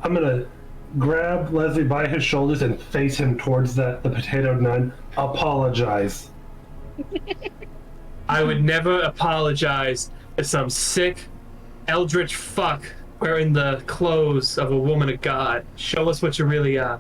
I'm gonna grab Leslie by his shoulders and face him towards the potato nun. Apologize. I would never apologize to some sick, eldritch fuck wearing the clothes of a woman of God. Show us what you really are.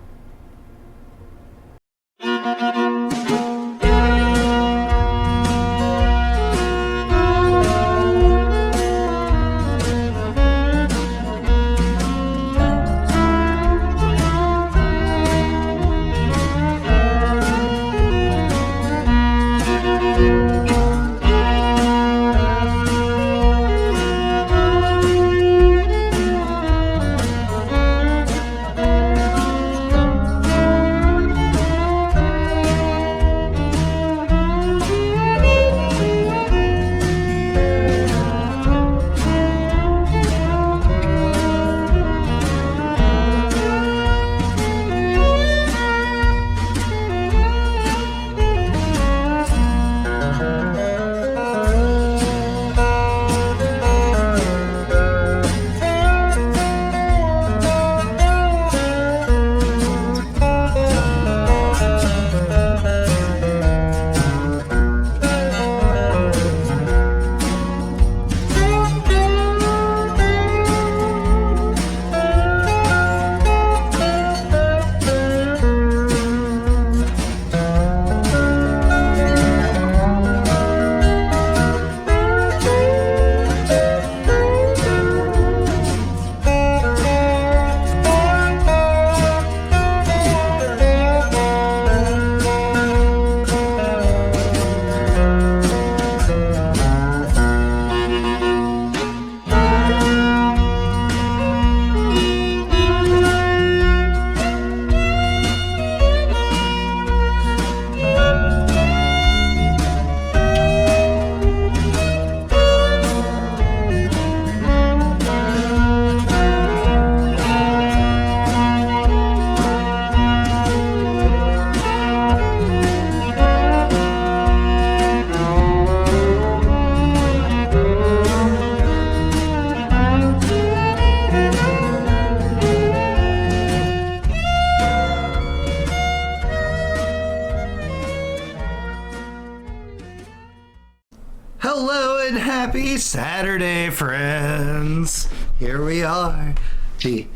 Hello and happy Saturday, friends. Here we are, the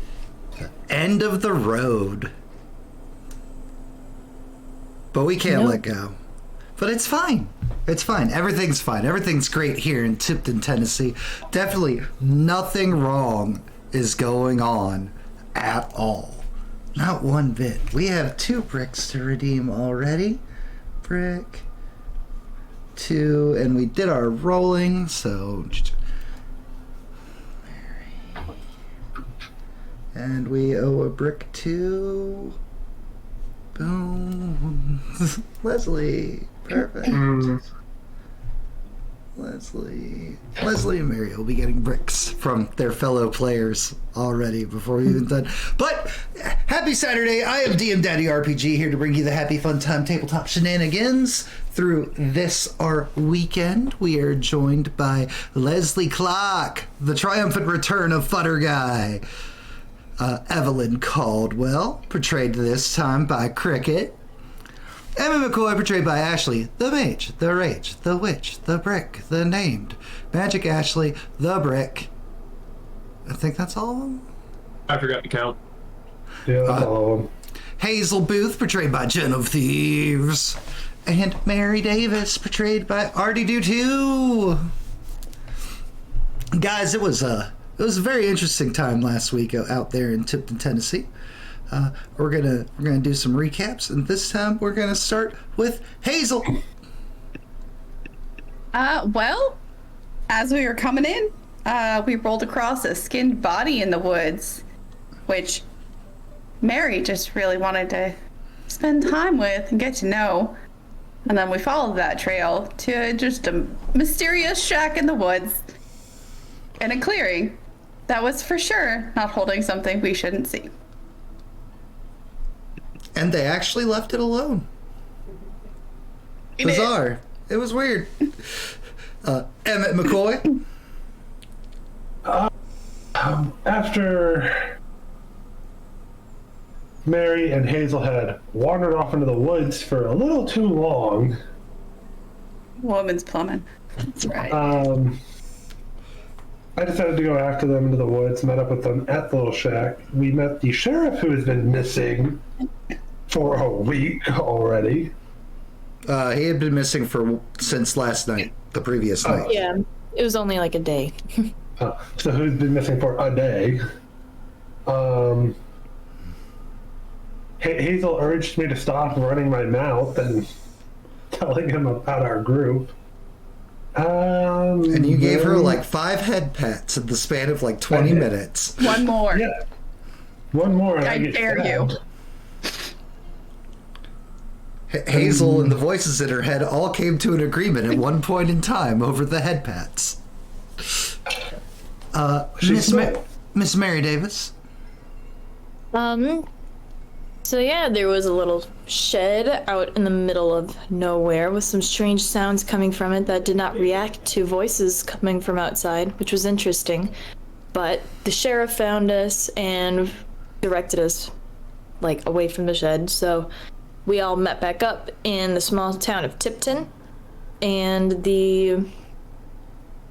end of the road. But we can't let go. But it's fine. It's fine. Everything's fine. Everything's great here in Tipton, Tennessee. Definitely nothing wrong is going on at all. Not one bit. We have 2 bricks to redeem already. Brick. 2, and we did our rolling, so and we owe a brick to boom. Leslie, perfect. Leslie and Mary will be getting bricks from their fellow players already before we've even done. But happy Saturday. I am DM Daddy RPG here to bring you the happy fun time tabletop shenanigans through this our weekend. We are joined by Leslie Clark, the triumphant return of Futter Guy. Evelyn Caldwell, portrayed this time by Cricket. Emma McCoy, portrayed by Ashley, the Mage, the Rage, the Witch, the Brick, the Named, Magic Ashley, the Brick. I think that's all of them. I forgot to count. Yeah, that's all of them. Hazel Booth, portrayed by JenOfThieves. And Mary Davis, portrayed by Artie Do 2. Guys, it was a very interesting time last week out there in Tipton, Tennessee. We're gonna do some recaps, and this time we're gonna start with Hazel. Well, as we were coming in, we rolled across a skinned body in the woods, which Mary just really wanted to spend time with and get to know. And then we followed that trail to just a mysterious shack in the woods in a clearing that was for sure not holding something we shouldn't see. And they actually left it alone. Bizarre. It was weird. Emmett McCoy. After Mary and Hazel had wandered off into the woods for a little too long. Woman's plumbing. That's right. I decided to go after them into the woods, met up with them at the little shack. We met the sheriff who has been missing for a week already. He had been missing since last night, the previous night. Yeah, it was only like a day. So who's been missing for a day? Hazel urged me to stop running my mouth and telling him about our group. And you gave her like 5 head pats in the span of like 20 minutes. One more. Yeah. One more. And I get dare you. stabbed. Hazel and the voices in her head all came to an agreement at one point in time over the head pats. Miss Mary Davis. So yeah, there was a little shed out in the middle of nowhere with some strange sounds coming from it that did not react to voices coming from outside, which was interesting. But the sheriff found us and directed us like away from the shed, so we all met back up in the small town of Tipton, and the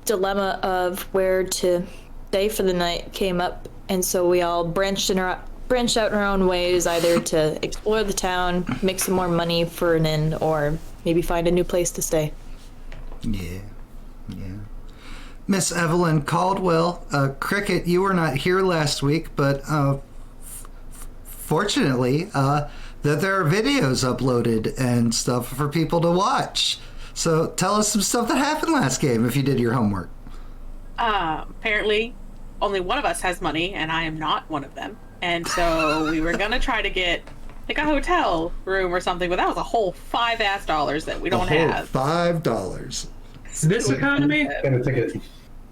dilemma of where to stay for the night came up, and so we all branched out in our own ways, either to explore the town, make some more money for an inn, or maybe find a new place to stay. Yeah. Miss Evelyn Caldwell, Cricket, you were not here last week, but fortunately, that there are videos uploaded and stuff for people to watch. So tell us some stuff that happened last game if you did your homework. Apparently, only one of us has money, and I am not one of them. And so we were gonna try to get like a hotel room or something, but that was a whole $5 that we don't have. $5. This economy? And a ticket.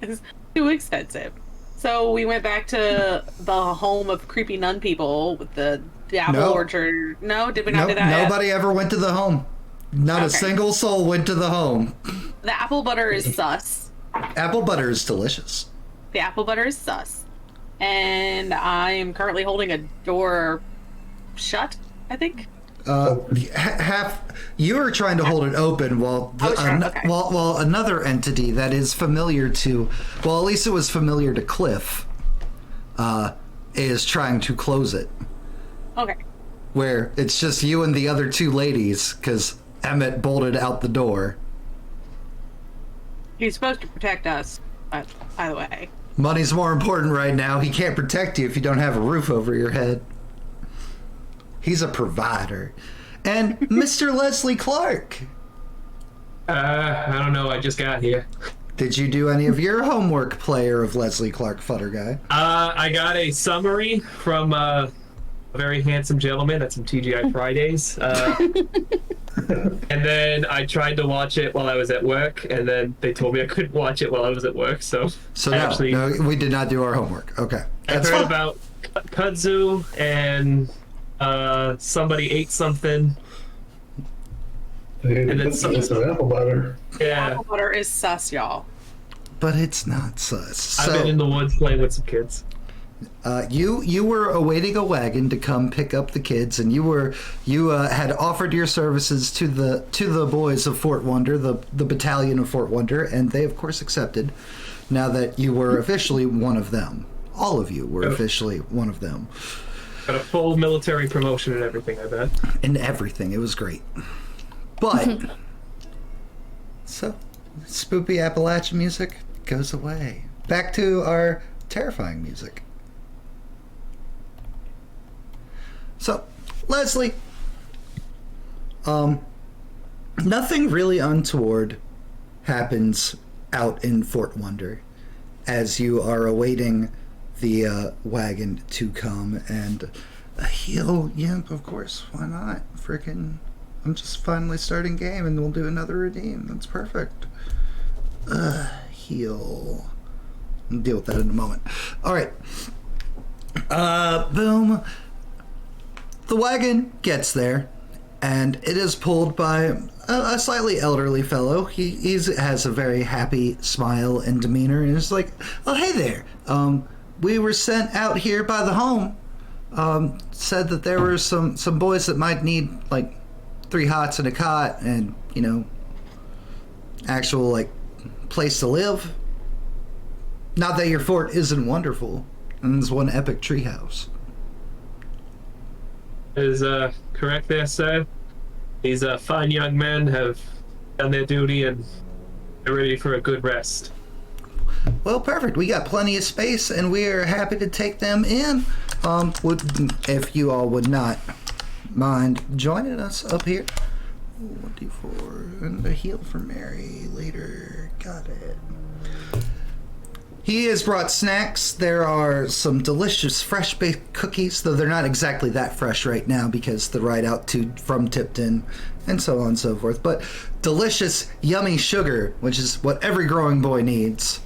It's too expensive. So we went back to the home of creepy nun people with the apple orchard. No, did we not do that? Nobody ever went to the home. Not a single soul went to the home. The apple butter is sus. Apple butter is delicious. The apple butter is sus. And I am currently holding a door shut, I think. You were trying to hold it open while while another entity that is familiar to, well, at least it was familiar to Cliff, is trying to close it. Okay. Where it's just you and the other 2 ladies, because Emmett bolted out the door. He's supposed to protect us, by the way. Money's more important right now. He can't protect you if you don't have a roof over your head. He's a provider. And Mr. Leslie Clark. I don't know. I just got here. Did you do any of your homework, player of Leslie Clark Futter Guy? I got a summary from a very handsome gentleman at some TGI Fridays. And then I tried to watch it while I was at work, and then they told me I couldn't watch it while I was at work. So no, we did not do our homework. Okay. That's I heard about kudzu and somebody ate something. And then some apple butter. Yeah. Apple butter is sus, y'all. But it's not sus. I've been in the woods playing with some kids. You were awaiting a wagon to come pick up the kids, and you had offered your services to the boys of Fort Wonder, the battalion of Fort Wonder, and they of course accepted. Now that you were officially one of them, all of you were officially one of them. Got a full military promotion and everything, I bet. And everything, it was great. But so, spoopy Appalachian music goes away. Back to our terrifying music. So, Leslie, nothing really untoward happens out in Fort Wonder as you are awaiting the wagon to come and heal. Yeah, of course, why not? Freaking, I'm just finally starting game and we'll do another redeem. That's perfect. Heal. I'll deal with that in a moment. All right. Boom. The wagon gets there, and it is pulled by a slightly elderly fellow. He has a very happy smile and demeanor, and is like, "Oh, hey there. We were sent out here by the home said that there were some boys that might need like 3 hots and a cot and, you know, actual like place to live. Not that your fort isn't wonderful, and there's one epic treehouse. Is correct there, sir. These fine young men have done their duty and they're ready for a good rest. Well, perfect. We got plenty of space, and we are happy to take them in. If you all would not mind joining us up here. 1d4 and a heal for Mary later. Got it. He has brought snacks. There are some delicious fresh baked cookies, though they're not exactly that fresh right now because the ride out from Tipton and so on and so forth. But delicious, yummy sugar, which is what every growing boy needs.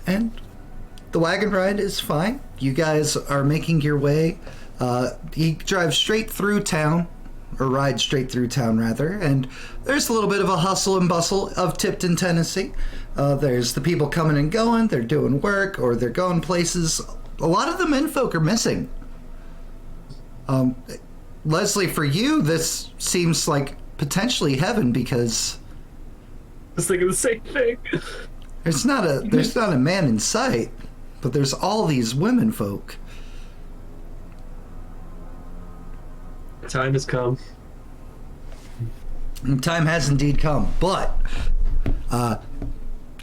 And the wagon ride is fine. You guys are making your way. He drives straight through town, or rides straight through town rather, and there's a little bit of a hustle and bustle of Tipton, Tennessee. There's the people coming and going, they're doing work, or they're going places. A lot of the menfolk are missing. Leslie, for you, this seems like potentially heaven because I was thinking the same thing. there's not a man in sight, but there's all these women folk. Time has come. And time has indeed come, but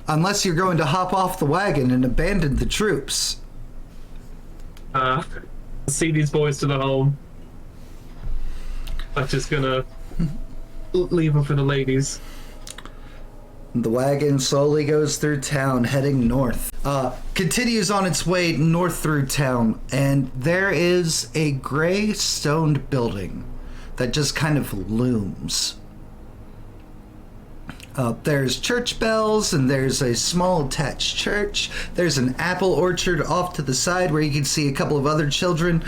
unless you're going to hop off the wagon and abandon the troops. See these boys to the home. I'm just gonna leave them for the ladies. The wagon slowly goes through town, heading north. Continues on its way north through town, and there is a gray stoned building that just kind of looms. There's church bells, and there's a small attached church. There's an apple orchard off to the side where you can see a couple of other children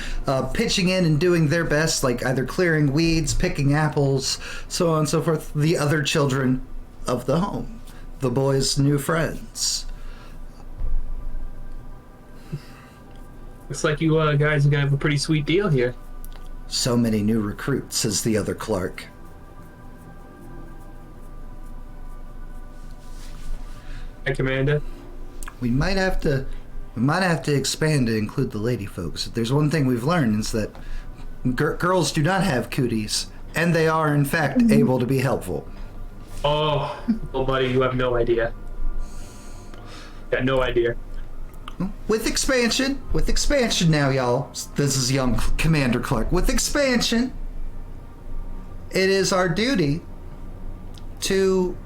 pitching in and doing their best, like either clearing weeds, picking apples, so on and so forth. The other children of the home, the boys' new friends. Looks like you guys are gonna have a pretty sweet deal here. So many new recruits, says the other clerk. Hi, Commander. We might have to expand to include the lady folks. If there's one thing we've learned, is that girls do not have cooties, and they are in fact able to be helpful. Oh, well, buddy, you have no idea. Got no idea. With expansion now, y'all. This is young Commander Clark. With expansion, it is our duty to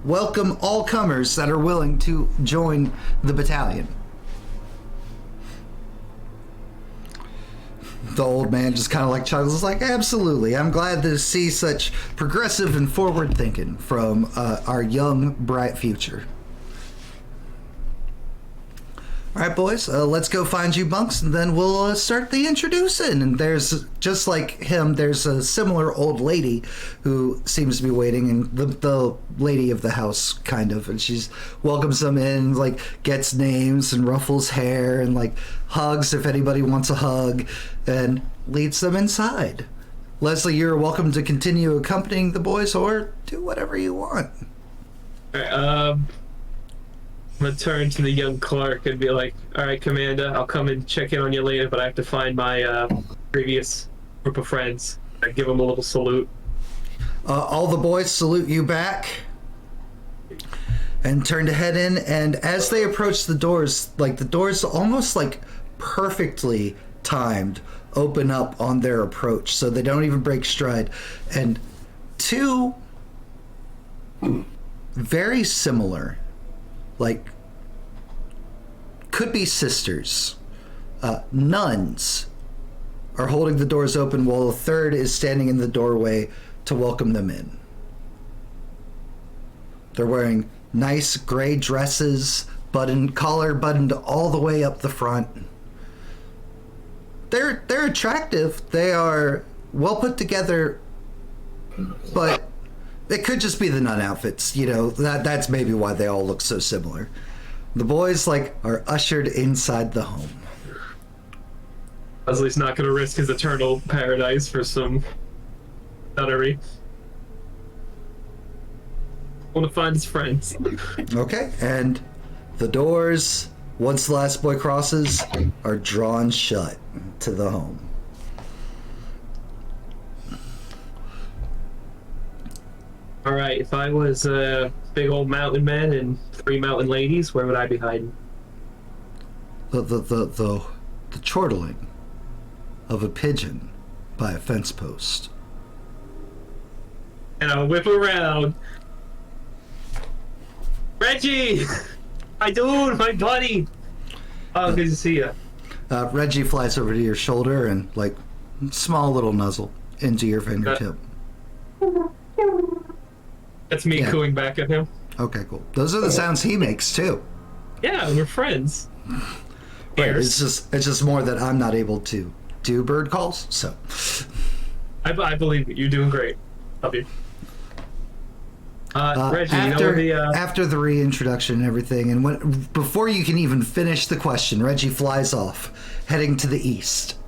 welcome all comers that are willing to join the battalion. The old man just kind of like chuckles, like, absolutely. I'm glad to see such progressive and forward thinking from our young, bright future. All right, boys, let's go find you bunks, and then we'll start the introducing. And there's, just like him, there's a similar old lady who seems to be waiting, and the lady of the house, kind of, and she's welcomes them in, like, gets names and ruffles hair and, like, hugs if anybody wants a hug, and leads them inside. Leslie, you're welcome to continue accompanying the boys, or do whatever you want. All right, I'm gonna turn to the young clerk and be like, all right, Commander, I'll come and check in on you later, but I have to find my previous group of friends. I give them a little salute. All the boys salute you back and turn to head in, and as they approach the doors, like the doors almost like perfectly timed open up on their approach, so they don't even break stride. And two very similar, like, could be sisters, nuns, are holding the doors open while a third is standing in the doorway to welcome them in. They're wearing nice gray dresses, collar buttoned all the way up the front. They're attractive. They are well put together, but it could just be the nun outfits, you know. That's maybe why they all look so similar. The boys, like, are ushered inside the home. Leslie's not going to risk his eternal paradise for some nuttery. Want to find his friends. Okay, and the doors, once the last boy crosses, are drawn shut to the home. All right, if I was a big old mountain man and 3 mountain ladies, where would I be hiding? The chortling of a pigeon by a fence post. And I'll whip around. Reggie! My dude, my buddy! Oh, good to see you. Reggie flies over to your shoulder and, like, small little nuzzle into your fingertip. That's me cooing back at him. Okay, cool. Those are the sounds he makes, too. Yeah, we're friends. Right, it's just more that I'm not able to do bird calls, so. I believe it. You're doing great. Love you. Reggie, after the reintroduction and everything, and before you can even finish the question, Reggie flies off, heading to the east.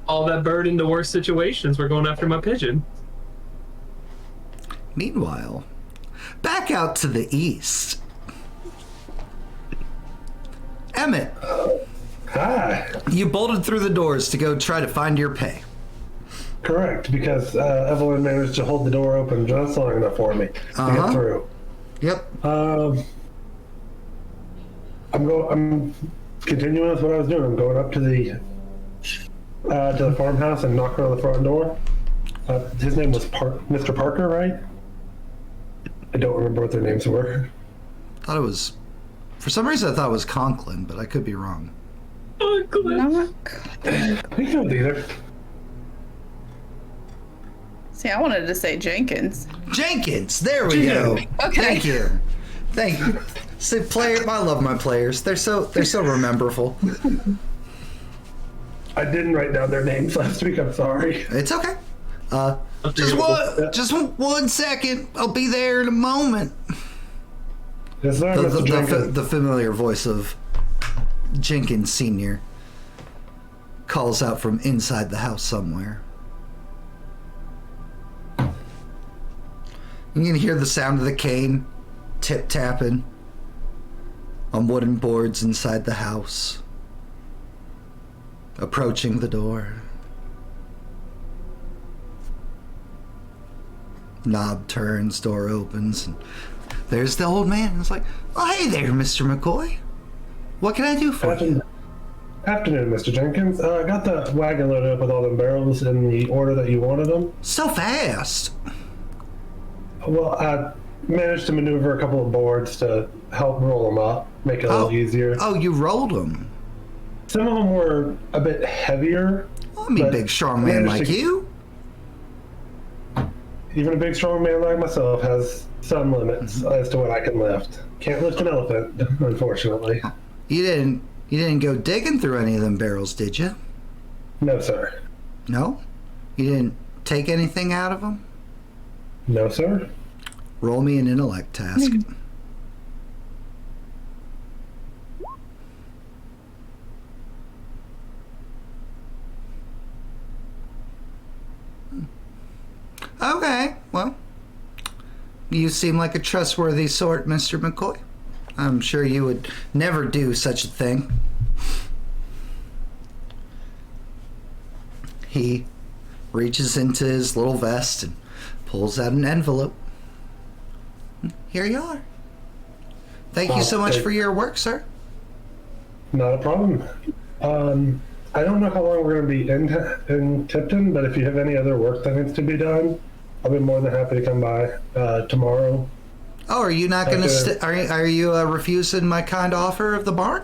All that bird in the worst situations. We're going after my pigeon. Meanwhile, back out to the east. Emmett. Hi. You bolted through the doors to go try to find your pay. Correct, because Evelyn managed to hold the door open just long enough for me to get through. Yep. I'm continuing with what I was doing. I'm going up to the farmhouse and knocking on the front door. His name was Mr. Parker, right? I don't remember what their names were. Thought it was, for some reason I thought it was Conklin, but I could be wrong. I think it was either. See, I wanted to say Jenkins. Jenkins, there we go. Okay. Thank you. See, I love my players. They're so rememberful. I didn't write down their names last week. I'm sorry. It's okay. Just one second. I'll be there in a moment. Yes, sir, Mr. Jenkins. The familiar voice of Jenkins Sr. calls out from inside the house somewhere. You can hear the sound of the cane tip-tapping on wooden boards inside the house. Approaching the door. Knob turns, door opens, and there's the old man. It's like, oh, hey there, Mr. McCoy. What can I do for you? Afternoon, Mr. Jenkins. I got the wagon loaded up with all the barrels in the order that you wanted them. So fast. Well, I managed to maneuver a couple of boards to help roll them up, make it a little easier. Oh, you rolled them. Some of them were a bit heavier. I mean, big, strong man like you. Even a big, strong man like myself has some limits as to what I can lift. Can't lift an elephant, unfortunately. You didn't go digging through any of them barrels, did you? No, sir. No? You didn't take anything out of them? No, sir. Roll me an intellect task. Okay, well, you seem like a trustworthy sort, Mr. McCoy. I'm sure you would never do such a thing. He reaches into his little vest and pulls out an envelope. Here you are. Thank you so much for your work, sir. Not a problem. I don't know how long we're going to be in Tipton, but if you have any other work that needs to be done, I'll be more than happy to come by tomorrow. Oh, are you not going to? Are you refusing my kind offer of the barn?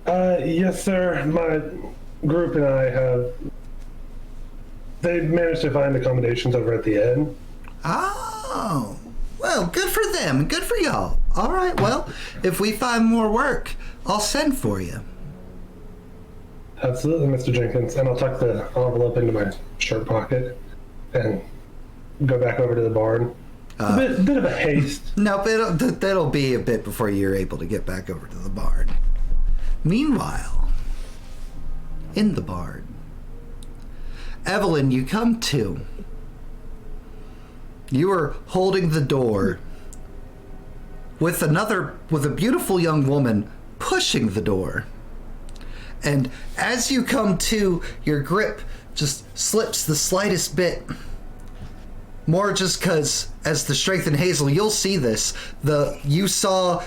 Yes, sir. My group and I have. They've managed to find accommodations over at the inn. Oh, well, good for them. Good for y'all. All right, well, if we find more work, I'll send for you. Absolutely, Mr. Jenkins. And I'll tuck the envelope into my shirt pocket and go back over to the barn. A bit of a haste. Nope, that'll be a bit before you're able to get back over to the barn. Meanwhile, in the barn. Evelyn, you come to. You are holding the door with a beautiful young woman pushing the door. And as you come to, your grip just slips the slightest bit. More just because, as the strength in Hazel, you'll see this. You saw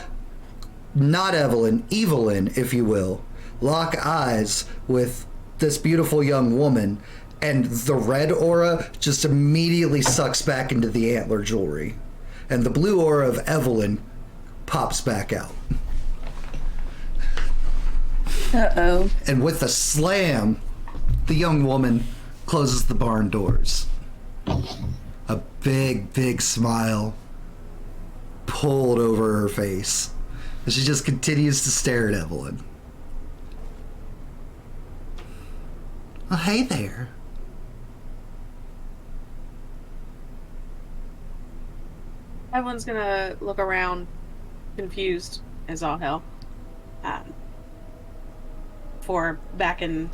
not Evelyn, Evelyn, if you will, lock eyes with this beautiful young woman, and the red aura just immediately sucks back into the antler jewelry, and the blue aura of Evelyn pops back out. Uh-oh. And with a slam, the young woman closes the barn doors. A big, big smile pulled over her face. And she just continues to stare at Evelyn. Oh, hey there. Evelyn's gonna look around, confused as all hell, for backing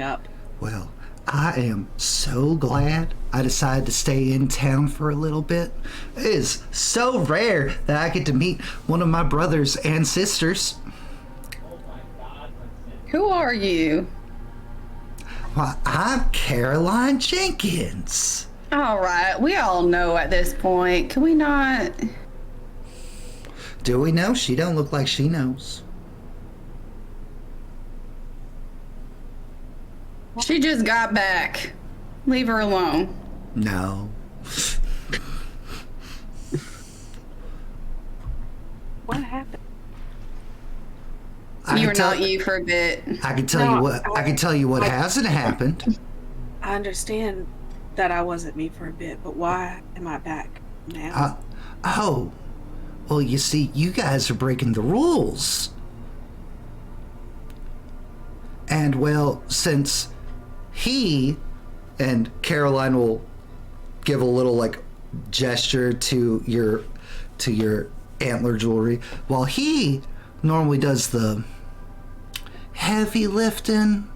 up. Well, I am so glad I decided to stay in town for a little bit. It is so rare that I get to meet one of my brothers and sisters. Who are you? Why, I'm Caroline Jenkins. All right, we all know at this point. Can we not? Do we know? She don't look like she knows. She just got back. Leave her alone. No. What happened? You were not you for a bit. I can tell you what hasn't happened. I understand that I wasn't me for a bit, but why am I back now? Oh. Well, you see, you guys are breaking the rules. And, well, since he, and Caroline will give a little, like, gesture to your antler jewelry, while he normally does the heavy lifting.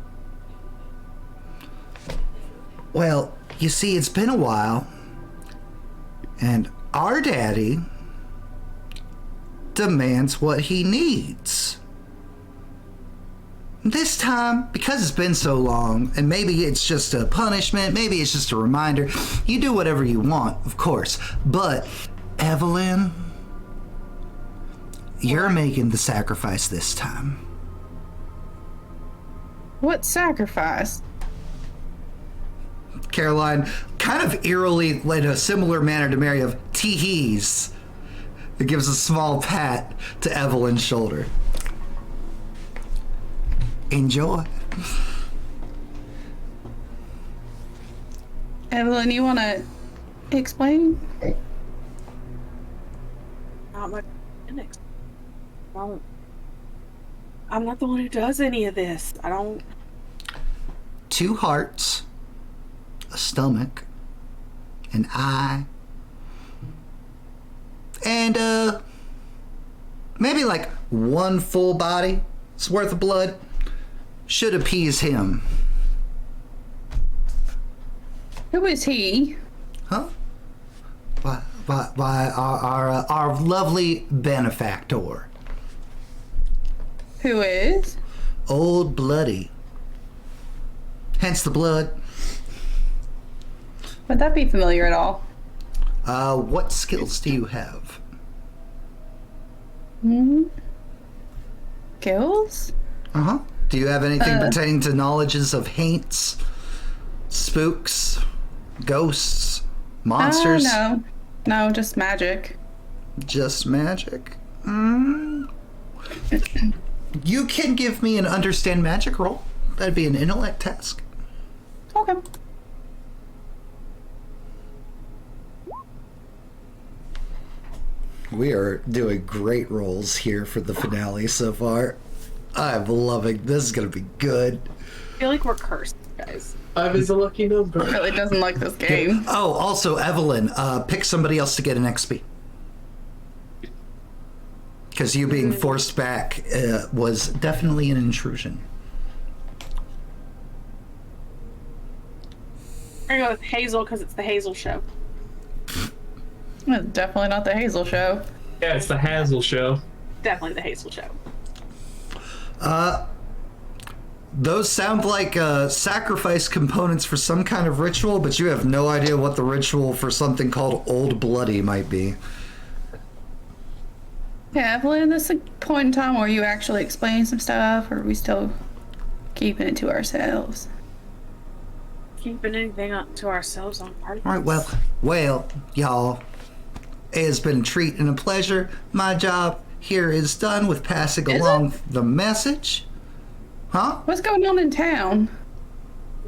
Well, you see, it's been a while, and our daddy demands what he needs. This time, because it's been so long, and maybe it's just a punishment, maybe it's just a reminder, you do whatever you want, of course. But, Evelyn, you're making the sacrifice this time. What sacrifice? Caroline, kind of eerily, in a similar manner to Mary, of tee-hees. It gives a small pat to Evelyn's shoulder. Enjoy. Evelyn, you want to explain? Not much. I'm not the one who does any of this. I don't. 2 hearts, a stomach, an eye, and maybe like 1 full body's worth of blood should appease him. Who is he? Huh? Why, our lovely benefactor. Who is? Old Bloody. Hence the blood. Would that be familiar at all? What skills do you have? Skills? Uh-huh. Do you have anything pertaining to knowledges of haints, spooks, ghosts, monsters? No, just magic. Just magic? You can give me an understand magic roll. That'd be an intellect task. Okay. We are doing great rolls here for the finale so far. I'm loving this. Is going to be good. I feel like we're cursed, guys. 5 is a lucky number. Really doesn't like this game. Oh, also, Evelyn, pick somebody else to get an XP. Because you being forced back was definitely an intrusion. We're gonna go with Hazel because it's the Hazel show. It's definitely not the Hazel show. Yeah, it's the Hazel show. Definitely the Hazel show. Those sound like sacrifice components for some kind of ritual, but you have no idea what the ritual for something called Old Bloody might be. Yeah, Evelyn, this is a point in time where you actually explain some stuff, or are we still keeping it to ourselves? Keeping anything up to ourselves on part of All right, well, y'all, it has been a treat and a pleasure. My job here is done with passing along the message. Huh? What's going on in town?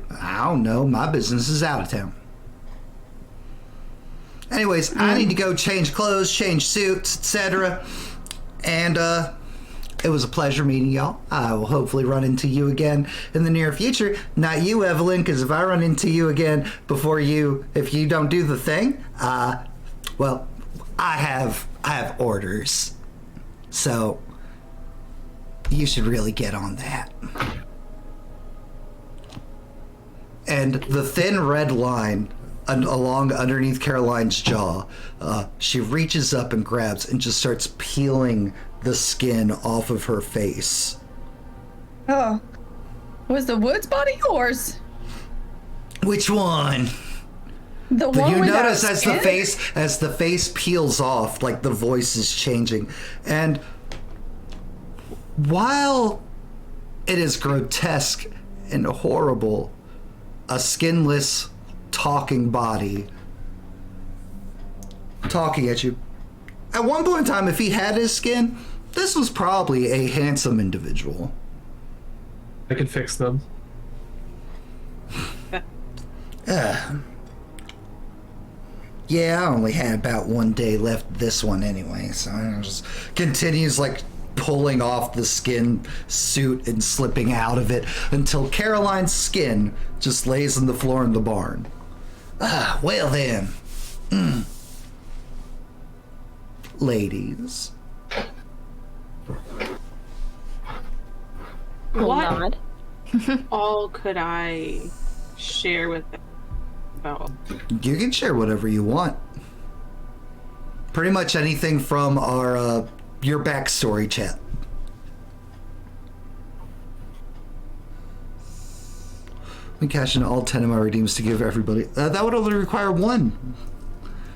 I don't know. My business is out of town. Anyways, I need to go change clothes, change suits, etc. And it was a pleasure meeting y'all. I will hopefully run into you again in the near future. Not you, Evelyn, because if I run into you again before you, if you don't do the thing, well, I have orders. So you should really get on that. And the thin red line along underneath Caroline's jaw, she reaches up and grabs and just starts peeling the skin off of her face. Oh. Was the Woods body yours? Which one? The one You without notice skin? as the face peels off, like the voice is changing. And while it is grotesque and horrible, a skinless talking body talking at you. At one point in time, if he had his skin, this was probably a handsome individual. I can fix them. Yeah, I only had about 1 day left this one anyway, so I just continues like pulling off the skin suit and slipping out of it until Caroline's skin just lays on the floor in the barn. Well then. Ladies. What Nod. all could I share with them about? You can share whatever you want. Pretty much anything from our your backstory chat. We cash in all 10 of my redeems to give everybody. That would only require 1.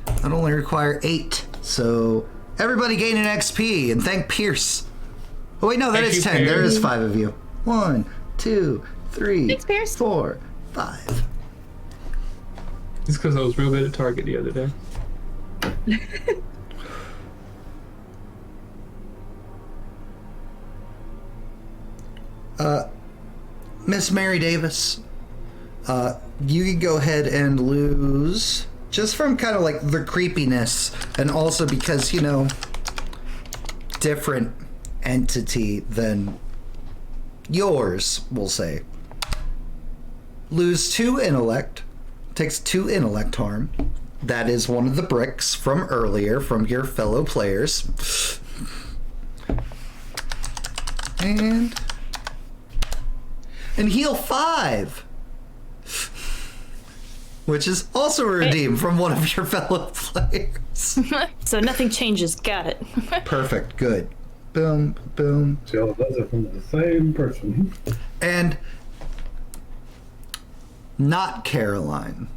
That'd only require 8. So everybody gain an XP and thank Pierce. Oh wait, no, that Thank is you, 10. There Pierce. is 5 of you. 1, 2, 3, Thanks, Pierce. 4, 5. It's because I was real good at Target the other day. Miss Mary Davis, you can go ahead and lose just from kind of like the creepiness and also because, you know, different entity than yours, we'll say. Lose 2 intellect, takes 2 intellect harm. That is one of the bricks from earlier from your fellow players. And heal 5, which is also redeemed from one of your fellow players. So nothing changes. Got it. Perfect. Good. Boom, boom. See, all of those are from the same person. And not Caroline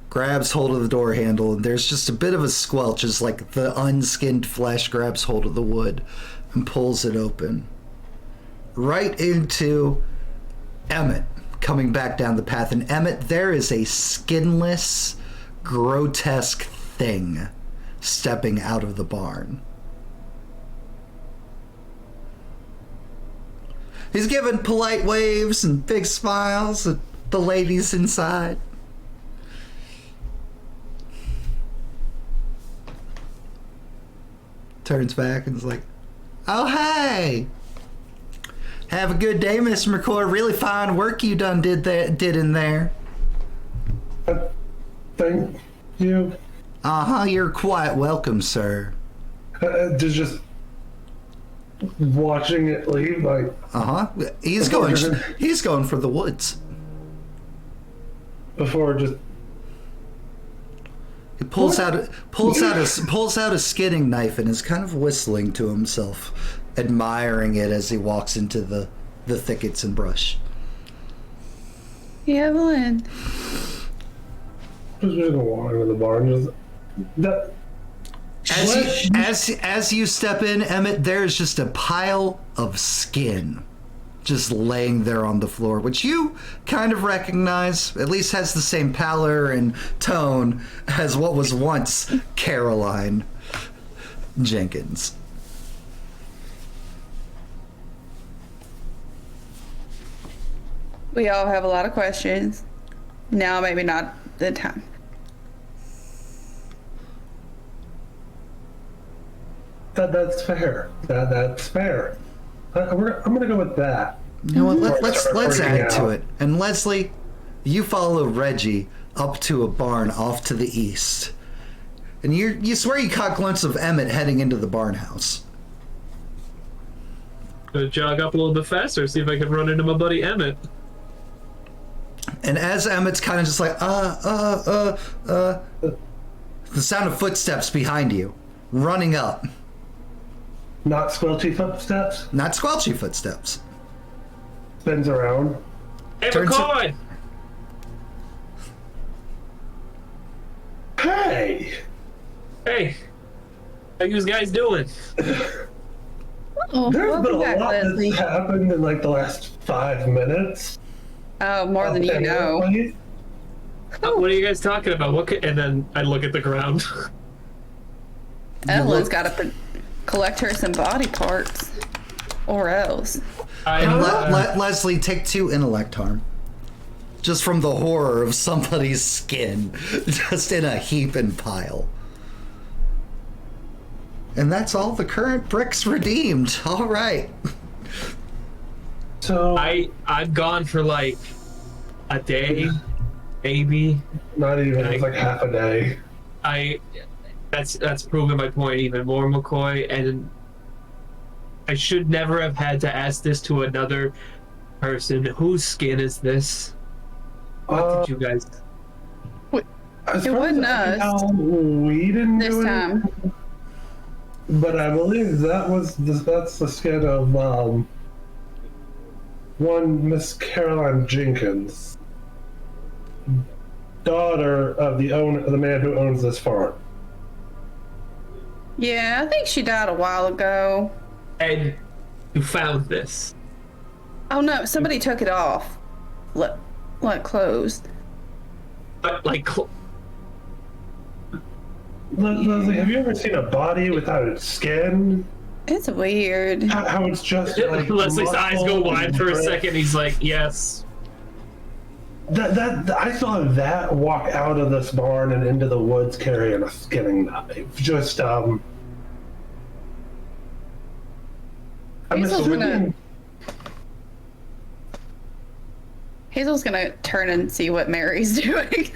grabs hold of the door handle, and there's just a bit of a squelch as like the unskinned flesh grabs hold of the wood and pulls it open. Right into Emmett coming back down the path. And Emmett, there is a skinless, grotesque thing stepping out of the barn. He's giving polite waves and big smiles at the ladies inside. Turns back and is like, "Oh, hey! Have a good day, Mr. McCoy. Really fine work you done did in there." Thank you. Uh-huh, you're quite welcome, sir. Just watching it leave, like, Uh-huh. He's going for the woods. before just He pulls out a skinning knife and is kind of whistling to himself, admiring it as he walks into the thickets and brush. Evelyn. Just gonna walk into the barn. As you step in, Emmett, there's just a pile of skin just laying there on the floor, which you kind of recognize, at least has the same pallor and tone as what was once Caroline Jenkins. We all have a lot of questions. Now maybe not the time. That's fair. That's fair. I'm gonna go with that. You know what? Let's add to it. And Leslie, you follow Reggie up to a barn off to the east, and you swear you caught a glimpse of Emmett heading into the barn house. Gonna jog up a little bit faster, see if I can run into my buddy Emmett. And as Emmett's kind of just like the sound of footsteps behind you, running up. Not squelchy footsteps. Not squelchy footsteps. Spins around. Hey, Turns McCoy! Hey. Hey, how you guys doing? Oh, There's been welcome a back, lot Leslie. that's happened in like the last 5 minutes. Oh, more than you know. Apparently. What are you guys talking about? And then I look at the ground. Evelyn's got to collect her some body parts, or else. And Leslie, take 2 intellect harm. Just from the horror of somebody's skin, just in a heap and pile. And that's all the current bricks redeemed. All right. So I'm gone for like a day, maybe. not even. It's like half a day. That's proving my point even more, McCoy. And I should never have had to ask this to another person. Whose skin is this? What did you guys? As It far wasn't as I can us. tell, we didn't This do it. time. But I believe that's the skin of one Miss Caroline Jenkins, daughter of the man who owns this farm. Yeah, I think she died a while ago. And you found this. Oh no, somebody took it off. Let closed. But like, Leslie, have you ever seen a body without skin? It's weird. How it's just like Leslie's eyes go muscle wide and for a breath? second. He's like, yes. That I saw that walk out of this barn and into the woods carrying a skinning knife. Just I'm assuming. Hazel's gonna turn and see what Mary's doing.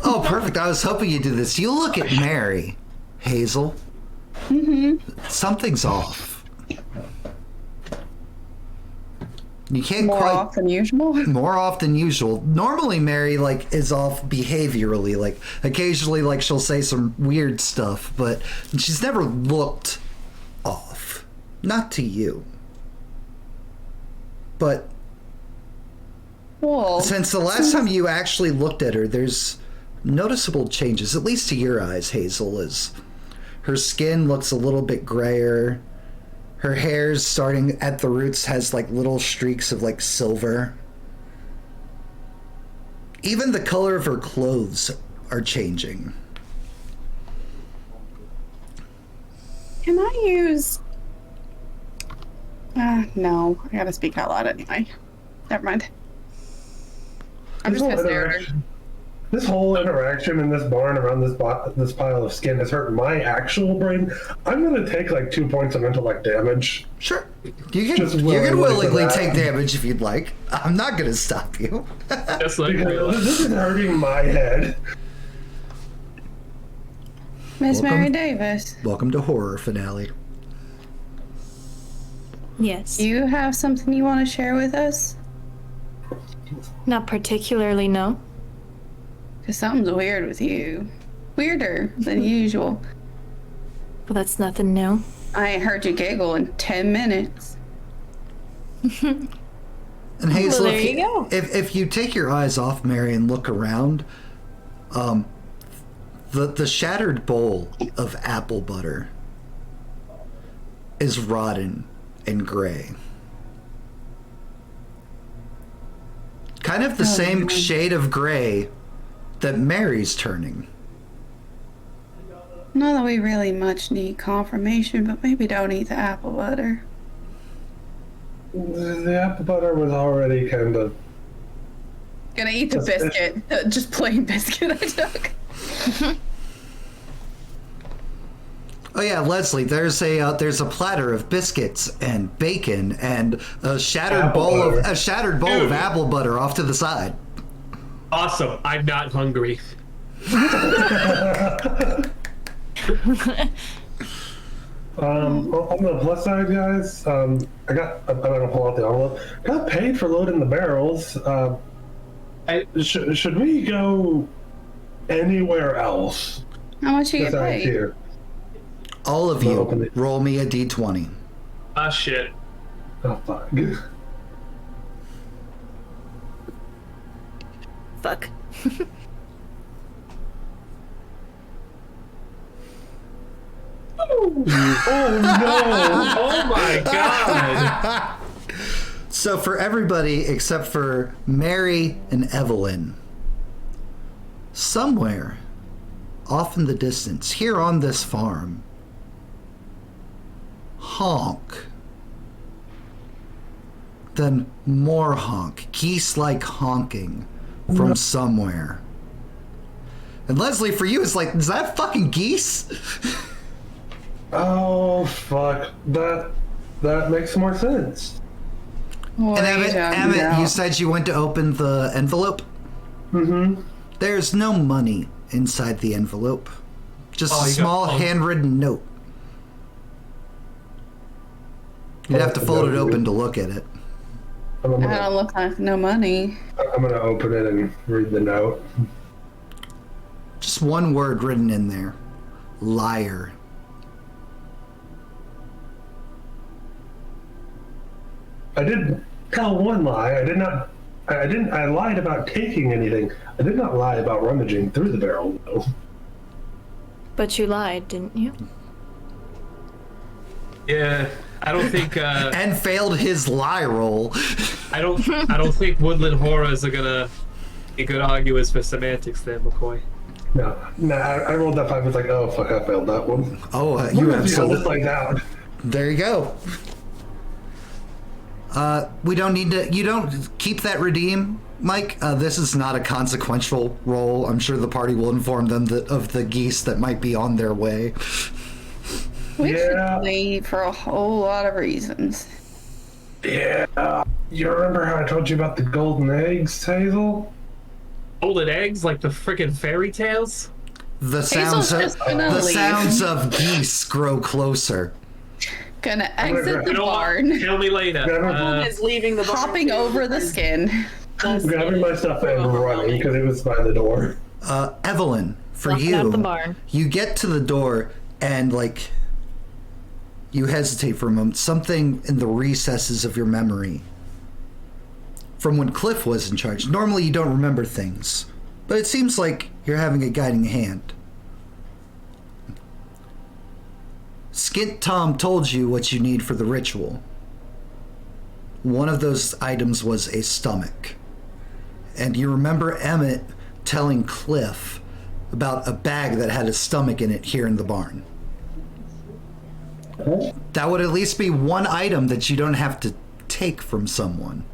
Oh, perfect. I was hoping you'd do this. You look at Mary, Hazel. Mm-hmm. Something's off. You can't More quite... off than usual. More off than usual. Normally, Mary, is off behaviorally. Occasionally, she'll say some weird stuff, but she's never looked off. Not to you. But Well, since the last time you actually looked at her, there's noticeable changes, at least to your eyes, Hazel, as her skin looks a little bit grayer. Her hair's starting at the roots has little streaks of silver. Even the color of her clothes are changing. can I use? No, I gotta speak out loud anyway. Never mind. I'm just gonna stare at her. This whole interaction in this barn around this pile of skin has hurt my actual brain. I'm gonna take 2 points of intellect damage. Sure. You Just can willingly willingly for that. take damage if you'd like. I'm not going to stop you. Just like Because this is hurting my head. Miss Welcome. Mary Davis, Welcome to Horror Finale. Yes. you have something you want to share with us? Not particularly, no. Because something's weird with you. weirder than usual. Well, that's nothing new. I ain't heard you giggle in 10 minutes. And Hazel, Well, there you go. if you take your eyes off Mary and look around, the shattered bowl of apple butter is rotten and gray. Kind of the same shade of gray that Mary's turning. Not that we really much need confirmation, but maybe don't eat the apple butter. The apple butter was already kind of. Gonna eat the biscuit. Just plain biscuit I took. Oh yeah, Leslie, there's a platter of biscuits and bacon and a shattered bowl of apple butter off to the side. Awesome. I'm not hungry. On the plus side, guys, I'm gonna pull out the envelope. Got paid for loading the barrels. Should we go anywhere else? How much you get besides paid? here? All of Well, open you, it. roll me a d20. Ah, shit. Oh fuck. Fuck. Oh no! Oh my god! So for everybody except for Mary and Evelyn, somewhere off in the distance, here on this farm, honk. Then more honk, geese-like honking from somewhere. And Leslie, for you, it's like, is that fucking geese? Oh fuck. That makes more sense. What And are you talking Emmett, you about? said you went to open the envelope? Mm-hmm. There's no money inside the envelope. Just Oh, a you got small phone. handwritten note. You'd have to fold it open to look at it. I'm I gonna, don't look like no money. I'm gonna open it and read the note. Just one word written in there. Liar. I did tell one lie. I lied about taking anything. I did not lie about rummaging through the barrel, though. But you lied, didn't you? Yeah, I don't think. And failed his lie roll. I don't think woodland horrors are gonna be good arguers for semantics there, McCoy. No, I rolled that 5. I was like, oh fuck, I failed that one. Oh, What you if this absolutely. like that? There you go. We don't need to. You don't keep that redeem, Mike. This is not a consequential roll. I'm sure the party will inform them of the geese that might be on their way. We Yeah. should leave for a whole lot of reasons. Yeah. You remember how I told you about the golden eggs, Hazel? Golden eggs, like the freaking fairy tales. The Hazel's sounds just gonna the leave. sounds of geese grow closer. Gonna gonna exit grab- the You know what? barn, Tell me later. Yeah, Is leaving the barn hopping too, over the because skin. the grabbing my stuff and running because it was by the door. Evelyn, for Walking out the you, barn. you get to the door and you hesitate for a moment. Something in the recesses of your memory from when Cliff was in charge. Normally you don't remember things, but it seems like you're having a guiding hand. Skint Tom told you what you need for the ritual. One of those items was a stomach. And you remember Emmett telling Cliff about a bag that had a stomach in it here in the barn. That would at least be one item that you don't have to take from someone.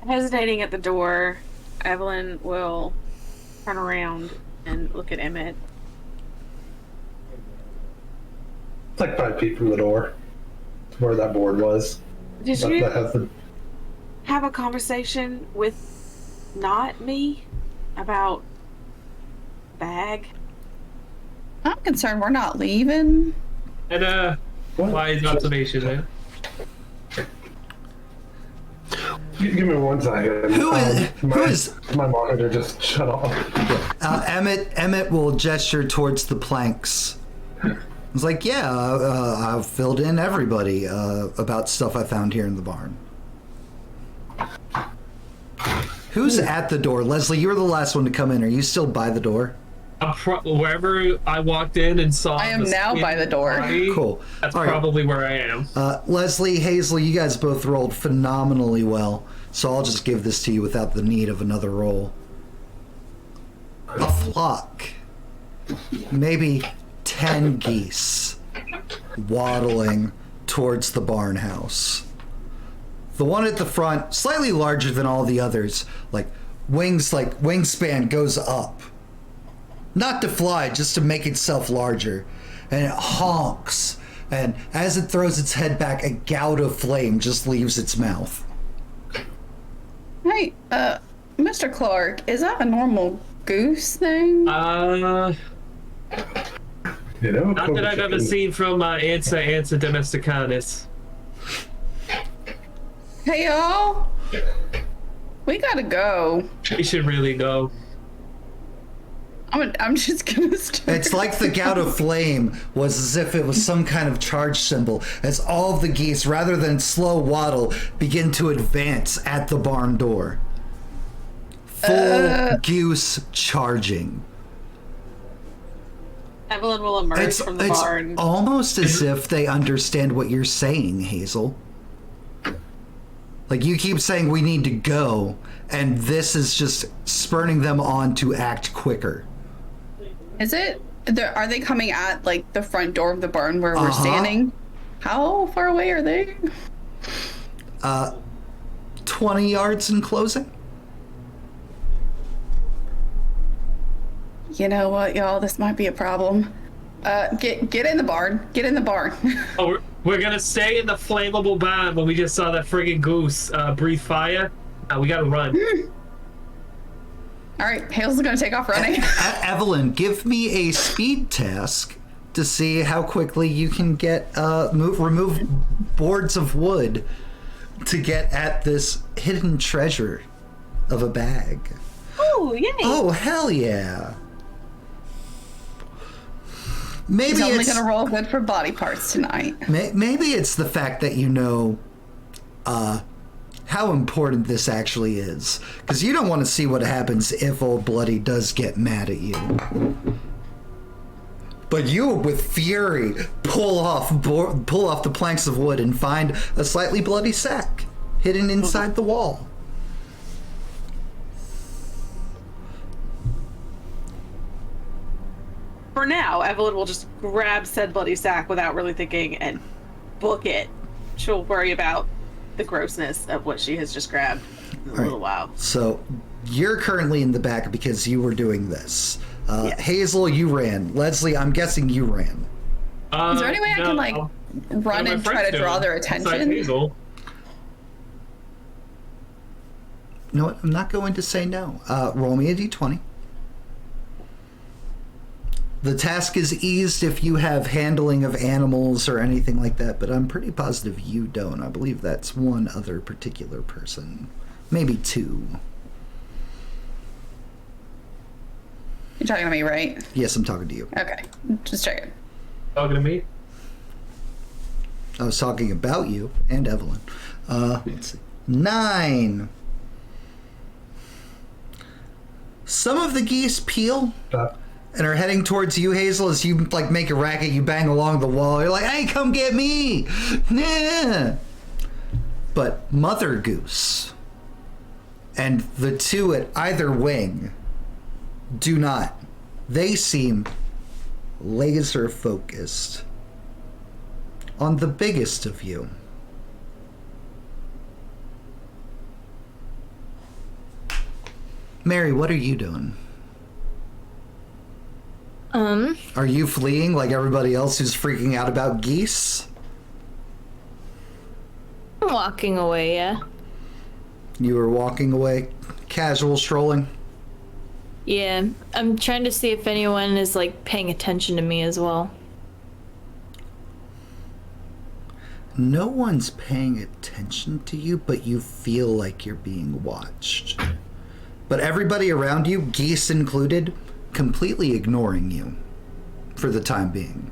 hesitating at the door, Evelyn will turn around and look at Emmett. It's like 5 feet from the door, where that board was. Did That you has the have a conversation with not me about bag? I'm concerned we're not leaving. And What? wise observation there. Give me 1 second. Who is my monitor just shut off? Emmett will gesture towards the planks. It's like, yeah, I've filled in everybody about stuff I found here in the barn. Who's at the door? Leslie, you were the last one to come in. Are you still by the door? Wherever I walked in and saw. I am now by the door. Body, Cool. That's All right. probably where I am. Leslie, Hazel, you guys both rolled phenomenally well, so I'll just give this to you without the need of another roll. A flock. Maybe 10 geese waddling towards the barn house. The one at the front, slightly larger than all the others, wingspan goes up. Not to fly, just to make itself larger. And it honks. And as it throws its head back, a gout of flame just leaves its mouth. Hey, Mr. Clark, is that a normal goose thing? Not You know, that I've ever seen from Ansa domesticanus. Hey, y'all. We gotta go. We should really go. I'm just gonna start. It's like the gout of flame was as if it was some kind of charge symbol, as all of the geese, rather than slow waddle, begin to advance at the barn door. Full goose charging. Evelyn will emerge from the barn. It's almost as if they understand what you're saying, Hazel. Like, you keep saying we need to go, and this is just spurning them on to act quicker. Is it? Are they coming at, like, the front door of the barn where we're standing? How far away are they? 20 yards in closing? You know what, y'all? This might be a problem. Get in the barn. Get in the barn. Oh, we're gonna stay in the flammable barn when we just saw that friggin' goose breathe fire. We gotta run. All right, Hazel's gonna take off running. Evelyn, give me a speed task to see how quickly you can get remove boards of wood to get at this hidden treasure of a bag. Oh, yay! Oh, hell yeah! Maybe He's only it's gonna roll good for body parts tonight. maybe it's the fact that you know how important this actually is, because you don't want to see what happens if Old Bloody does get mad at you. But you, with fury, pull off the planks of wood and find a slightly bloody sack hidden inside the wall. For now, Evelyn will just grab said bloody sack without really thinking and book it. She'll worry about the grossness of what she has just grabbed in a little while. So you're currently in the back because you were doing this. Yes. Hazel, you ran. Leslie, I'm guessing you ran. Is there any way I can, like, run and try to draw their attention? Hazel. You know what? I'm not going to say no. Roll me a d20. The task is eased if you have handling of animals or anything like that, but I'm pretty positive you don't. I believe that's one other particular person. Maybe two. You're talking to me, right? Yes, I'm talking to you. Okay, just checking. Talking to me? I was talking about you and Evelyn. Let's see. 9. Some of the geese peel and are heading towards you, Hazel. As you like make a racket, you bang along the wall. You're like, "Hey, come get me!" Nah. But Mother Goose and the two at either wing do not. They seem laser focused on the biggest of you. Mary, what are you doing? Are you fleeing like everybody else who's freaking out about geese? I'm walking away, yeah. You were walking away, casual strolling? Yeah, I'm trying to see if anyone is, like, paying attention to me as well. No one's paying attention to you, but you feel like you're being watched. But everybody around you, geese included, completely ignoring you for the time being.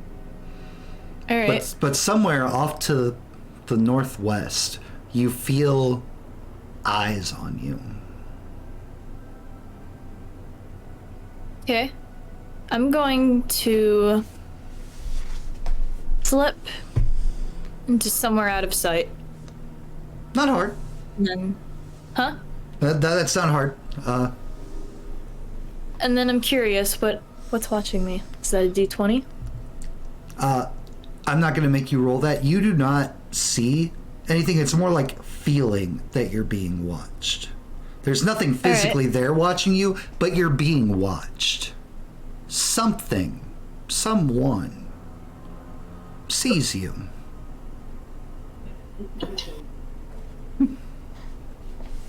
All right. But somewhere off to the northwest, you feel eyes on you. Okay. I'm going to slip into somewhere out of sight. Not hard. And then, huh? That's not hard. And then I'm curious, what's watching me? Is that a D20? I'm not going to make you roll that. You do not see anything. It's more like feeling that you're being watched. There's nothing physically there watching you, but you're being watched. Something, someone sees you.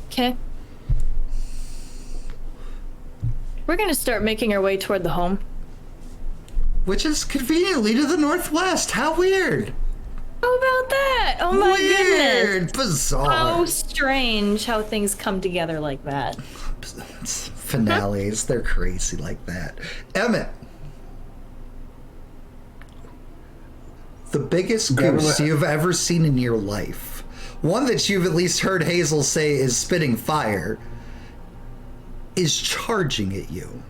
Okay. We're gonna start making our way toward the home. Which is conveniently to the northwest. How weird. How about that? Oh my goodness. Weird. Bizarre. How strange how things come together like that. Finales, they're crazy like that. Emmett. The biggest goose you've ever seen in your life. One that you've at least heard Hazel say is spitting fire. Is charging at you.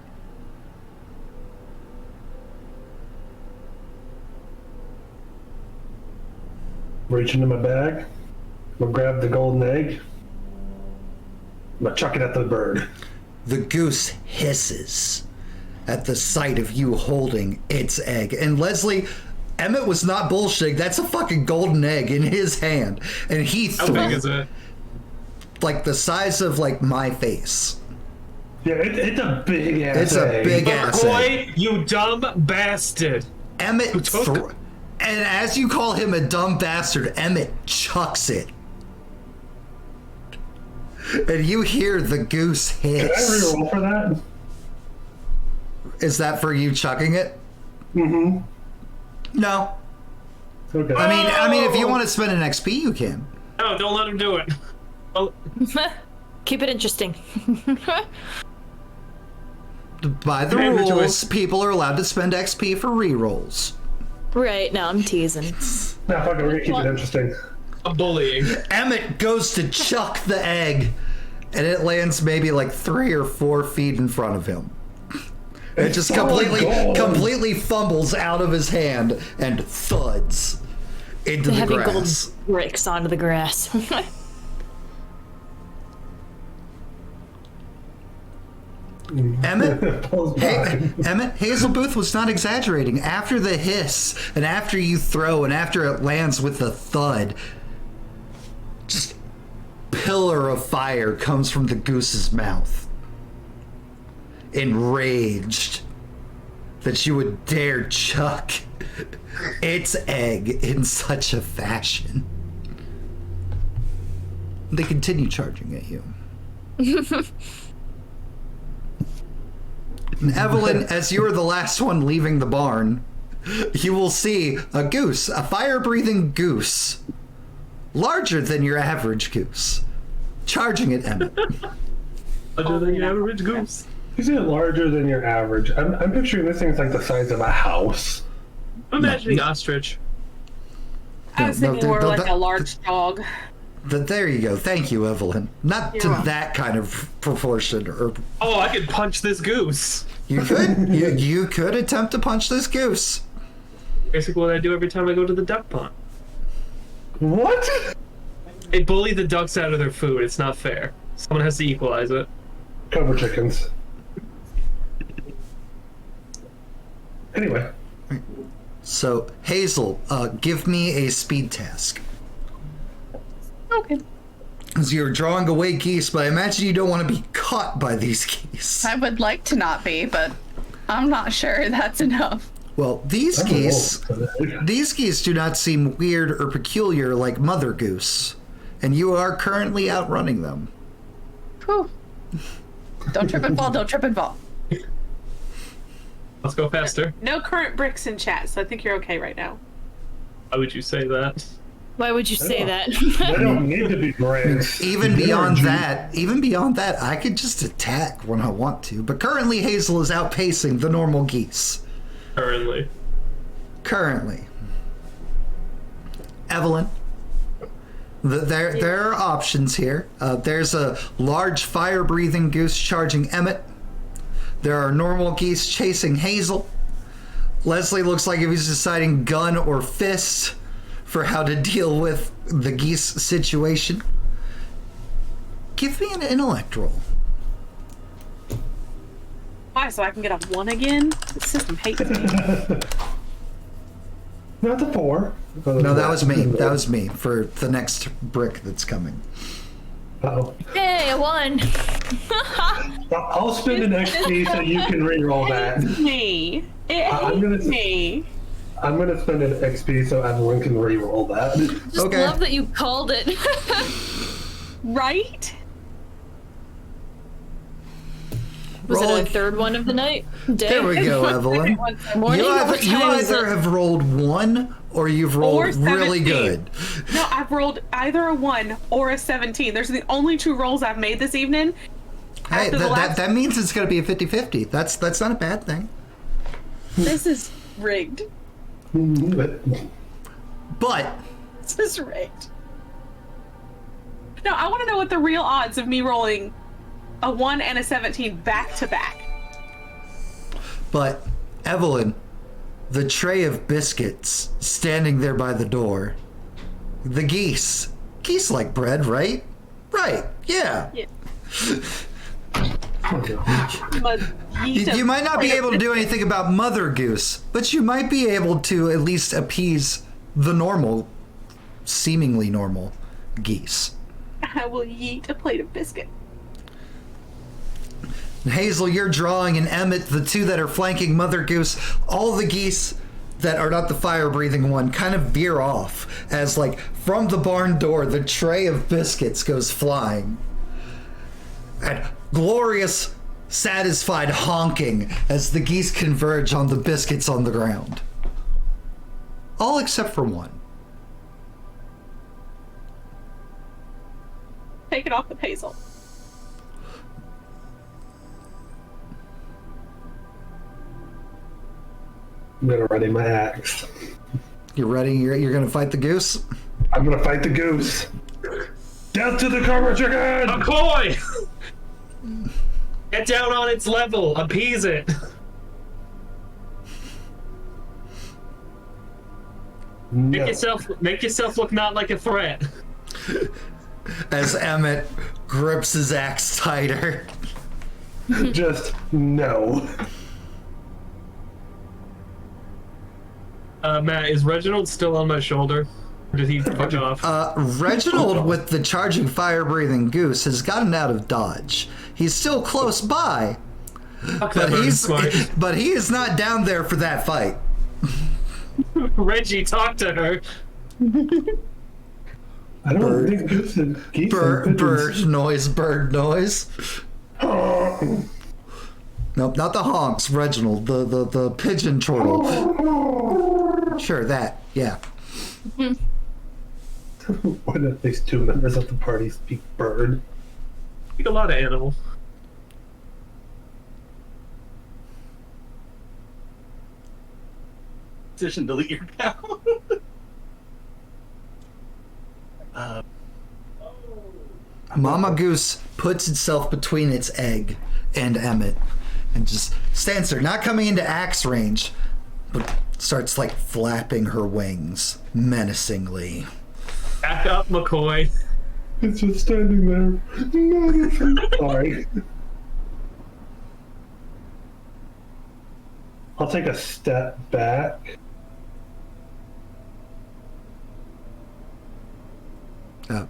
Reach into my bag. I'm gonna grab the golden egg. I'm gonna chuck it at the bird. The goose hisses at the sight of you holding its egg. And Leslie, Emmett was not bullshitting. That's a fucking golden egg in his hand. And he How big is it? like the size of like my face. Yeah, it's a big ass It's a egg. big ass egg. Boy, you dumb bastard. Emmett took- and as you call him a dumb bastard, Emmett chucks it. And you hear the goose Can I hiss. reroll for that? Is that for you chucking it? Mm-hmm. No. Okay. I mean, if you want to spend an XP, you can. No, don't let him do it. Oh, Keep it interesting. By the Mandatory. rules, people are allowed to spend XP for rerolls. Right, no, I'm teasing. Nah, fuck it, we're gonna keep it interesting. I'm bullying. Emmett goes to chuck the egg, and it lands maybe like 3 or 4 feet in front of him. It just completely fumbles out of his hand and thuds into the Heavy gold grass. bricks onto the grass. Emmett, Pulls back. Emmett, Hazel Booth was not exaggerating. After the hiss, and after you throw, and after it lands with the thud, just pillar of fire comes from the goose's mouth. Enraged that you would dare chuck its egg in such a fashion. They continue charging at you. And Evelyn, as you are the last one leaving the barn, you will see a goose, a fire-breathing goose, larger than your average goose, charging at Emmett. Larger than your average goose. Is it larger than your average? I'm picturing this thing's like the size of a house. I'm imagining ostrich. I was No, thinking more no, like that- a large dog. There you go. Thank you, Evelyn. Not to that kind of proportion. Or Oh, I could punch this goose. you could you could attempt to punch this goose. Basically what I do every time I go to the duck pond. What? They bully the ducks out of their food. It's not fair. Someone has to equalize it. Cover chickens. Anyway. So, Hazel, give me a speed task. Okay. Because you're drawing away geese, but I imagine you don't want to be caught by these geese. I would like to not be, but I'm not sure that's enough. Well, these I'm a geese, wolf. these geese do not seem weird or peculiar like Mother Goose, and you are currently outrunning them. Whew. Don't trip and fall, don't trip and fall. Let's go faster. No current bricks in chat, so I think you're okay right now. Why would you say that? Why would you say that? They don't need to be bricks. Even beyond that, I could just attack when I want to. But currently, Hazel is outpacing the normal geese. Currently. Evelyn. There are options here. There's a large fire-breathing goose charging Emmett. There are normal geese chasing Hazel. Leslie looks like if he's deciding gun or fist for how to deal with the geese situation. Give me an intellect roll. Why? So I can get a 1 again? The system hates me. Not the 4. No, that was me. That was me for the next brick that's coming. Uh-oh. Hey, I won. I'll spend an XP so you can reroll that. Me. I'm gonna- me. I'm going to spend an XP so Evelyn can reroll that. Just Okay. love that you called it. Right? Was Roll it a it. third one of the night? Day? There we go, Evelyn. Morning? You What time is either it? have rolled 1 or you've rolled Or really 17. good. No, I've rolled either a 1 or a 17. There's the only 2 rolls I've made this evening. Hey, After the last- that means it's going to be a 50-50. That's not a bad thing. This is rigged. But This is rigged. No, I want to know what the real odds of me rolling a 1 and a 17 back to back. But Evelyn, the tray of biscuits standing there by the door, the geese like bread, right? Right, yeah. Yeah. You might not be able to do anything about Mother Goose, but you might be able to at least appease the normal, seemingly normal geese. I will yeet a plate of biscuit. Hazel, you're drawing, and Emmett, the 2 that are flanking Mother Goose, all the geese that are not the fire-breathing one kind of veer off as, like, from the barn door, the tray of biscuits goes flying. And glorious, satisfied honking as the geese converge on the biscuits on the ground. All except for one. Take it off with Hazel. I'm going to ready my axe. You ready? You're going to fight the goose? I'm going to fight the goose. Death to the karma chicken! McCoy! Get down on its level. Appease it. No. Make yourself look not like a threat. As Emmett grips his axe tighter. Just no. Matt, is Reginald still on my shoulder? Or did he fuck off? Reginald, with the charging fire-breathing goose, has gotten out of dodge. He's still close by, Fuck that bird's smart. but he is not down there for that fight. Reggie, talk to her. I don't Bird. think goose and geese and Bird noise. Nope, not the honks, Reginald. The pigeon chortle. Sure, that. Yeah. When at least 2 members of the party speak bird. Speak a lot of animals. Position, delete your account. Mama Goose puts itself between its egg and Emmett and just stands there, not coming into axe range, but starts like flapping her wings menacingly. Back up, McCoy. It's just standing there. Sorry. I'll take a step back.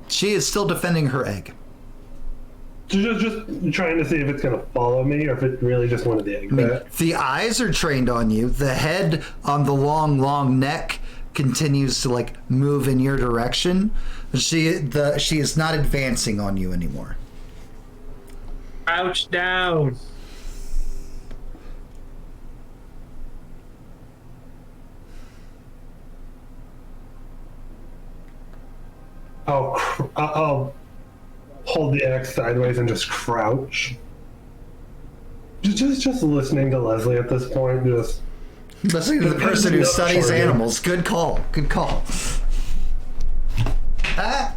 She is still defending her egg. Just trying to see if it's going to follow me or if it really just wanted the egg back. The eyes are trained on you. The head on the long neck continues to like move in your direction. She is not advancing on you anymore. Crouch down. I'll hold the axe sideways and just crouch. Just listening to Leslie at this point. Just Listening to the person who studies Charging. animals. Good call. Good call. All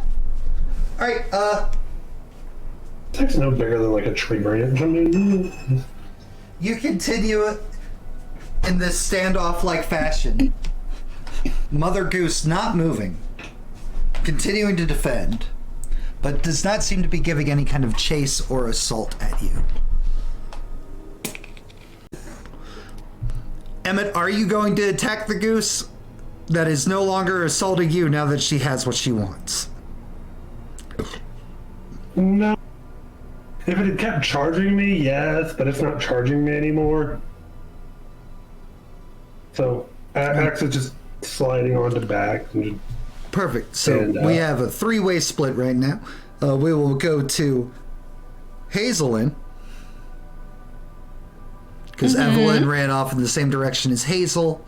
right. it's no bigger than like a tree branch. I mean, You continue in this standoff-like fashion. Mother Goose not moving, continuing to defend, but does not seem to be giving any kind of chase or assault at you. Emmett, are you going to attack the goose that is no longer assaulting you now that she has what she wants? no. If it had kept charging me, yes, but it's not charging me anymore. So axe is just sliding onto back. And just, Perfect. So And, we have a three-way split right now. We will go to Hazelin, because Evelyn ran off in the same direction as Hazel.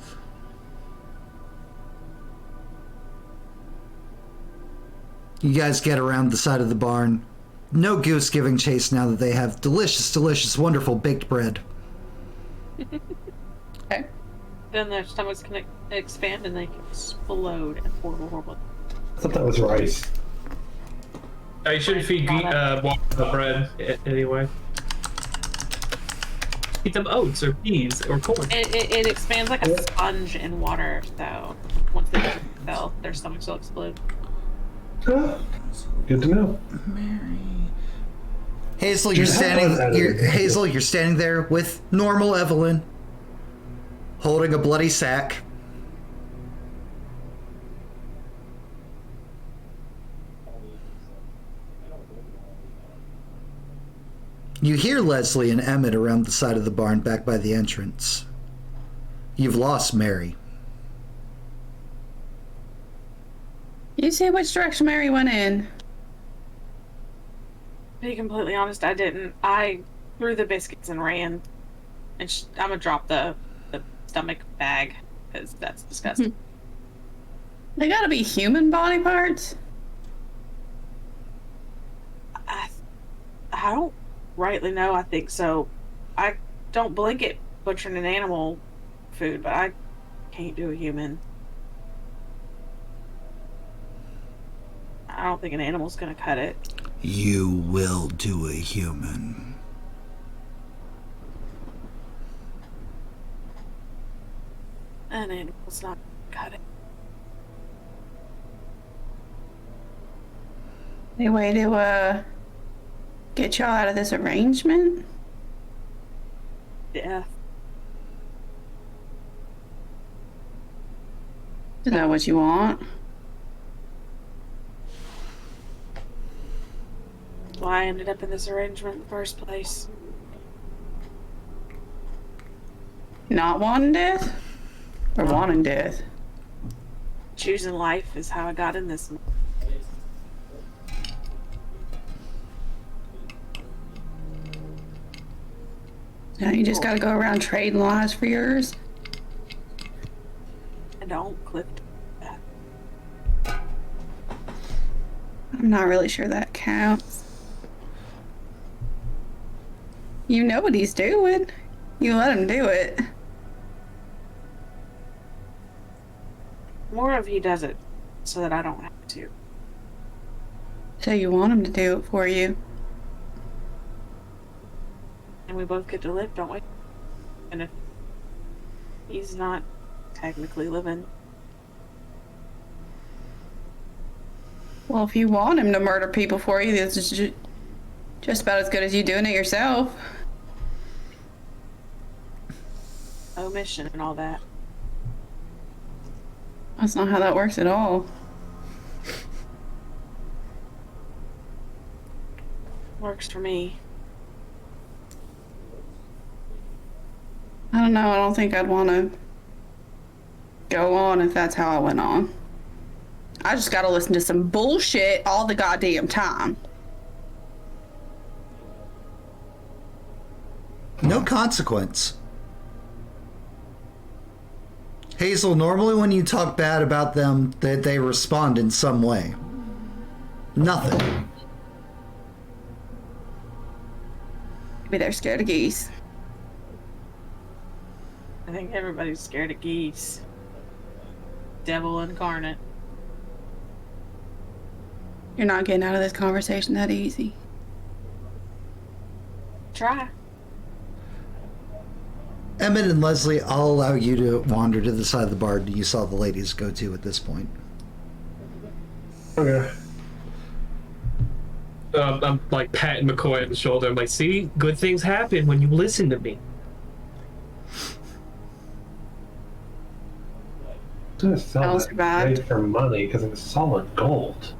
You guys get around the side of the barn. No goose giving chase now that they have delicious, delicious, wonderful baked bread. Okay. Then their stomachs can expand and they can explode in horrible, horrible. I thought that was rice. I shouldn't feed the bread anyway. Feed them oats or peas or corn. It expands like a sponge in water, though. Once they expel, their stomachs will explode. Huh? Good to know. Hazel, you're Just have fun at it. Hazel, you're standing there with normal Evelyn, holding a bloody sack. You hear Leslie and Emmett around the side of the barn back by the entrance. You've lost Mary. You see which direction Mary went in? To be completely honest, I didn't. I threw the biscuits and ran. And I'm gonna drop the stomach bag, because that's disgusting. They gotta be human body parts. I don't rightly know. I think so. I don't blink at butchering an animal food, but I can't do a human. I don't think an animal's gonna cut it. You will do a human. An animal's not gonna cut it. Any way to get y'all out of this arrangement? Yeah. Is that what you want? Why I ended up in this arrangement in the first place. Not wanting death? Or wanting death? Choosing life is how I got in this. Now you just gotta go around trading lives for yours? I don't clip that. I'm not really sure that counts. You know what he's doing. You let him do it. More of he does it so that I don't have to. So you want him to do it for you. And we both get to live, don't we? And if he's not technically living, Well, if you want him to murder people for you, this is just about as good as you doing it yourself. omission and all that. That's not how that works at all. Works for me. I don't know. I don't think I'd want to go on if that's how I went on. I just got to listen to some bullshit all the goddamn time. No consequence. Hazel, normally when you talk bad about them, they respond in some way. Nothing. Maybe they're scared of geese. I think everybody's scared of geese. Devil incarnate. You're not getting out of this conversation that easy. Try. Emmett and Leslie, I'll allow you to wander to the side of the bar you saw the ladies go to at this point. Okay. I'm like patting McCoy on the shoulder. I'm like, see, good things happen when you listen to me. Just sell I'll it survive. made for money because it's solid gold.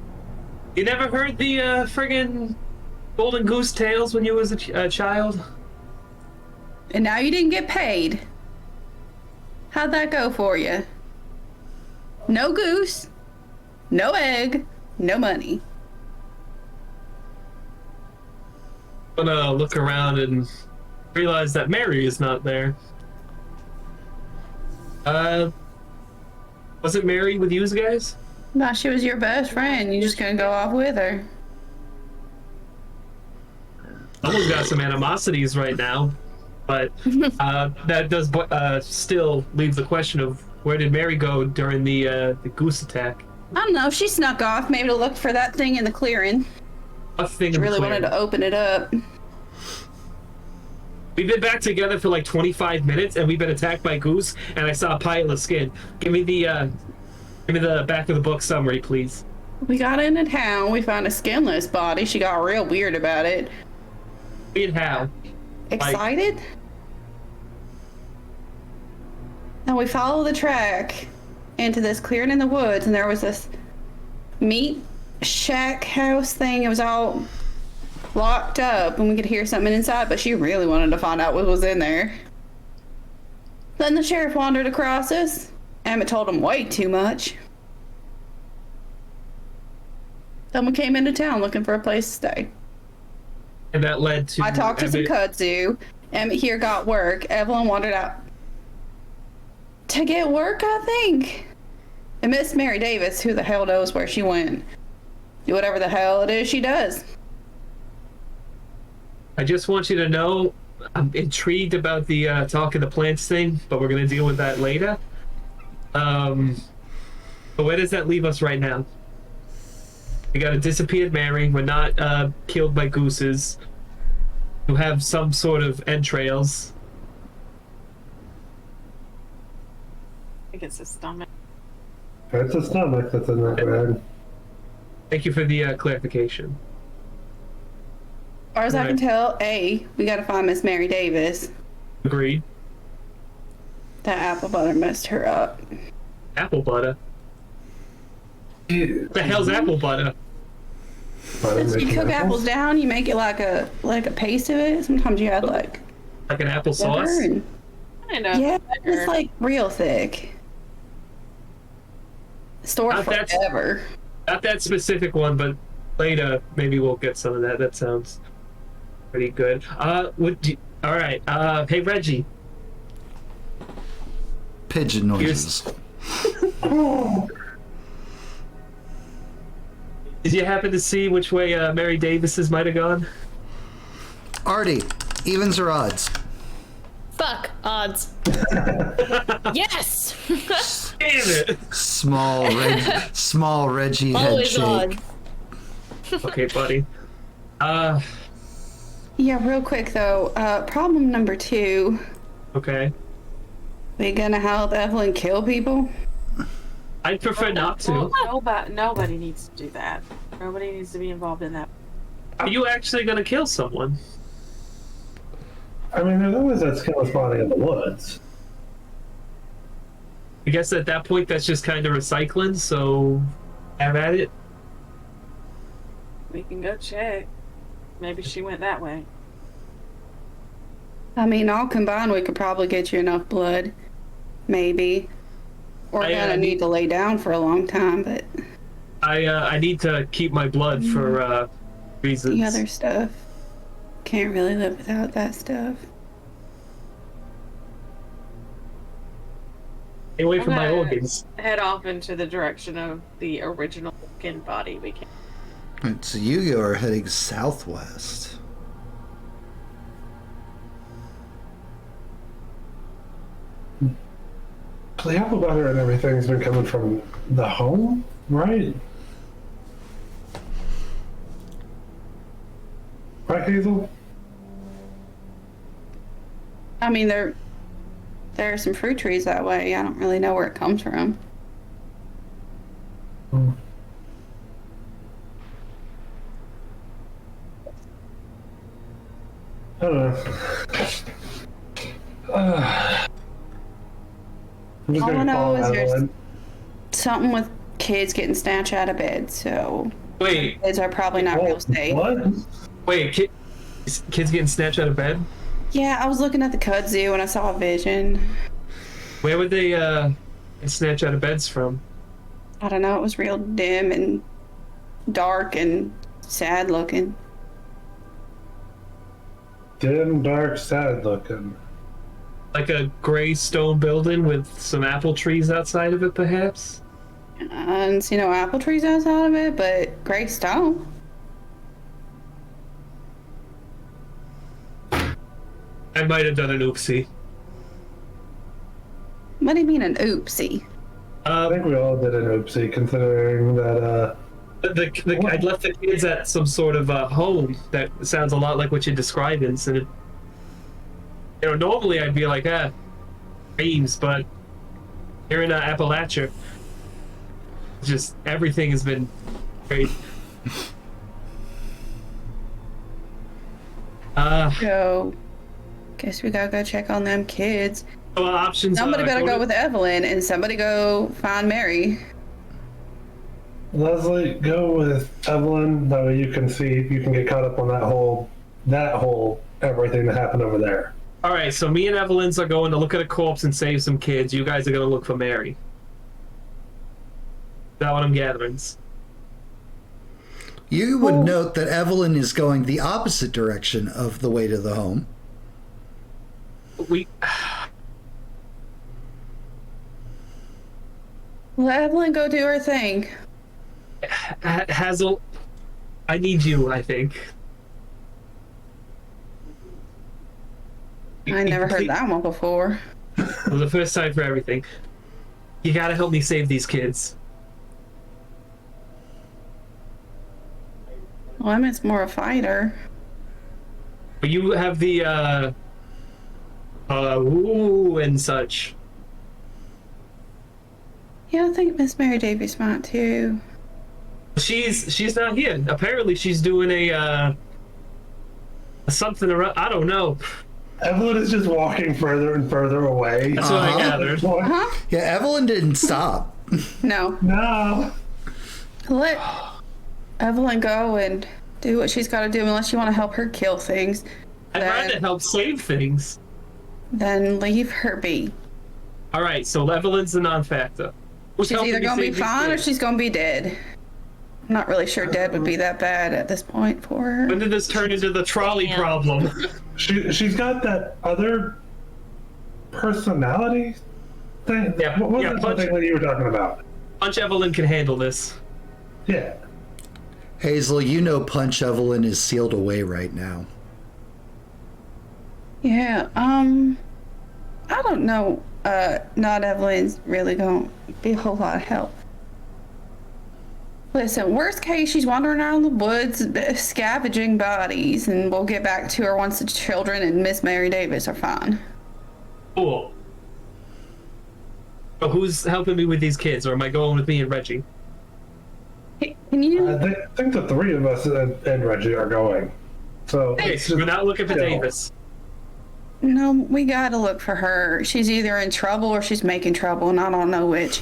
You never heard the friggin' Golden Goose tales when you was a child? And now you didn't get paid. How'd that go for you? No goose, no egg, no money. I'm gonna look around and realize that Mary is not there. Was it Mary with you guys? No, she was your best friend. You just gonna go off with her. Almost got some animosities right now, but that does still leave the question of where did Mary go during the goose attack? I don't know. She snuck off, maybe to look for that thing in the clearing. A thing She really wanted to open it up. We've been back together for like 25 minutes, and we've been attacked by goose, and I saw a pile of skin. Give me the back of the book summary, please. We got into town. We found a skinless body. She got real weird about it. And how? Excited? Now we follow the track into this clearing in the woods, and there was this meat shack house thing. It was all locked up, and we could hear something inside, but she really wanted to find out what was in there. Then the sheriff wandered across us. Emmett told him way too much. Then we came into town looking for a place to stay. And that led to... I talked to some kudzu. Emmett here got work. Evelyn wandered out to get work, I think. And Miss Mary Davis, who the hell knows where she went. Do whatever the hell it is she does. I just want you to know, I'm intrigued about the talking to plants thing, but we're going to deal with that later. But where does that leave us right now? We got a disappeared Mary. We're not killed by gooses. You have some sort of entrails. I think it's the stomach. It's a stomach that's in that bag. Thank you for the clarification. As far as I can Right. tell, we gotta find Miss Mary Davis. Agreed. That apple butter messed her up. Apple butter? What the hell's apple butter? You cook apples down, you make it like a paste of it. Sometimes you add like Like an apple butter sauce? and I know. yeah, it's like real thick. Stored Not that- forever. Not that specific one, but later maybe we'll get some of that. That sounds pretty good. All right. Hey Reggie. Pigeon noises. Did you happen to see which way Mary Davis's might have gone? Artie, evens or odds? Fuck odds. Yes. Damn it! Small Reggie head Always shake. odd. Okay, buddy. Yeah, real quick though. Problem number 2. Okay. We gonna help Evelyn kill people? I'd prefer not to. Nobody needs to do that. Nobody needs to be involved in that. Are you actually gonna kill someone? I mean, there's always that skinless body in the woods. I guess at that point that's just kind of recycling, so have at it. We can go check. Maybe she went that way. I mean, all combined, we could probably get you enough blood. Maybe. We're gonna need to lay down for a long time, but I need to keep my blood for reasons. the other stuff. Can't really live without that stuff. Stay away from my Okay. organs. Head off into the direction of the original skin body we can. Right, so you are heading southwest. The apple butter and everything's been coming from the home, right? Right, Hazel? I mean, there are some fruit trees that way. I don't really know where it comes from. I don't know. I'm just All I gonna know call is there's Evelyn. something with kids getting snatched out of bed, so Wait, kids are probably not real safe. What? wait, kids getting snatched out of bed? Yeah, I was looking at the kudzu and I saw a vision. Where would they snatch out of beds from? I don't know, it was real dim and dark and sad looking. Dim, dark, sad looking. Like a gray stone building with some apple trees outside of it, perhaps? I didn't see no apple trees outside of it, but gray stone. I might have done an oopsie. What do you mean an oopsie? I think we all did an oopsie, considering that, I'd left the kids at some sort of home that sounds a lot like what you're describing. So, normally I'd be like, dreams, but here in Appalachia, just everything has been great. So, guess we gotta go check on them kids. So options. Somebody better go with Evelyn, and somebody go find Mary. Leslie, go with Evelyn. That way you can see if you can get caught up on that whole, everything that happened over there. All right, so me and Evelyn's are going to look at a corpse and save some kids. You guys are going to look for Mary. Is that what I'm gathering? You would note that Evelyn is going the opposite direction of the way to the home. Let Evelyn go do her thing. Hazel, I need you, I think. I never heard that one before. It was the first time for everything. You gotta help me save these kids. Well, Emmett's more a fighter. But you have the, woo and such. Yeah, I think Miss Mary Davies might too. She's not here. Apparently she's doing a something around, I don't know. Evelyn is just walking further and further away. That's what I gathered. Huh? Yeah, Evelyn didn't stop. No. No. Let Evelyn go and do what she's got to do, unless you want to help her kill things. I'd rather help save things. Then leave her be. All right, so Evelyn's the non-factor. Who's She's helping either me going to be save these fine or kids? she's going to be dead. I'm not really sure dead would be that bad at this point for her. When did this turn into the trolley problem? She's got that other personality thing. Yeah, What was yeah, that punch- thing that you were talking about? Punch Evelyn can handle this. Yeah. Hazel, you know Punch Evelyn is sealed away right now. Yeah, I don't know. Not Evelyn's really going to be a whole lot of help. Listen, worst case, she's wandering around the woods scavenging bodies, and we'll get back to her once the children and Miss Mary Davis are fine. Cool. So who's helping me with these kids, or am I going with me and Reggie? Can you? I think the three of us and Reggie are going. So Okay, so we're not looking for Yeah. Davis. No, we gotta look for her. She's either in trouble or she's making trouble, and I don't know which.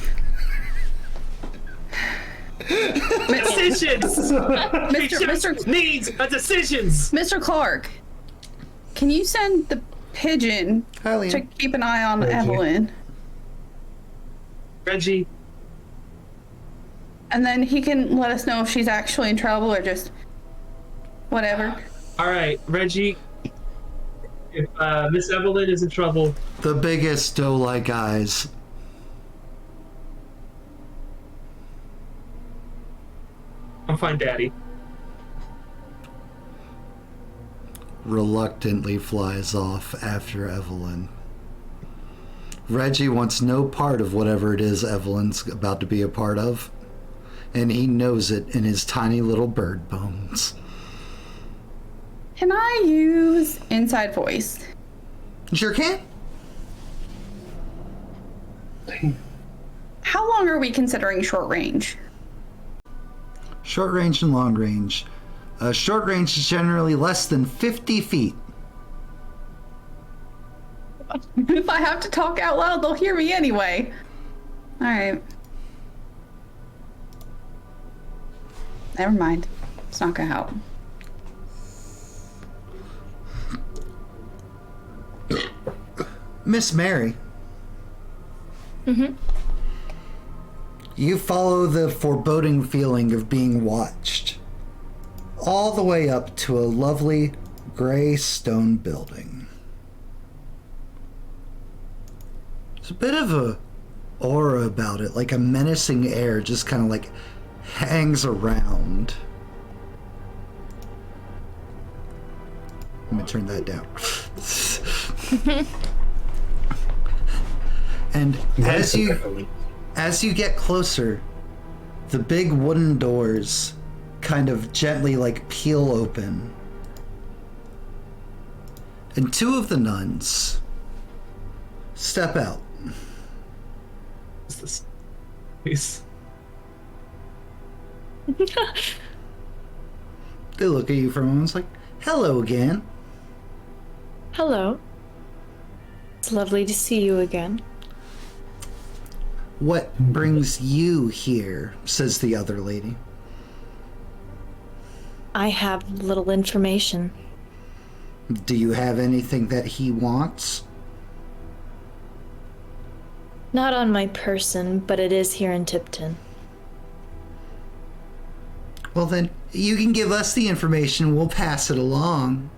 Decisions! Mr. Needs a decisions! Mr. Clark, can you send the pigeon Hi, Liam. to keep an eye on Reggie. Evelyn? Reggie, And then he can let us know if she's actually in trouble or just whatever. alright, Reggie, if Miss Evelyn is in trouble, The biggest doe-like eyes. come find Daddy. reluctantly flies off after Evelyn. Reggie wants no part of whatever it is Evelyn's about to be a part of, and he knows it in his tiny little bird bones. Can I use inside voice? You sure can. How long are we considering short range? Short range and long range. Short range is generally less than 50 feet. If I have to talk out loud, they'll hear me anyway. All right. Never mind. It's not gonna help. Miss Mary. Mm-hmm. You follow the foreboding feeling of being watched all the way up to a lovely gray stone building. There's a bit of a aura about it, like a menacing air just kind of like hangs around. Let me turn that down. And as you get closer, the big wooden doors kind of gently like peel open. And two of the nuns step out. What's this? Please. They look at you for a moment, it's like, hello again. Hello. It's lovely to see you again. What brings you here, says the other lady. I have little information. Do you have anything that he wants? Not on my person, but it is here in Tipton. Well then, you can give us the information, we'll pass it along.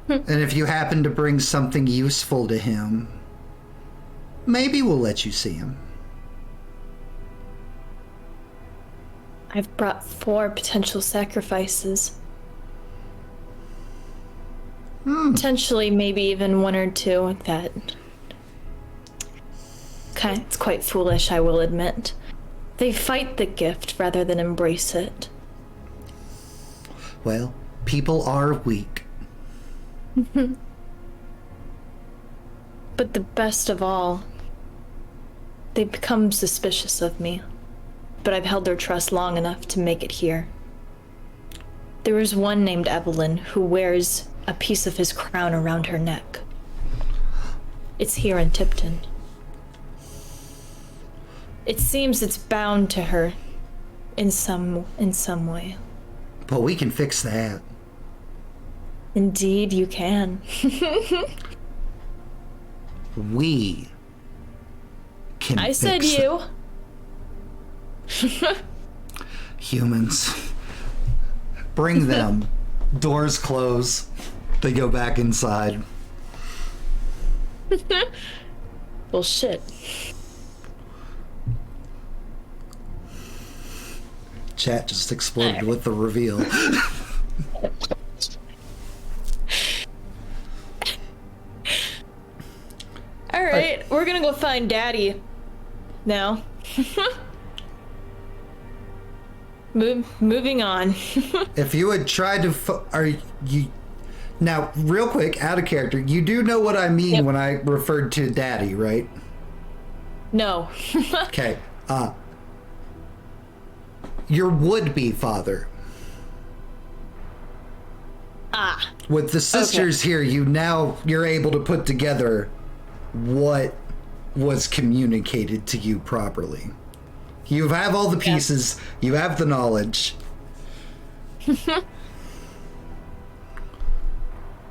And if you happen to bring something useful to him, maybe we'll let you see him. I've brought 4 potential sacrifices. Potentially, maybe even 1 or 2 that... Okay, it's quite foolish, I will admit. They fight the gift rather than embrace it. Well, people are weak. But the best of all, they become suspicious of me. But I've held their trust long enough to make it here. There is one named Evelyn who wears a piece of his crown around her neck. It's here in Tipton. It seems it's bound to her in some way. But we can fix that. Indeed, you can. We can I fix said it. you. Humans. Bring them. Doors close. They go back inside. Well, shit. Chat just exploded with the reveal. Alright, we're gonna go find Daddy. Now. Moving on. If you had tried to are you now real quick out of character, you do know what I mean Yep. when I referred to Daddy, right? No. Okay. Your would-be father. Ah. With the sisters here, you're able to put together what was communicated to you properly. You have all the pieces, you have the knowledge.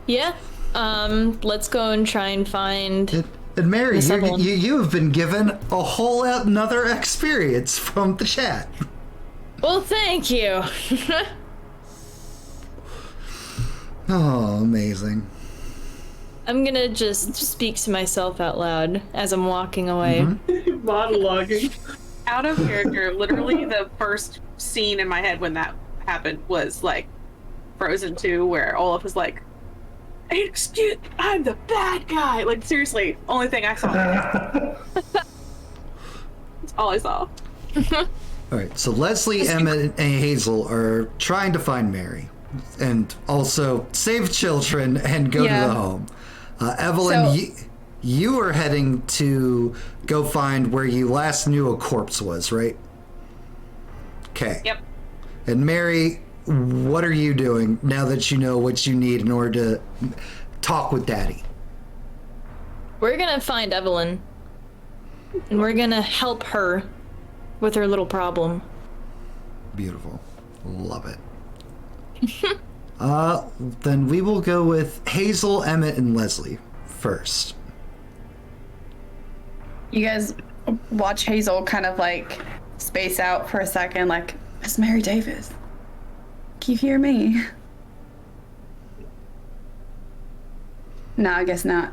Yeah. Let's go and try and find... And Mary, Miss Evelyn. you have been given a whole another experience from the chat. Well, thank you. Oh, amazing. I'm gonna just speak to myself out loud as I'm walking away. Monologuing. Out of character, literally the first scene in my head when that happened was like Frozen 2 where Olaf is like, excuse, I'm the bad guy. Like, seriously, only thing I saw. That's all I saw. All right, so Leslie, Emmett, and Hazel are trying to find Mary and also save children and go to the home. Evelyn, you are heading to go find where you last knew a corpse was, right? Okay. Yep. And Mary, what are you doing now that you know what you need in order to talk with Daddy? We're gonna find Evelyn, and we're gonna help her with her little problem. Beautiful. Love it. Then we will go with Hazel, Emmett, and Leslie first. You guys watch Hazel kind of like space out for a second, like, Miss Mary Davis, can you hear me? No, I guess not.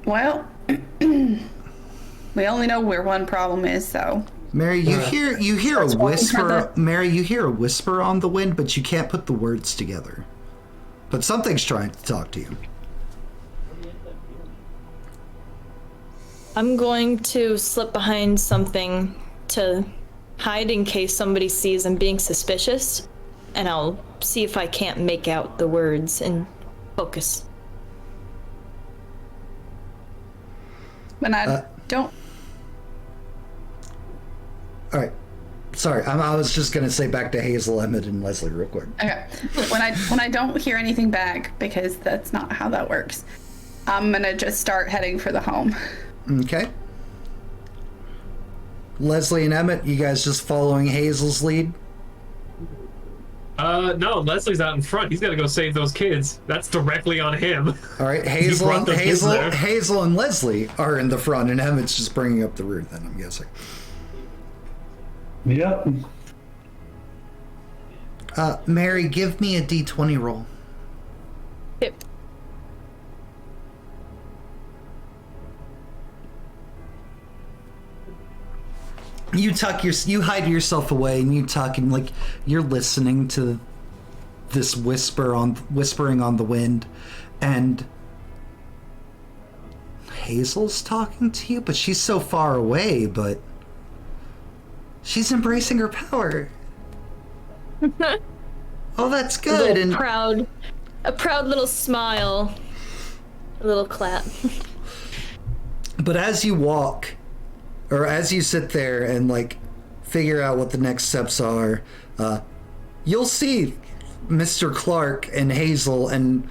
Well, we only know where one problem is, so. Mary, you hear a why we whisper. had Mary, you hear a whisper on the wind, but you can't put the words together. But something's trying to talk to you. I'm going to slip behind something to hide in case somebody sees I'm being suspicious, and I'll see if I can't make out the words and focus. When I don't. All right. Sorry, I was just gonna say back to Hazel, Emmett, and Leslie real quick. Okay. When I don't hear anything back, because that's not how that works, I'm gonna just start heading for the home. Okay. Leslie and Emmett, you guys just following Hazel's lead? No, Leslie's out in front. He's got to go save those kids. That's directly on him. All right, You brought the kids there. Hazel and Leslie are in the front, and Emmett's just bringing up the rear. Then I'm guessing. Yep. Mary, give me a D20 roll. Yep. You hide yourself away, and you tuck, and like you're listening to this whispering on the wind, and Hazel's talking to you, but she's so far away, but she's embracing her power. Oh, that's good. And A proud little smile, a little clap. but as you walk, or as you sit there and like figure out what the next steps are, you'll see Mr. Clark and Hazel and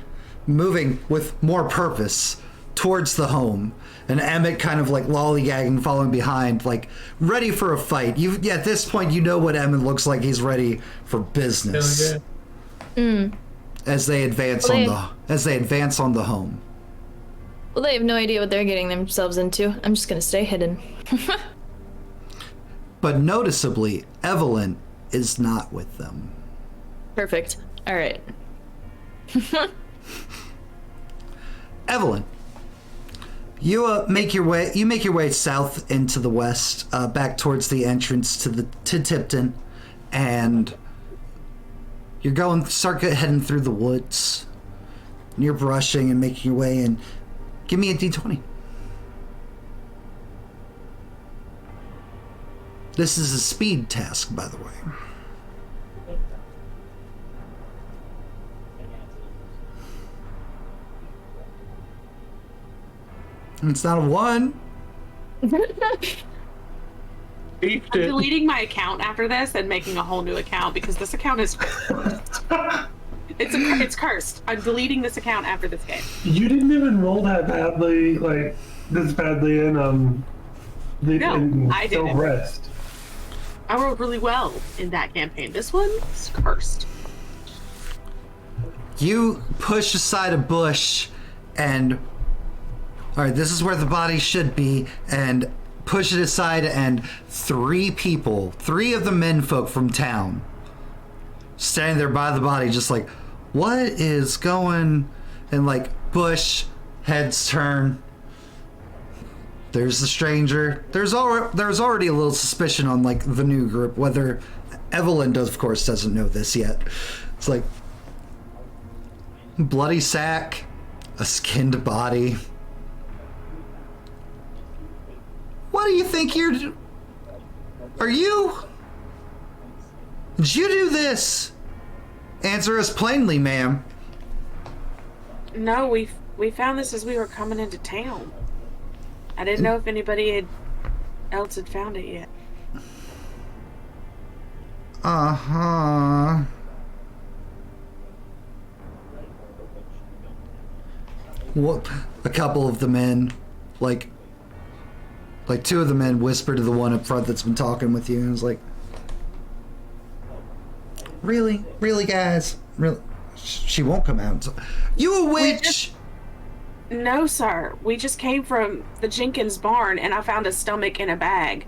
moving with more purpose towards the home, and Emmett kind of like lollygagging, following behind, like ready for a fight. At this point, you know what Emmett looks like. He's ready for business. As they advance on the home. Well, they have no idea what they're getting themselves into. I'm just gonna stay hidden. But noticeably, Evelyn is not with them. Perfect. All right. Evelyn, you make your way south into the west, back towards the entrance to Tipton, and you're heading through the woods. And you're brushing and making your way in. Give me a D20. This is a speed task, by the way. It's not a 1. I'm deleting my account after this and making a whole new account because this account is it's cursed. I'm deleting this account after this game. You didn't even roll that badly, like this badly in I didn't. Rest. I rolled really well in that campaign. This one's cursed. You push aside a bush and all right, this is where the body should be, and push it aside, and 3 of the menfolk from town, standing there by the body, just like, what is going? And like, bush, heads turn, There's the stranger. There's already a little suspicion on like the new group, whether Evelyn does, of course, doesn't know this yet. It's like bloody sack, a skinned body. What do you think you're? Are you? Did you do this? Answer us plainly, ma'am. No, we found this as we were coming into town. I didn't know if anybody else had found it yet. Uh-huh. What? A couple of the men, like two of the men whisper to the one up front that's been talking with you, and it's like, really, guys, really, she won't come out. You a witch? No, sir. We just came from the Jenkins barn, and I found a stomach in a bag.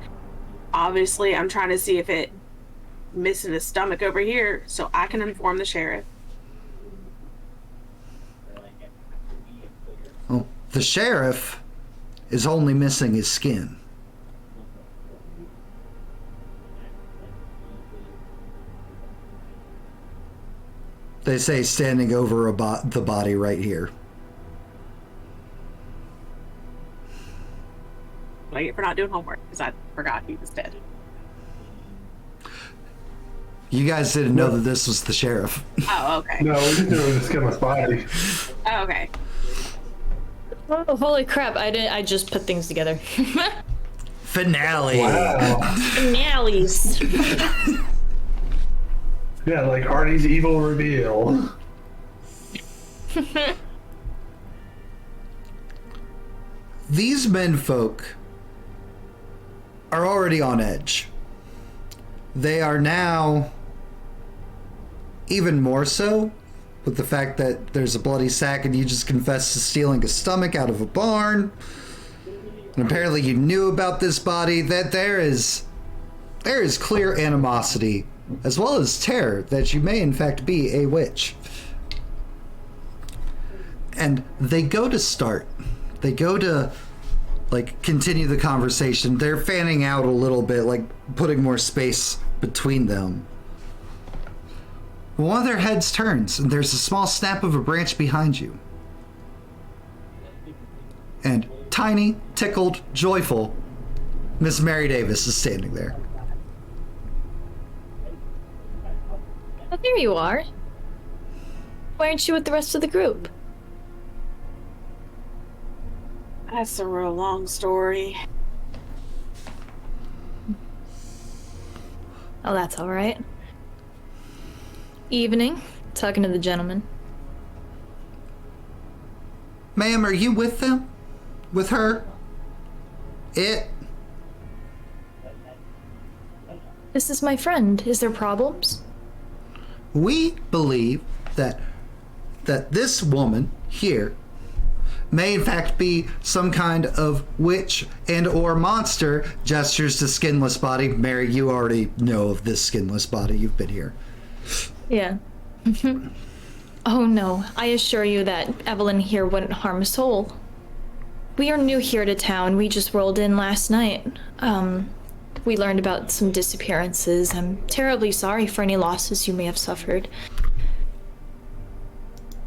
Obviously, I'm trying to see if it missing a stomach over here, so I can inform the sheriff. Oh, the sheriff is only missing his skin. They say standing over the body right here. What I get for not doing homework, because I forgot he was dead. You guys didn't know that this was the sheriff. Oh, okay. No, we didn't know it was a skinless body. Oh, okay. Oh, holy crap! I just put things together. Finale. Wow. Finales. Yeah, like Artie's evil reveal. These menfolk are already on edge. They are now even more so with the fact that there's a bloody sack and you just confessed to stealing a stomach out of a barn. And apparently you knew about this body, that there is clear animosity as well as terror that you may in fact be a witch. And they go to like continue the conversation. They're fanning out a little bit, like putting more space between them. One of their heads turns and there's a small snap of a branch behind you. And tiny, tickled, joyful Miss Mary Davis is standing there. Oh, there you are. Why aren't you with the rest of the group? That's a real long story. Oh, that's all right. Evening. Talking to the gentleman. Ma'am, are you with them? With her? It? This is my friend. Is there problems? We believe that this woman here may in fact be some kind of witch and or monster. Gestures to skinless body. Mary, you already know of this skinless body. You've been here. Yeah. Oh no, I assure you that Evelyn here wouldn't harm a soul. We are new here to town. We just rolled in last night. We learned about some disappearances. I'm terribly sorry for any losses you may have suffered.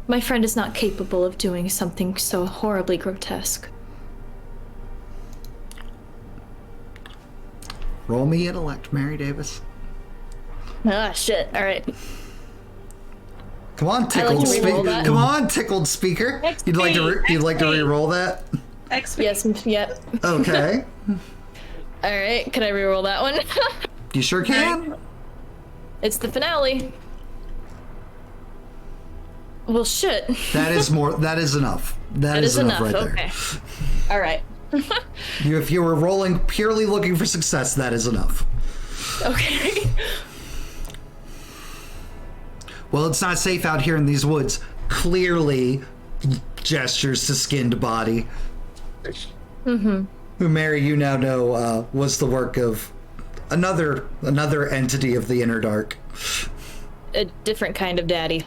My friend is not capable of doing something so horribly grotesque. Roll me intellect, Mary Davis. Ah, shit. All right. Come on, tickled to re-roll speaker. that. Come on, tickled speaker. XP, You'd like to re-roll that? XP. Yes. Yep. Okay. All right. Can I re-roll that one? You sure can. It's the finale. Well, shit. That is enough. That is enough. right there. Okay. All right. If you were rolling purely looking for success, that is enough. Okay. Well, it's not safe out here in these woods. Clearly, gestures to skinned body. Mm-hmm. Who, Mary, you now know was the work of another entity of the inner dark. A different kind of daddy.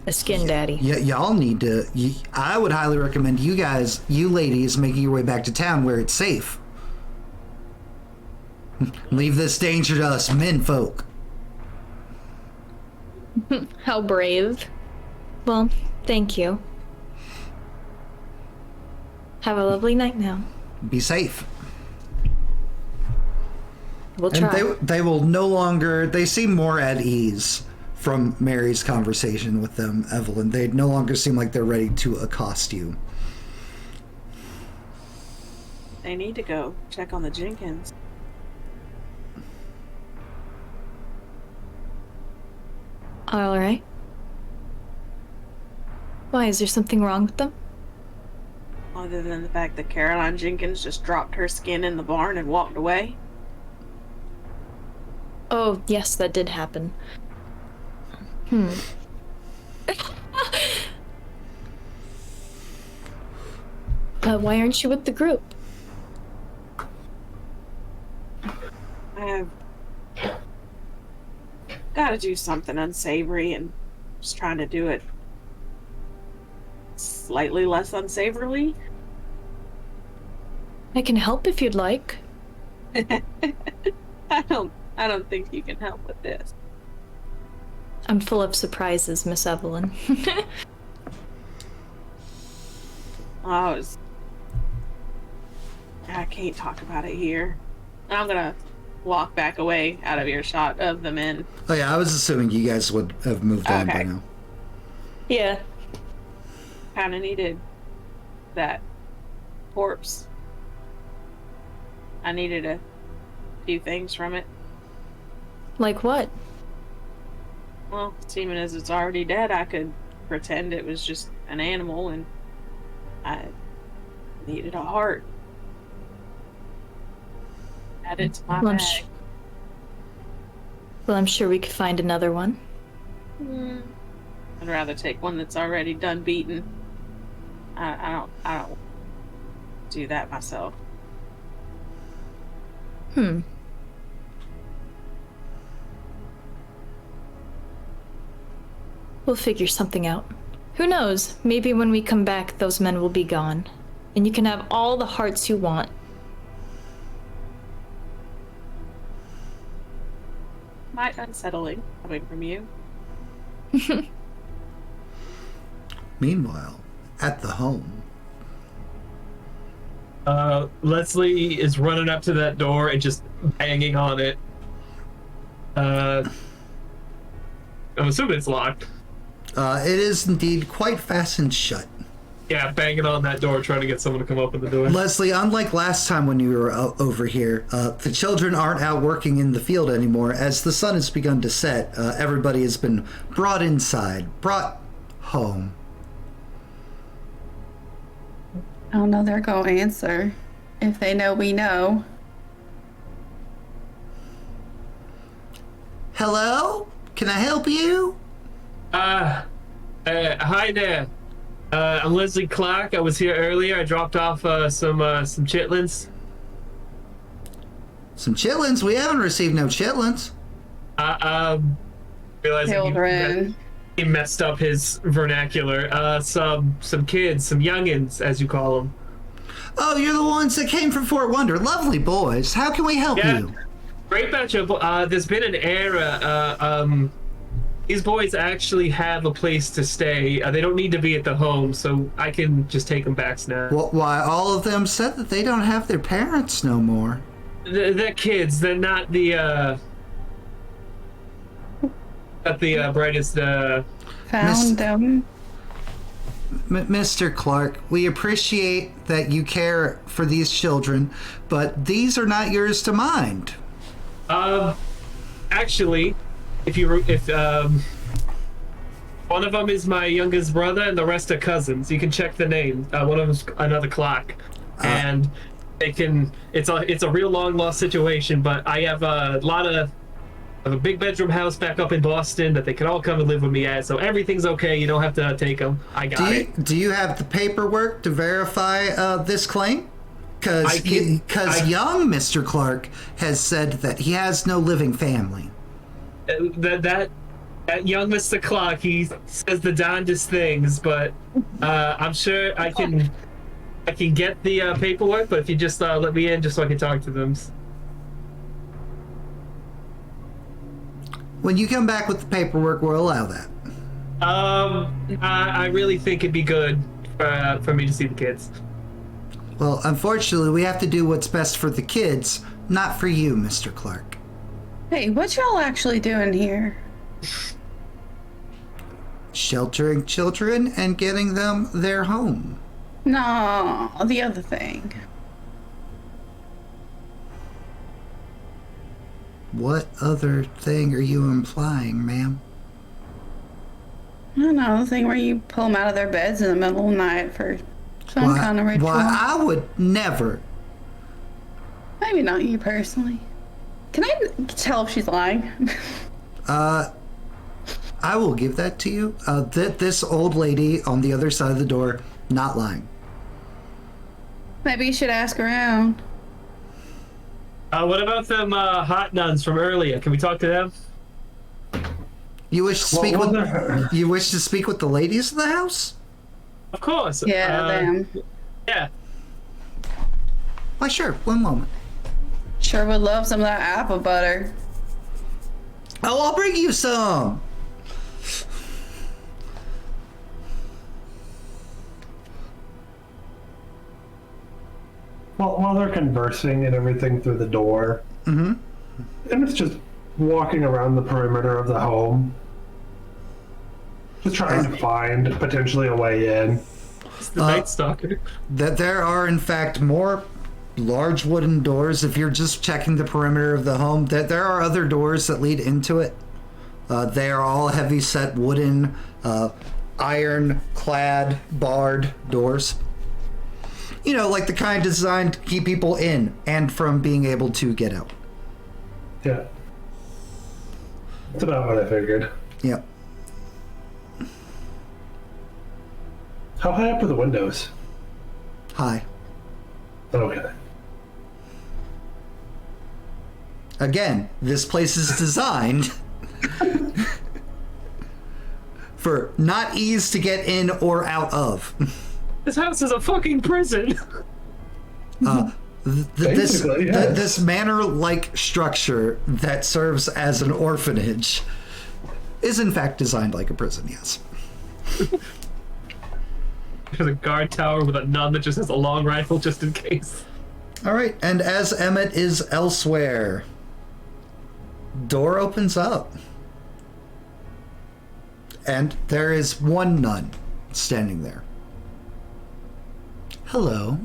A skin daddy. Y'all need to. I would highly recommend you guys, you ladies, making your way back to town where it's safe. Leave this danger to us men folk. How brave. Well, thank you. Have a lovely night now. Be safe. We'll try. And they will no longer. They seem more at ease from Mary's conversation with them, Evelyn. They no longer seem like they're ready to accost you. They need to go check on the Jenkins. All right. Why, is there something wrong with them? Other than the fact that Caroline Jenkins just dropped her skin in the barn and walked away. Oh, yes, that did happen. Why aren't you with the group? I've got to do something unsavory and just trying to do it slightly less unsavory. I can help if you'd like. I don't think you can help with this. I'm full of surprises, Miss Evelyn. I can't talk about it here. I'm gonna walk back away out of earshot of the men. Oh yeah, I was assuming you guys would have moved on by Okay. now. Yeah. Kind of needed that corpse. I needed a few things from it. Like what? Well, seeming as it's already dead, I could pretend it was just an animal, and I needed a heart. Add it to my Well, bag. I'm sure we could find another one. I'd rather take one that's already done beaten. I don't do that myself. We'll figure something out. Who knows? Maybe when we come back, those men will be gone. And you can have all the hearts you want. Might unsettling coming from you. Meanwhile, at the home. Leslie is running up to that door and just banging on it. I'm assuming it's locked. It is indeed quite fastened shut. Yeah, banging on that door, trying to get someone to come open the door. Leslie, unlike last time when you were over here, the children aren't out working in the field anymore. As the sun has begun to set, everybody has been brought inside, brought home. I don't know they're going to answer. If they know we know. Hello? Can I help you? Hi there. I'm Leslie Clark. I was here earlier. I dropped off some chitlins. Some chitlins? We haven't received no chitlins. Realizing Children. he messed up his vernacular. Some kids, some youngins, as you call them. Oh, you're the ones that came from Fort Wonder. Lovely boys. How can we help you? Great batch of. There's been an era. These boys actually have a place to stay. They don't need to be at the home, so I can just take them back now. Why, all of them said that they don't have their parents no more. They're kids. They're not the brightest. Found them. Mr. Clark, we appreciate that you care for these children, but these are not yours to mind. Actually, if one of them is my youngest brother and the rest are cousins. You can check the name. One of them's another Clark, and they can. It's a real long lost situation, but I have a big bedroom house back up in Boston that they can all come and live with me at. So everything's okay. You don't have to take them. I got it. Do you have the paperwork to verify this claim? Because young Mr. Clark has said that he has no living family. That young Mr. Clark, he says the darndest things, but I'm sure I can get the paperwork. But if you just let me in, just so I can talk to them. When you come back with the paperwork, we'll allow that. I really think it'd be good for me to see the kids. Well, unfortunately, we have to do what's best for the kids, not for you, Mr. Clark. Hey, what y'all actually doing here? Sheltering children and getting them their home. No, the other thing. What other thing are you implying, ma'am? I don't know, the thing where you pull them out of their beds in the middle of the night for some kind of ritual. Why, I would never. Maybe not you personally. Can I tell if she's lying? I will give that to you. This old lady on the other side of the door, not lying. Maybe you should ask around. What about them hot nuns from earlier? Can we talk to them? You wish to speak You wish to speak with the ladies of the house? Of course. Yeah, them. Yeah. Why, sure. One moment. Sure would love some of that apple butter. Oh, I'll bring you some. Well, while they're conversing and everything through the door, and it's just walking around the perimeter of the home, just trying to find potentially a way in. It's the Night Stalker. That there are, in fact, more large wooden doors. If you're just checking the perimeter of the home, that there are other doors that lead into it. They are all heavy-set wooden, iron-clad, barred doors. You know, like the kind designed to keep people in and from being able to get out. Yeah. That's about what I figured. Yep. How high up are the windows? Hi. Okay. Again, this place is designed for not ease to get in or out of. This house is a fucking prison. This manor-like structure that serves as an orphanage is in fact designed like a prison, yes. There's a guard tower with a nun that just has a long rifle just in case. All right, and as Emmett is elsewhere, door opens up. And there is one nun standing there. Hello.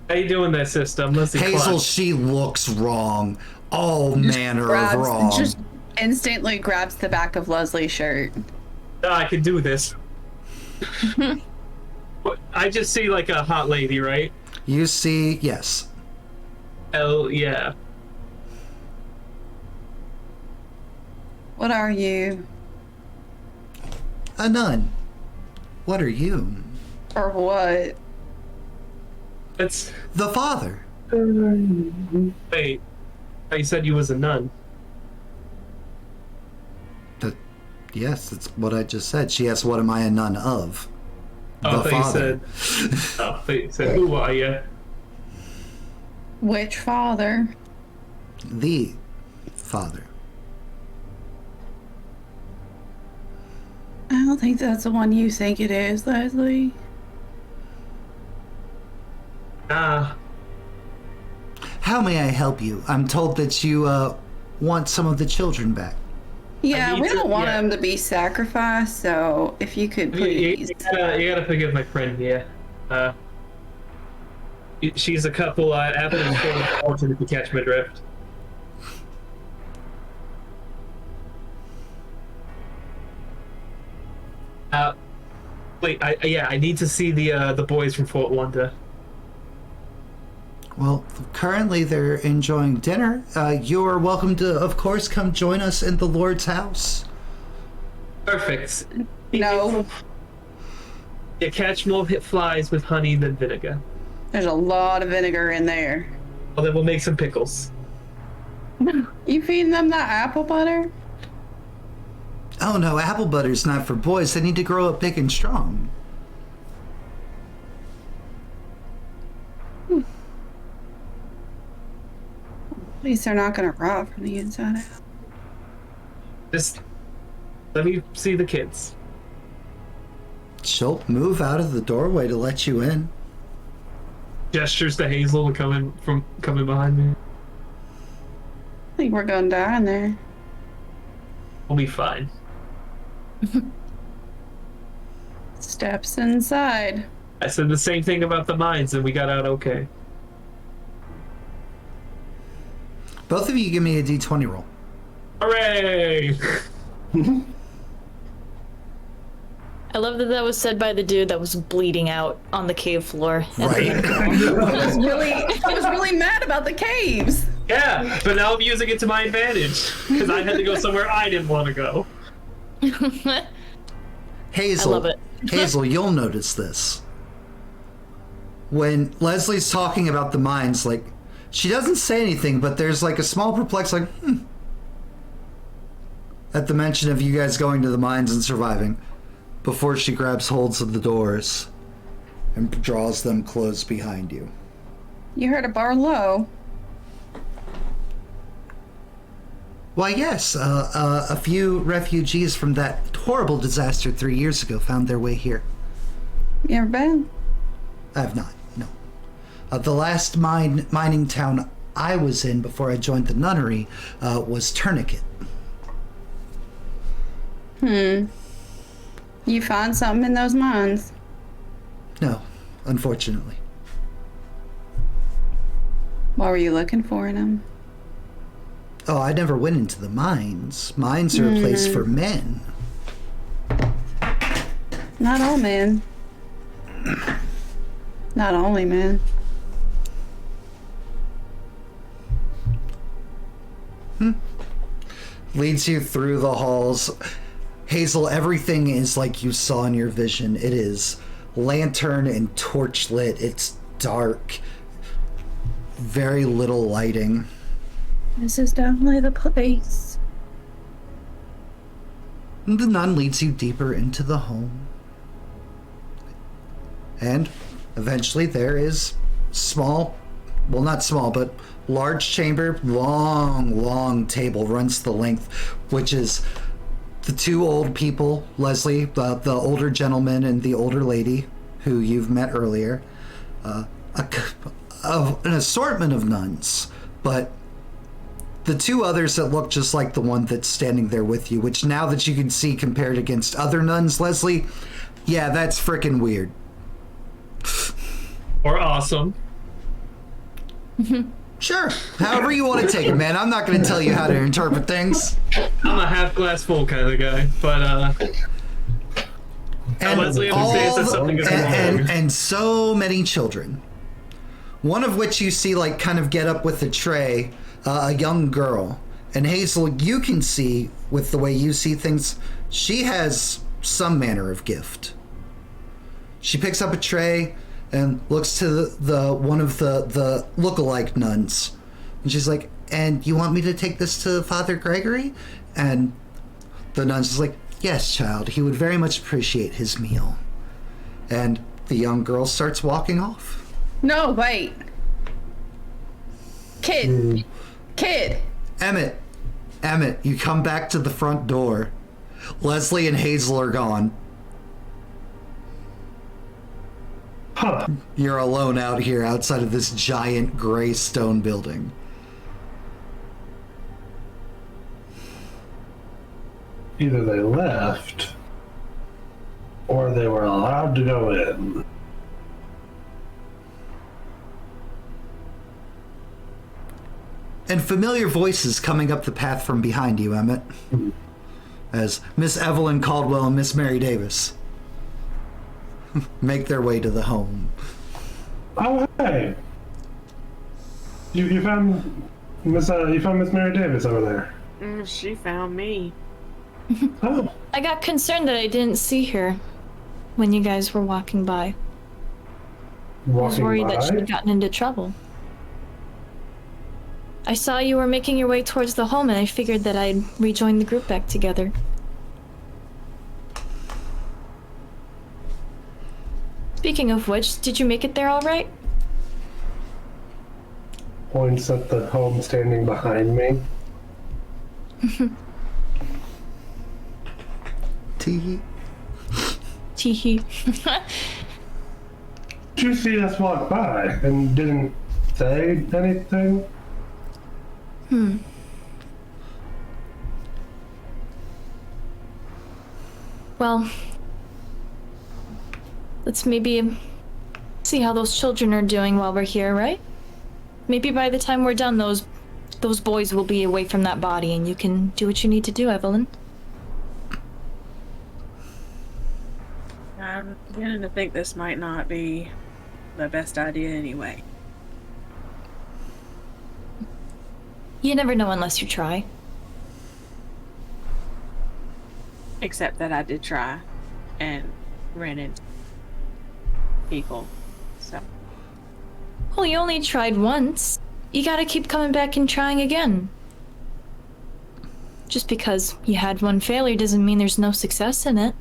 How you doing there, sister? I'm Leslie Hazel, Clark. she looks wrong. All manner of wrong. Just instantly grabs the back of Leslie's shirt. I can do this. I just see like a hot lady, right? You see, yes. Hell yeah. What are you? A nun. What are you? Or what? It's The father. wait. You said you was a nun. Yes, that's what I just said. She asked, what am I a nun of? Oh, The I father. thought you said, who are you? Which father? The father. I don't think that's the one you think it is, Leslie. Ah, How may I help you? I'm told that you want some of the children back. Yeah, need we to- don't want yeah. him to be sacrificed, so if you could you please. gotta forgive my friend here. She's a couple Abbott and Fulton, if you catch my drift. Wait, I need to see the boys from Fort Wonder. Well, currently they're enjoying dinner. You're welcome to, of course, come join us in the Lord's house. Perfect. No, You catch more flies with honey than vinegar. there's a lot of vinegar in there. Well, then we'll make some pickles. You feeding them that apple butter? Oh no, apple butter's not for boys. They need to grow up big and strong. At least they're not gonna rot from the inside out. Just let me see the kids. She'll move out of the doorway to let you in. Gestures to Hazel coming behind me. I think we're going down there. We'll be fine. Steps inside. I said the same thing about the mines, and we got out okay. Both of you give me a d20 roll. Hooray! I love that that was said by the dude that was bleeding out on the cave floor. Right. I was really mad about the caves. Yeah, but now I'm using it to my advantage because I had to go somewhere I didn't want to go. Hazel, I love it. Hazel, you'll notice this. When Leslie's talking about the mines, like, she doesn't say anything, but there's like a small perplex, like, at the mention of you guys going to the mines and surviving, before she grabs holds of the doors and draws them closed behind you. You heard a bar low. Why, yes, a few refugees from that horrible disaster 3 years ago found their way here. You ever been? I have not, no. The last mining town I was in before I joined the nunnery was Tourniquet. You find something in those mines? No, unfortunately. What were you looking for in them? Oh, I never went into the mines. Mines are a place for men. Not all men. Not only men. Leads you through the halls. Hazel, everything is like you saw in your vision. It is lantern and torch lit. It's dark. Very little lighting. This is definitely the place. The nun leads you deeper into the home. And eventually there is small, well, not small, but large chamber, long table runs the length, which is the two old people, Leslie, the older gentleman and the older lady who you've met earlier, an assortment of nuns, but the two others that look just like the one that's standing there with you, which now that you can see compared against other nuns, Leslie, yeah, that's frickin' weird. Or awesome. Sure, however you want to take it, man. I'm not going to tell you how to interpret things. I'm a half glass full kind of guy, but Leslie understands that something is wrong. And so many children. One of which you see like kind of get up with a tray, a young girl. And Hazel, you can see with the way you see things, she has some manner of gift. She picks up a tray and looks to the one of the look-alike nuns. And she's like, and you want me to take this to Father Gregory? And the nun's is like, yes, child, he would very much appreciate his meal. And the young girl starts walking off. No, wait. Kid. Emmett, you come back to the front door. Leslie and Hazel are gone. Huh. You're alone out here outside of this giant gray stone building. Either they left, or they were allowed to go in. And familiar voices coming up the path from behind you, Emmett. As Miss Evelyn Caldwell and Miss Mary Davis make their way to the home. Oh, hey. You found Miss Mary Davis over there. She found me. Oh. I got concerned that I didn't see her when you guys were walking by. I was Walking worried that by? she'd gotten into trouble. I saw you were making your way towards the home and I figured that I'd rejoin the group back together. Speaking of which, did you make it there all right? Points at the home standing behind me. Tee. Teehee. Did you see us walk by and didn't say anything? Well, let's maybe see how those children are doing while we're here, right? Maybe by the time we're done, those boys will be away from that body, and you can do what you need to do, Evelyn. I'm beginning to think this might not be the best idea anyway. You never know unless you try. Except that I did try and ran into people. So Well, you only tried once. You gotta keep coming back and trying again. Just because you had one failure doesn't mean there's no success in it.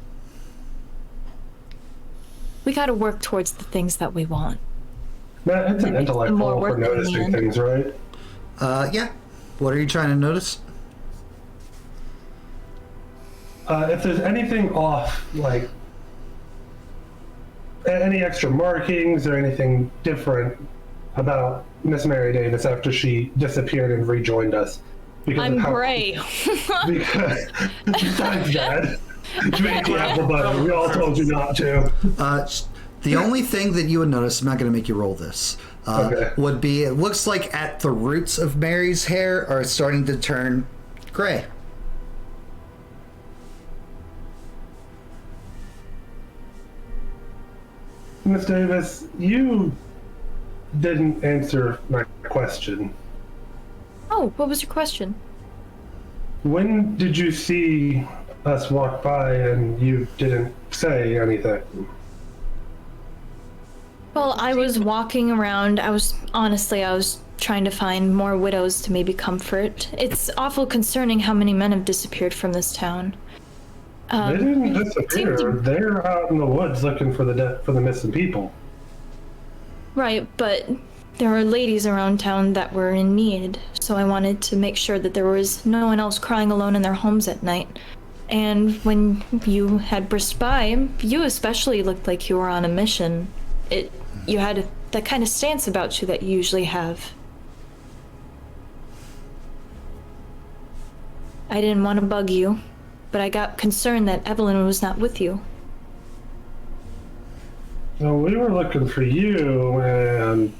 We gotta work towards the things that we want. Matt, it's an intellect more roll for work than noticing the end. things, right? Yeah. What are you trying to notice? If there's anything off, like any extra markings or anything different about Miss Mary Davis after she disappeared and rejoined us. Because I'm of how- gray. Because besides that, to make you apple butter, we all told you not to. The only thing that you would notice, I'm not going to make you roll this, Okay. would be it looks like at the roots of Mary's hair are starting to turn gray. Miss Davis, you didn't answer my question. Oh, what was your question? When did you see us walk by and you didn't say anything? Well, I was walking around. I was trying to find more widows to maybe comfort. It's awful concerning how many men have disappeared from this town. They didn't disappear. seemed to- They're out in the woods looking for the missing people. Right, but there were ladies around town that were in need, so I wanted to make sure that there was no one else crying alone in their homes at night. And when you had burst by, you especially looked like you were on a mission. You had that kind of stance about you that you usually have. I didn't want to bug you, but I got concerned that Evelyn was not with you. So we were looking for you, and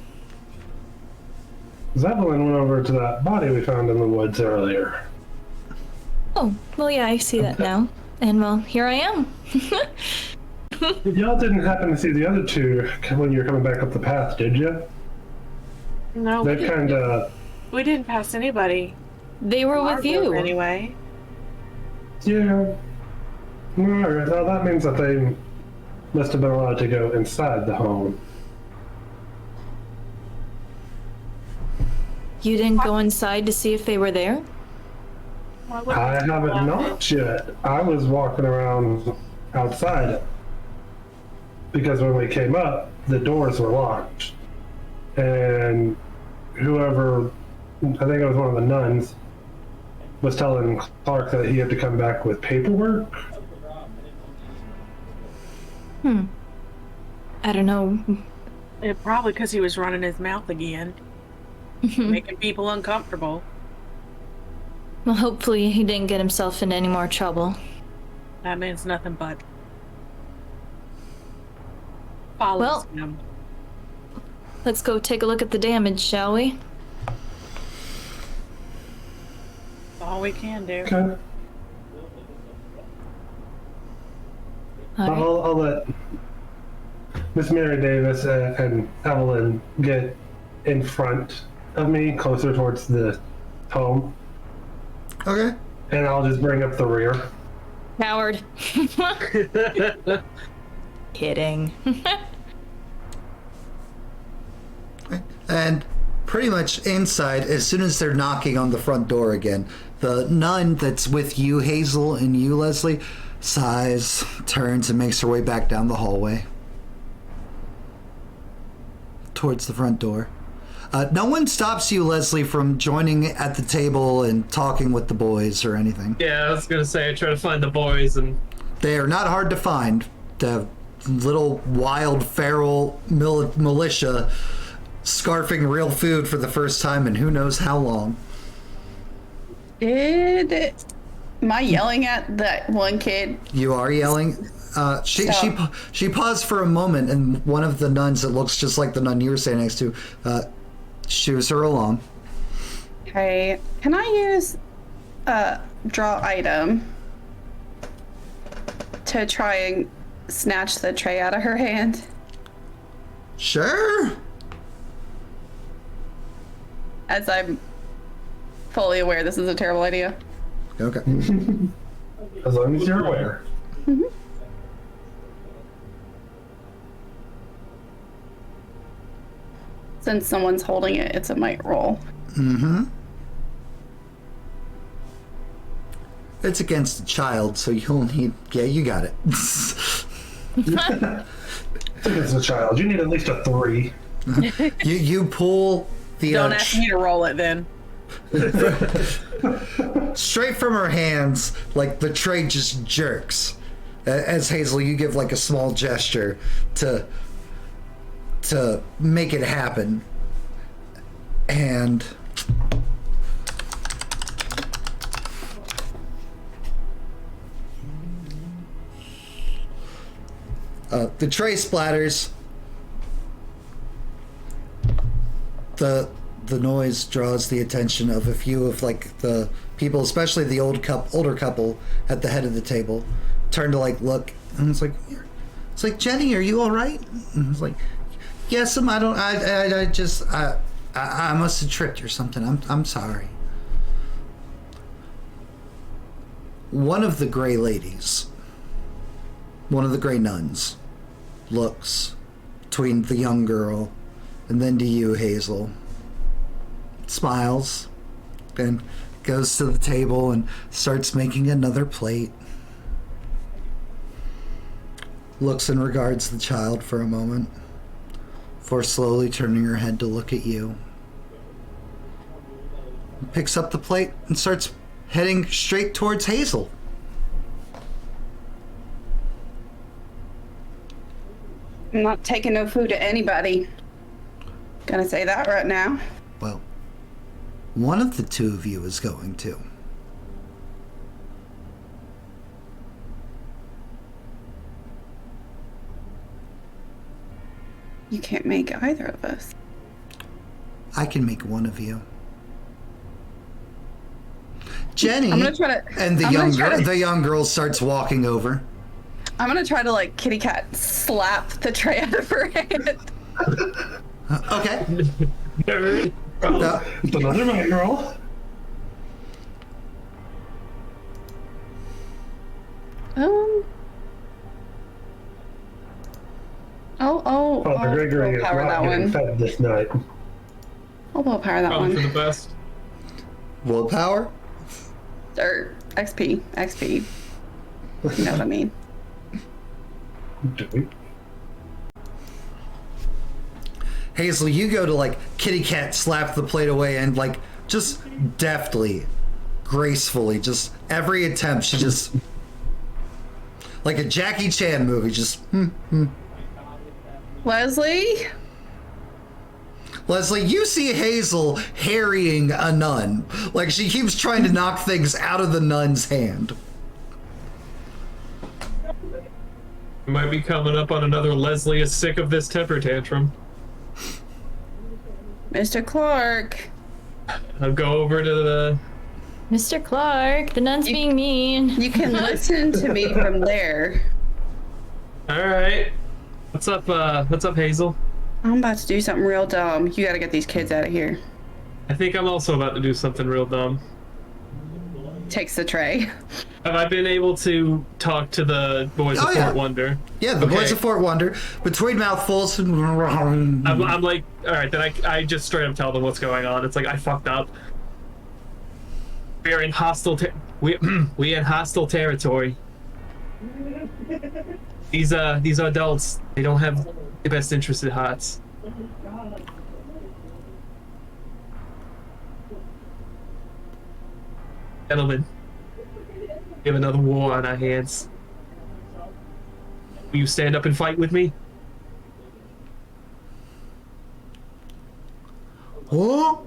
Zeppelin went over to that body we found in the woods earlier. Oh, well, yeah, I see that now. And well, here I am. Y'all didn't happen to see the other two when you were coming back up the path, did you? no, They kind of, we didn't pass anybody. They were Our with group you. anyway. yeah. Alright, well, that means that they must have been allowed to go inside the home. You didn't go inside to see if they were there? Why would I we haven't allow it? not yet. I was walking around outside because when we came up, the doors were locked. And whoever, I think it was one of the nuns, was telling Clark that he had to come back with paperwork. I don't know. Probably because he was running his mouth again, making people uncomfortable. Well, hopefully he didn't get himself into any more trouble. That means nothing but follows Well- him. Let's go take a look at the damage, shall we? That's all we can do. Okay. All right. I'll let Miss Mary Davis and Evelyn get in front of me, closer towards the home, Okay. and I'll just bring up the rear. Coward. Kidding. And pretty much inside, as soon as they're knocking on the front door again, the nun that's with you, Hazel, and you, Leslie, sighs, turns, and makes her way back down the hallway. towards the front door. No one stops you, Leslie, from joining at the table and talking with the boys or anything. Yeah, I was gonna say I try to find the boys, and They are not hard to find. The little wild feral militia scarfing real food for the first time in who knows how long. Am I yelling at that one kid? You are yelling. She paused for a moment, and one of the nuns that looks just like the nun you were standing next to shoos her along. Okay, can I use a draw item to try and snatch the tray out of her hand? Sure. As I'm fully aware this is a terrible idea. Okay. As long as you're aware. Since someone's holding it, it's a might roll. It's against a child, so you'll need. Yeah, you got it. It's a child. You need at least a 3. You pull the. Don't ask me to roll it then. Straight from her hands, like the tray just jerks. As Hazel, you give like a small gesture to make it happen. And the tray splatters. The noise draws the attention of a few of like the people, especially the older couple at the head of the table, turn to like look, and it's like Jenny, are you all right? And it's like, yes, I must have tripped or something. I'm sorry. One of the gray ladies, one of the gray nuns, looks between the young girl and then to you, Hazel. Smiles, then goes to the table and starts making another plate. Looks and regards the child for a moment, before slowly turning her head to look at you. Picks up the plate and starts heading straight towards Hazel. I'm not taking no food to anybody. Gonna say that right now. Well, one of the two of you is going to. You can't make either of us. I can make one of you. Jenny, I'm gonna try to. and the young girl starts walking over. I'm gonna try to like kitty cat slap the tray out of her hand. Okay. nerd. It's another might roll. Oh, the Gregory is willpower that not getting one. fed this night. I'll willpower that Probably for one. the best. Willpower? Or XP. You know what I mean. Do we? Hazel, you go to like kitty cat slap the plate away and like just deftly, gracefully, just every attempt, she just like a Jackie Chan movie, just Leslie? Leslie, you see Hazel harrying a nun. Like she keeps trying to knock things out of the nun's hand. Might be coming up on another Leslie is sick of this temper tantrum. Mr. Clark. I'll go over to the. Mr. Clark, the nun's being mean. You can listen to me from there. All right. What's up, Hazel? I'm about to do something real dumb. You gotta get these kids out of here. I think I'm also about to do something real dumb. Takes the tray. Have I been able to talk to the boys of Fort Wonder? Yeah, the boys of Fort Wonder. Between mouthfuls. I'm like, all right, then I just straight up tell them what's going on. It's like, I fucked up. We're in hostile we in hostile territory. These adults, they don't have the best interests at hearts. Gentlemen, we have another war on our hands. Will you stand up and fight with me? What?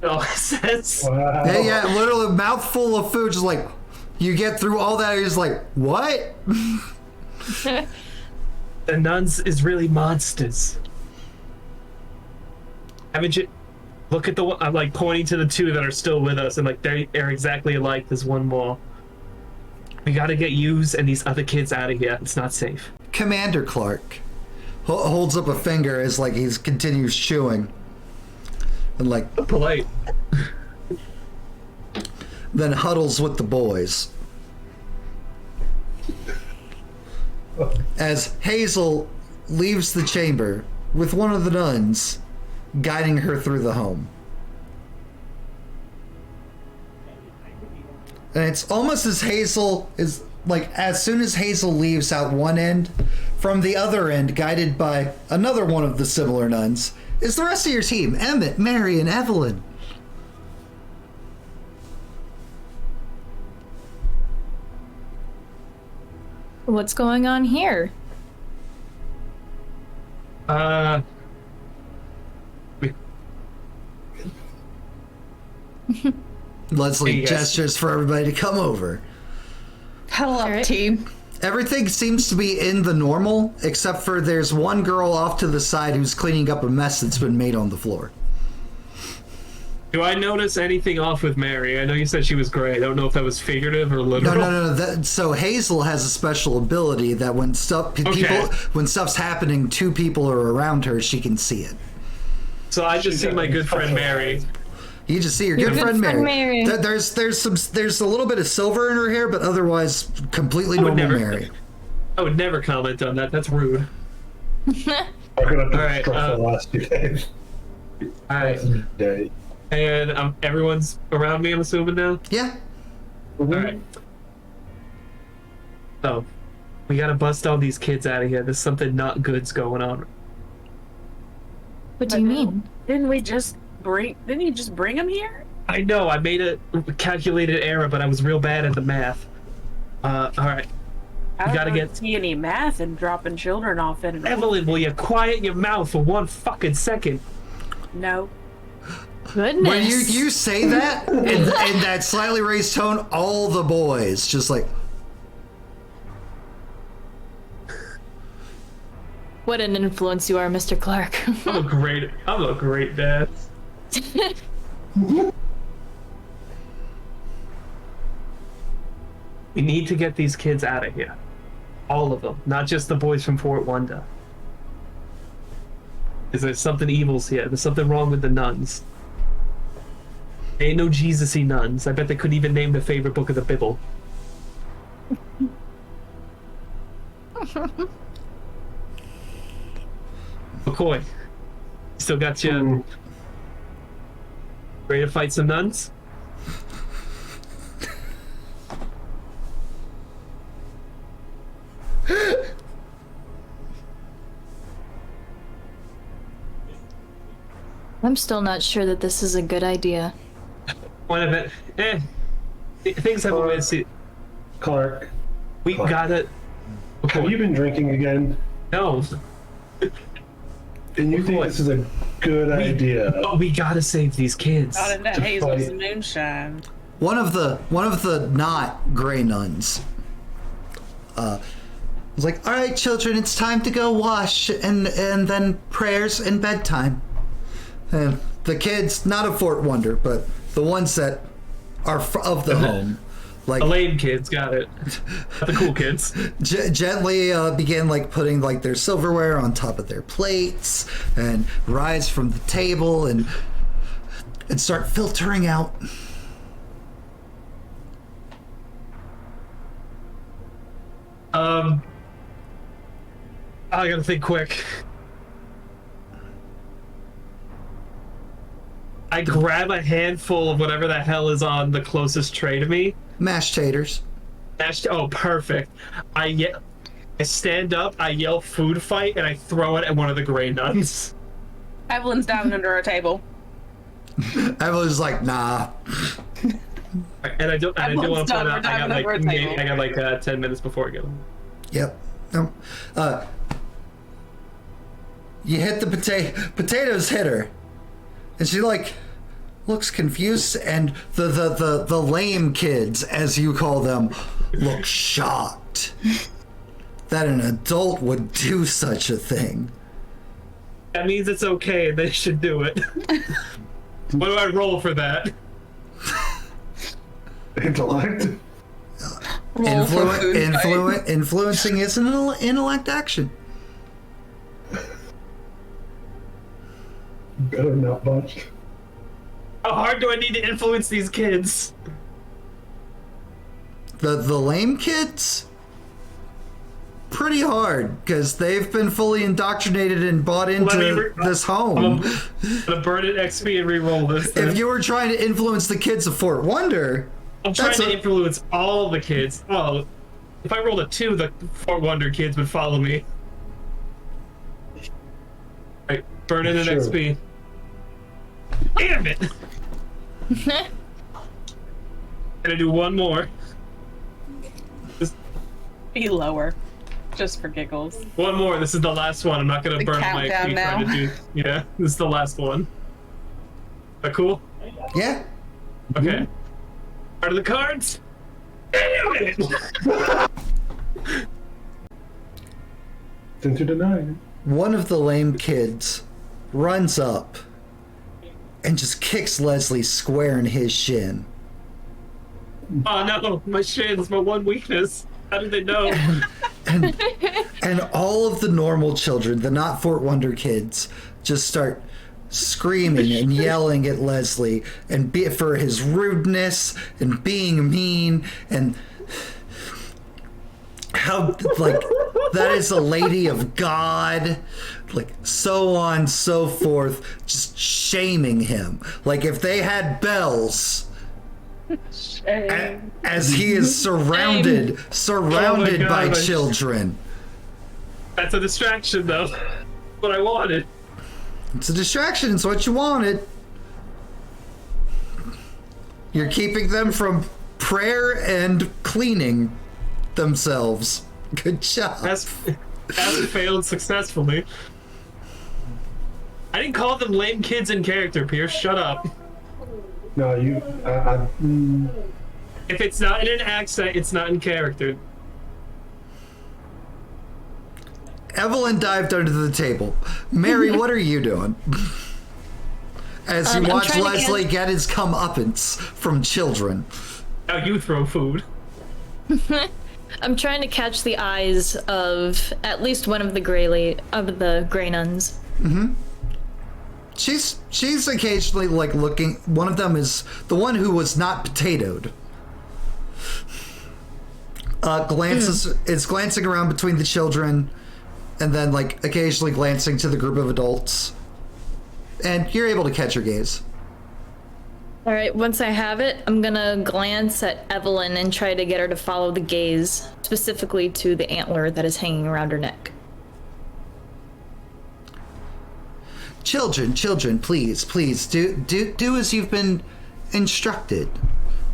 No, it says. Wow. Yeah, literally a mouthful of food, just like, you get through all that, you're just like, what? The nuns is really monsters. Haven't you? Look at the one. I'm like pointing to the two that are still with us, and like they are exactly alike. There's one more. We gotta get yous and these other kids out of here. It's not safe. Commander Clark holds up a finger as like he continues chewing. And like Polite. then huddles with the boys. As Hazel leaves the chamber with one of the nuns guiding her through the home. And it's almost as Hazel is like, as soon as Hazel leaves out one end, from the other end, guided by another one of the similar nuns, is the rest of your team: Emmett, Mary, and Evelyn. What's going on here? We- Leslie Hey, guys. gestures for everybody to come over. Huddle up, Alright. team. Everything seems to be in the normal, except for there's one girl off to the side who's cleaning up a mess that's been made on the floor. Do I notice anything off with Mary? I know you said she was great. I don't know if that was figurative or literal. No. So Hazel has a special ability that when when stuff's happening to people or around her, she can see it. So I just see my good friend Mary. You just see your good friend Mary. Mary. There's a little bit of silver in her hair, but otherwise completely I would normal never- Mary. I would never comment on that. That's rude. We're gonna have to Alright, stress the last 2 days. All right. Day. And everyone's around me, I'm assuming now? Yeah. All right. So, we gotta bust all these kids out of here. There's something not good's going on. What do you mean? Didn't you just bring him here? I know, I made a calculated error, but I was real bad at the math. All right. I You don't gotta really get- see any math in dropping children off in Evelyn, will you quiet your mouth for 1 fucking second? No. Goodness. When you say that in that slightly raised tone, all the boys just like, What an influence you are, Mr. Clark. I'm a great dad. We need to get these kids out of here. All of them, not just the boys from Fort Wonder. Is there something evil's here? There's something wrong with the nuns. They ain't no Jesus-y nuns. I bet they couldn't even name their favorite book of the Bible. McCoy, still got you ready to fight some nuns? I'm still not sure that this is a good idea. One of it. Things have a way to see. Clark, We gotta. have you been drinking again? No. And you think this is a good idea? Oh, we gotta save these kids. Not in that To Hazel's fight. moonshine. one of the not gray nuns was like, all right, children, it's time to go wash and then prayers and bedtime. And the kids, not of Fort Wonder, but the ones that are of the home, like The lame kids got it. Not the cool kids. gently began like putting like their silverware on top of their plates and rise from the table and start filtering out. I gotta think quick. I grab a handful of whatever the hell is on the closest tray to me, Mashed taters. Oh, perfect. I stand up, I yell food fight, and I throw it at one of the gray nuns. Evelyn's down under a table. Evelyn's like, nah. And I do want to point out, I got like 10 minutes before I go. Yep. No. You hit the potatoes hit her. And she like looks confused, and the lame kids, as you call them, look shocked that an adult would do such a thing. That means it's okay. They should do it. What do I roll for that? Intellect. Influencing is an intellect action. Better not much. How hard do I need to influence these kids? The lame kids? Pretty hard, because they've been fully indoctrinated and bought into this home. I'm gonna burn it XP and re-roll this. If you were trying to influence the kids of Fort Wonder, I'm trying to influence all the kids. Oh, if I rolled a 2, the Fort Wonder kids would follow me. Right, burn it in XP. Damn it! Gonna do one more. Be lower. Just for giggles. One more. This is the last one. I'm not gonna burn my XP trying to do. Yeah, this is the last one. That cool? Yeah. Okay. Are the cards? Damn it! Since you denied. One of the lame kids runs up and just kicks Leslie square in his shin. Oh no, my shins, my one weakness. How did they know? And all of the normal children, the not Fort Wonder kids, just start screaming and yelling at Leslie and for his rudeness and being mean and how like that is a lady of God, like so on so forth, just shaming him. Like if they had bells. As he is surrounded by children. That's a distraction, though. What I wanted. It's a distraction. It's what you wanted. You're keeping them from prayer and cleaning themselves. Good job. Has failed successfully. I didn't call them lame kids in character, Pierce. Shut up. No, you. If it's not in an accent, it's not in character. Evelyn dived under the table. Mary, what are you doing? As you watch Leslie get his comeuppance from children. Now you throw food. I'm trying to catch the eyes of at least one of the gray nuns. Mm-hmm. She's occasionally like looking. One of them is the one who was not potatoed. Is glancing around between the children, and then like occasionally glancing to the group of adults. And you're able to catch her gaze. All right, once I have it, I'm gonna glance at Evelyn and try to get her to follow the gaze, specifically to the antler that is hanging around her neck. Children, please, do as you've been instructed.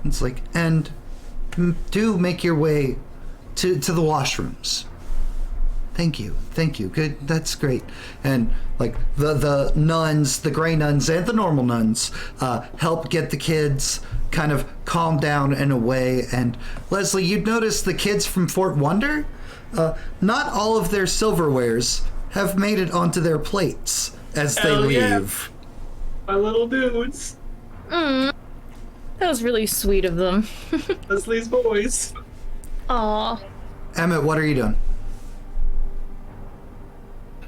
It's like, and do make your way to the washrooms. Thank you. Good, that's great. And like the nuns, the gray nuns and the normal nuns, help get the kids kind of calm down in a way. And Leslie, you'd notice the kids from Fort Wonder, not all of their silverwares have made it onto their plates as they leave. Yeah. My little dudes. That was really sweet of them. Leslie's boys. Aw. Emmett, what are you doing?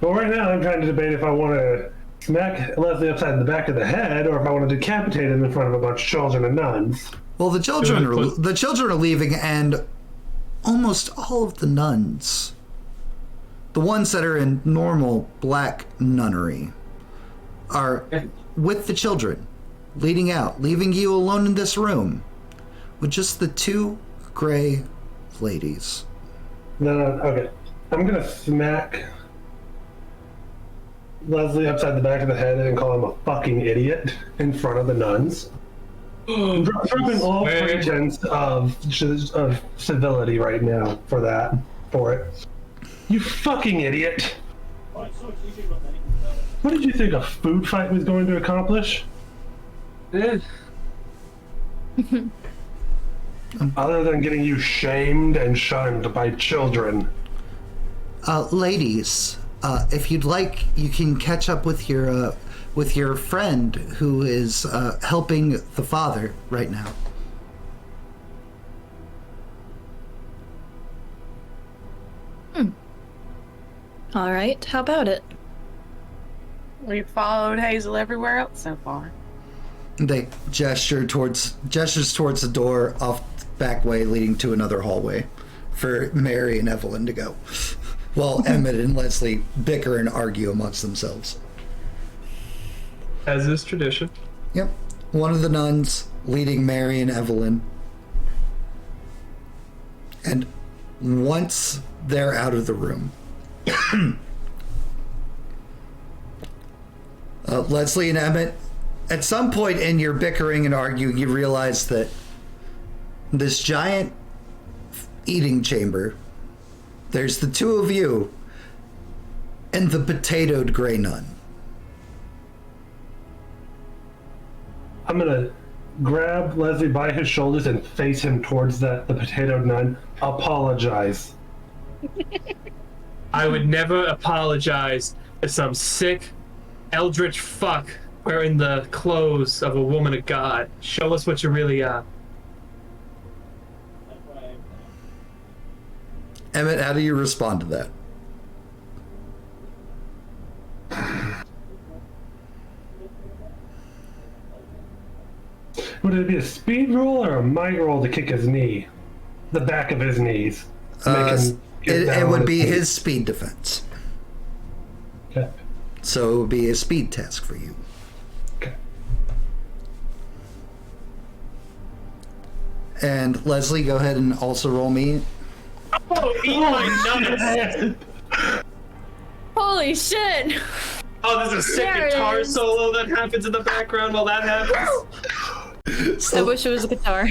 Well, right now I'm trying to debate if I want to smack Leslie upside the back of the head or if I want to decapitate him in front of a bunch of children and nuns. Well, the children are leaving, and almost all of the nuns, the ones that are in normal black nunnery, are with the children, leading out, leaving you alone in this room with just the two gray ladies. No, okay. I'm gonna smack Leslie upside the back of the head and call him a fucking idiot in front of the nuns. Dropping all pretense of civility right now for it. You fucking idiot. What did you think a food fight was going to accomplish? Other than getting you shamed and shunned by children. Ladies, if you'd like, you can catch up with your friend who is helping the father right now. All right, how about it? We followed Hazel everywhere else so far. They gestures towards the door off the back way leading to another hallway for Mary and Evelyn to go, while Emmett and Leslie bicker and argue amongst themselves. As is tradition. Yep. One of the nuns leading Mary and Evelyn. And once they're out of the room, Leslie and Emmett, at some point in your bickering and arguing, you realize that this giant eating chamber, there's the two of you and the potatoed gray nun. I'm gonna grab Leslie by his shoulders and face him towards the potatoed nun. Apologize. I would never apologize to some sick, eldritch fuck wearing the clothes of a woman of God. Show us what you really are. Emmett, how do you respond to that? Would it be a speed roll or a might roll to kick his knee? The back of his knees. It would be his speed defense. Okay. So it would be a speed task for you. Okay. And Leslie, go ahead and also roll me. Oh, eat my nuts! Holy shit! Oh, there's a sick There it guitar is. solo that happens in the background while that happens. I wish it was a guitar.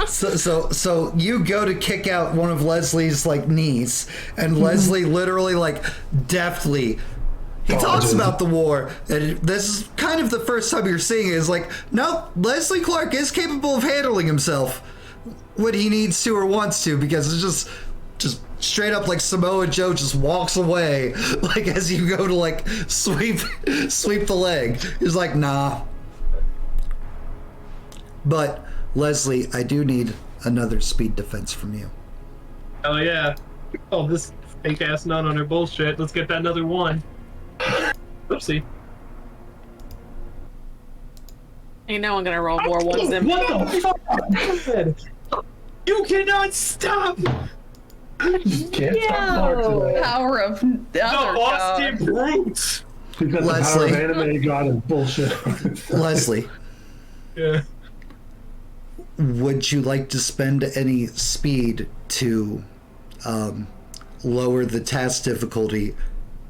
So you go to kick out one of Leslie's knees, and Leslie literally deftly. He talks about the war, and this is kind of the first time you're seeing it. Is no, Leslie Clark is capable of handling himself when he needs to or wants to, because it's just straight up Samoa Joe just walks away as you go to sweep the leg. He's nah. But Leslie, I do need another speed defense from you. Hell yeah. Oh, this fake ass nun on her bullshit. Let's get that another one. Oopsie. Ain't no one gonna roll more ones than me. What the fuck? You cannot stop! Can't stop Clark today. Power of the The other Austin god. Brute! We've got the power Leslie. of anime god and bullshit. Leslie, Yeah. would you like to spend any speed to lower the task difficulty,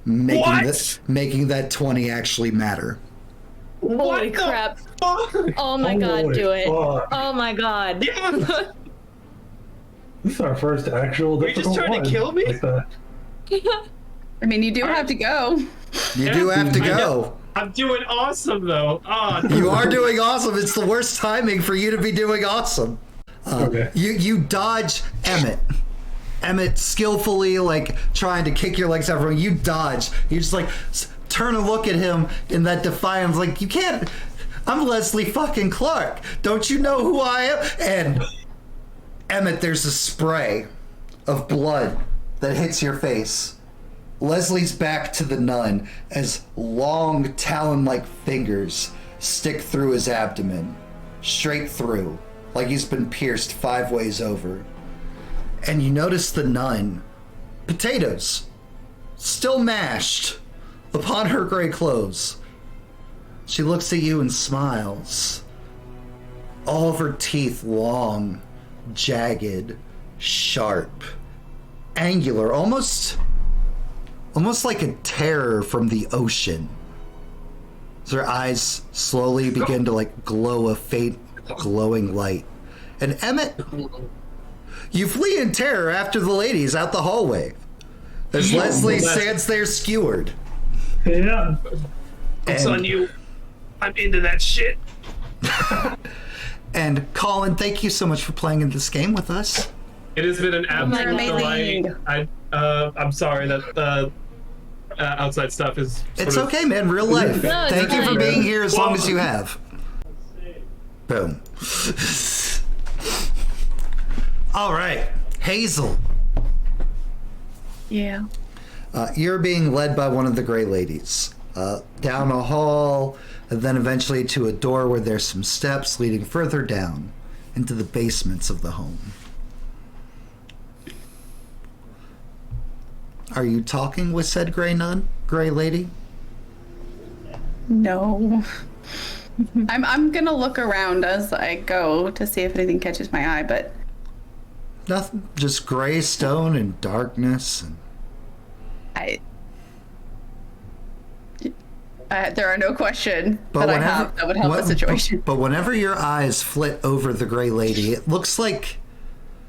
making that 20 actually matter? Holy What the crap. fuck? Oh my god, Holy do it. fuck. Oh my god. Yeah. This is our first actual Are you just difficult trying to one kill me? like that. I mean, you do have to go. You do have to I go. know. I'm doing awesome though. Oh, You are doing awesome. It's the worst timing for you to be doing awesome. Okay. You dodge Emmett. Emmett skillfully trying to kick your legs out from him. You dodge. You just turn and look at him in that defiance. You can't. I'm Leslie fucking Clark. Don't you know who I am? And Emmett, there's a spray of blood that hits your face. Leslie's back to the nun as long talon-like fingers stick through his abdomen, straight through, like he's been pierced 5 ways over. And you notice the nun, potatoes, still mashed upon her gray clothes. She looks at you and smiles. All of her teeth long jagged, sharp, angular, almost like a terror from the ocean. So her eyes slowly begin to like glow a faint glowing light. And Emmett, you flee in terror after the ladies out the hallway as Leslie stands there skewered. Yeah. It's on you. I'm into that shit. And Colin, thank you so much for playing in this game with us. It has been an absolute amazing. delight. I'm sorry that outside stuff is. It's okay, man. Real life. No, it's Thank you for fine. being here as long as you have. Boom. All right, Hazel. Yeah. You're being led by one of the Gray Ladies down a hall, and then eventually to a door where there's some steps leading further down into the basements of the home. Are you talking with said Gray Lady? No. I'm gonna look around as I go to see if anything catches my eye, but Nothing. Just gray stone and darkness. there are no questions that I have that would help the situation. But whenever your eyes flit over the Gray Lady, it looks like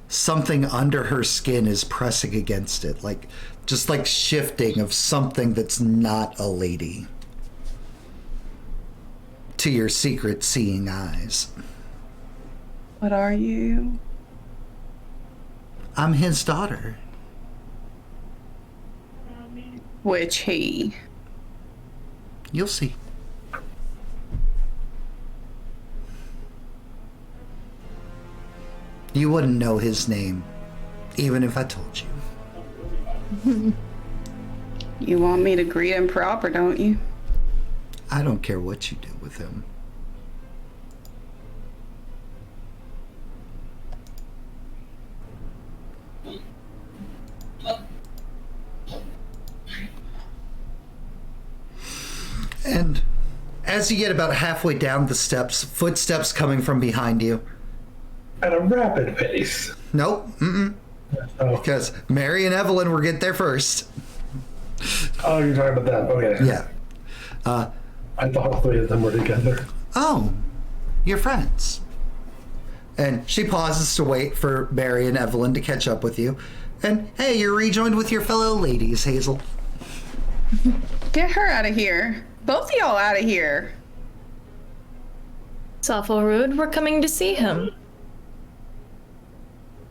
something under her skin is pressing against it, like just like shifting of something that's not a lady to your secret seeing eyes. What are you? I'm his daughter. Which he? You'll see. You wouldn't know his name, even if I told you. You want me to greet him proper, don't you? I don't care what you do with him. And as you get about halfway down the steps, footsteps coming from behind you. At a rapid pace. Nope, Oh, because Mary and Evelyn will get there first. oh, you're talking about that. Okay. Yeah. I thought all three of them were together. Oh, you're friends. And she pauses to wait for Mary and Evelyn to catch up with you. And hey, you're rejoined with your fellow ladies, Hazel. Get her out of here. Both of y'all out of here. It's awful rude. We're coming to see him.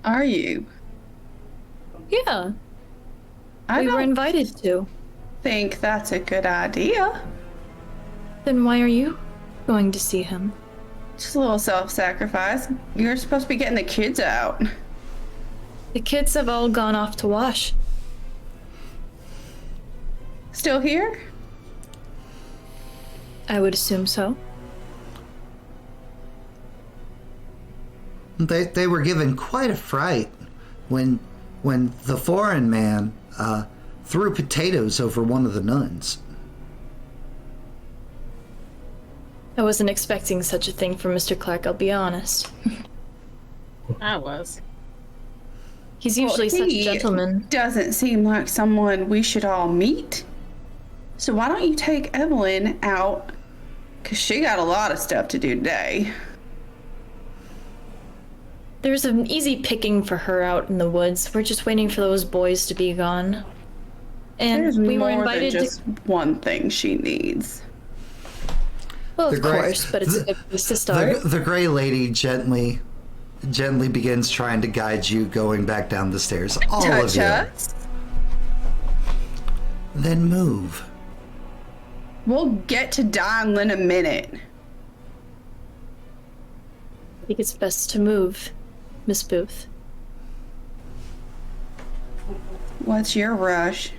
Are you? Yeah, I we were don't invited to. think that's a good idea. Then why are you going to see him? Just a little self-sacrifice. You're supposed to be getting the kids out. The kids have all gone off to wash. Still here? I would assume so. They were given quite a fright when the foreign man threw potatoes over one of the nuns. I wasn't expecting such a thing from Mr. Clark, I'll be honest. I was. He's usually such a he gentleman. doesn't seem like someone we should all meet. So why don't you take Evelyn out? Because she got a lot of stuff to do today. There's an easy picking for her out in the woods. We're just waiting for those boys to be gone. And There's we were more invited than just one thing she needs. Well, The of gray- course, but it's a good place to start. The Gray Lady gently begins trying to guide you going back down the stairs. All of Touch you. us. Then move. We'll get to Don in a minute. I think it's best to move, Miss Booth. What's your rush?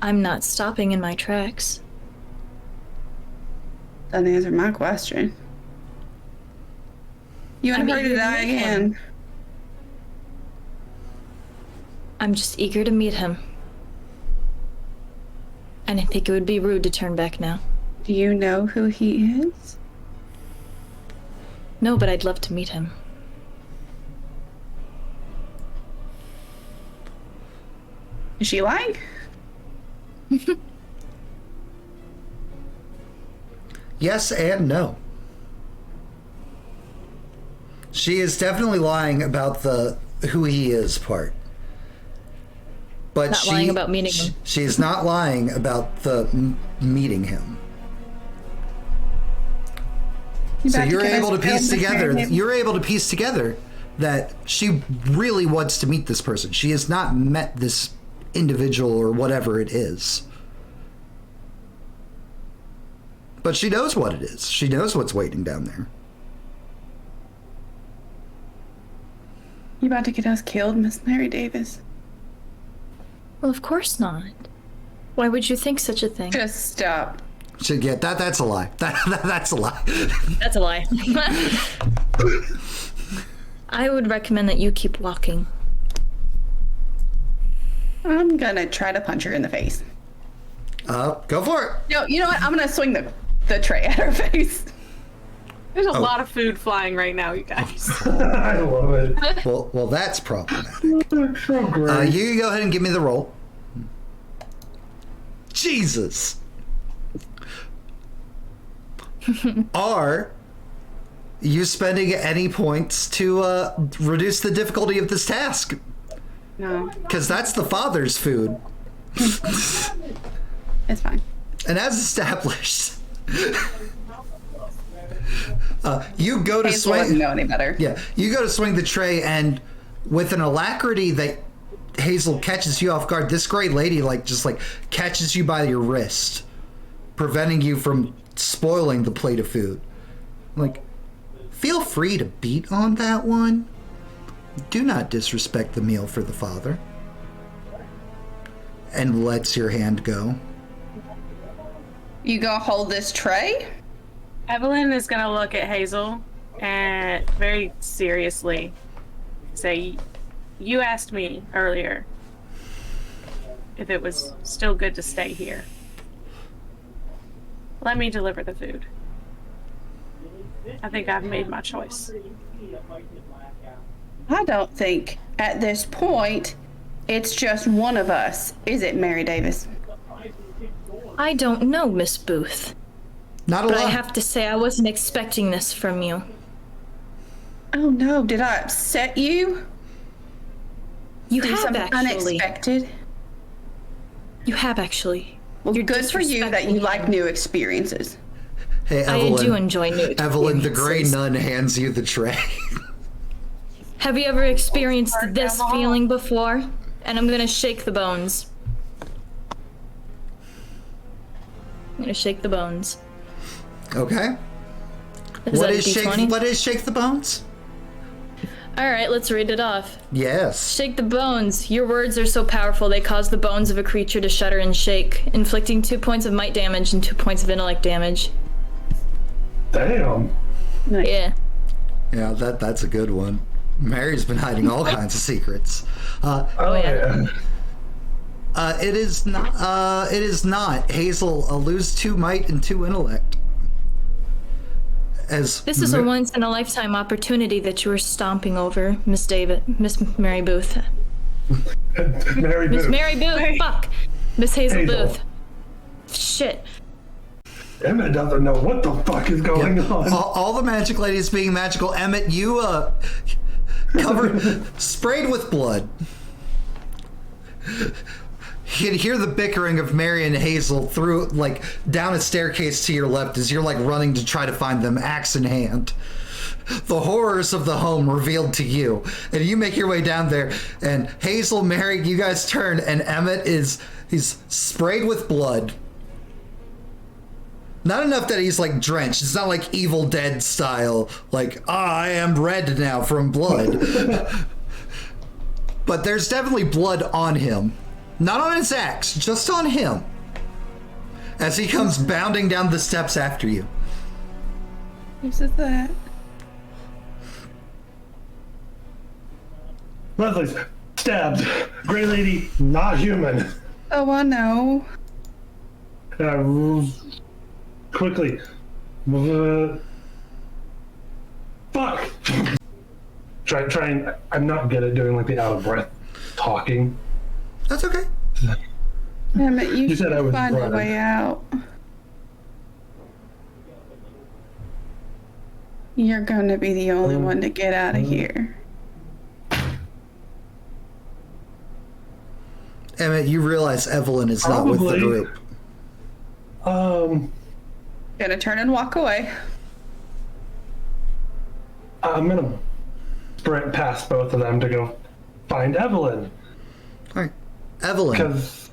I'm not stopping in my tracks. Doesn't answer my question. You want I'm to hurry to eager to die meet him. again? I'm just eager to meet him. And I think it would be rude to turn back now. Do you know who he is? No, but I'd love to meet him. Is she lying? Yes and no. She is definitely lying about the who he is part. But Not lying about meeting him. She is not lying about the meeting him. So you're able to piece together. You're able to piece together that she really wants to meet this person. She has not met this individual or whatever it is. But she knows what it is. She knows what's waiting down there. You about to get us killed, Miss Mary Davis? Well, of course not. Why would you think such a thing? Just stop. So yeah, that's a lie. That's a lie. That's a lie. I would recommend that you keep walking. I'm gonna try to punch her in the face. Go for it. No, you know what? I'm gonna swing the tray at her face. There's a lot of food flying right now, you guys. I love it. Well, that's problematic. So great. You go ahead and give me the roll. Jesus. Are you spending any points to reduce the difficulty of this task? No. Because that's the father's food. It's fine. And as established, you go to Hazel wouldn't swing. know any better. Yeah, you go to swing the tray, and with an alacrity that Hazel catches you off guard, this great lady just catches you by your wrist, preventing you from spoiling the plate of food. Like, feel free to beat on that one. Do not disrespect the meal for the father. And lets your hand go. You gonna hold this tray? Evelyn is gonna look at Hazel and very seriously say, "You asked me earlier if it was still good to stay here. Let me deliver the food. I think I've made my choice." I don't think at this point it's just one of us, is it, Mary Davis? I don't know, Miss Booth. Not a But I lot. have to say I wasn't expecting this from you. Oh no, did I upset you? You Do have something actually. unexpected? You have actually. Well, You're good for you that you disrespecting like him. new experiences. Hey, I Evelyn. do enjoy new Evelyn, the gray experiences. nun hands you the tray. Have you ever experienced this feeling before? And I'm gonna shake the bones. I'm gonna shake the bones. Okay. Is What that a is D20? What is shake the bones? All right, let's read it off. Yes. Shake the bones. Your words are so powerful they cause the bones of a creature to shudder and shake, inflicting 2 points of might damage and 2 points of intellect damage. Damn. Yeah. Yeah, that's a good one. Mary's been hiding all kinds of secrets. Oh, yeah. It is not. It is not. Hazel lose 2 might and 2 intellect. As This is a once in a lifetime opportunity that you are stomping over, Miss Mary Booth. Mary Miss Booth. Mary Booth, fuck! Miss Hazel Hazel. Booth. Shit. Emmett doesn't know what the fuck is going on. all the magic ladies being magical, Emmett, you covered, sprayed with blood. You can hear the bickering of Mary and Hazel through, down a staircase to your left as you're, running to try to find them, axe in hand. The horrors of the home revealed to you. And you make your way down there, and Hazel, Mary, you guys turn, and Emmett he's sprayed with blood. Not enough that he's, drenched. It's not like Evil Dead style, I am red now from blood. But there's definitely blood on him. Not on his axe, just on him. As he comes bounding down the steps after you. Who's that? Leslie's stabbed. Gray lady, not human. Oh, I know. Quickly. Fuck! Trying. I'm not good at doing like the out of breath talking. That's okay. Damn it, you You said I should was find a running. way out. You're gonna be the only one to get out of here. Emmett, you realize Evelyn is not with the Probably. group. Gonna turn and walk away. I'm gonna sprint past both of them to go find Evelyn. All right. Evelyn, Because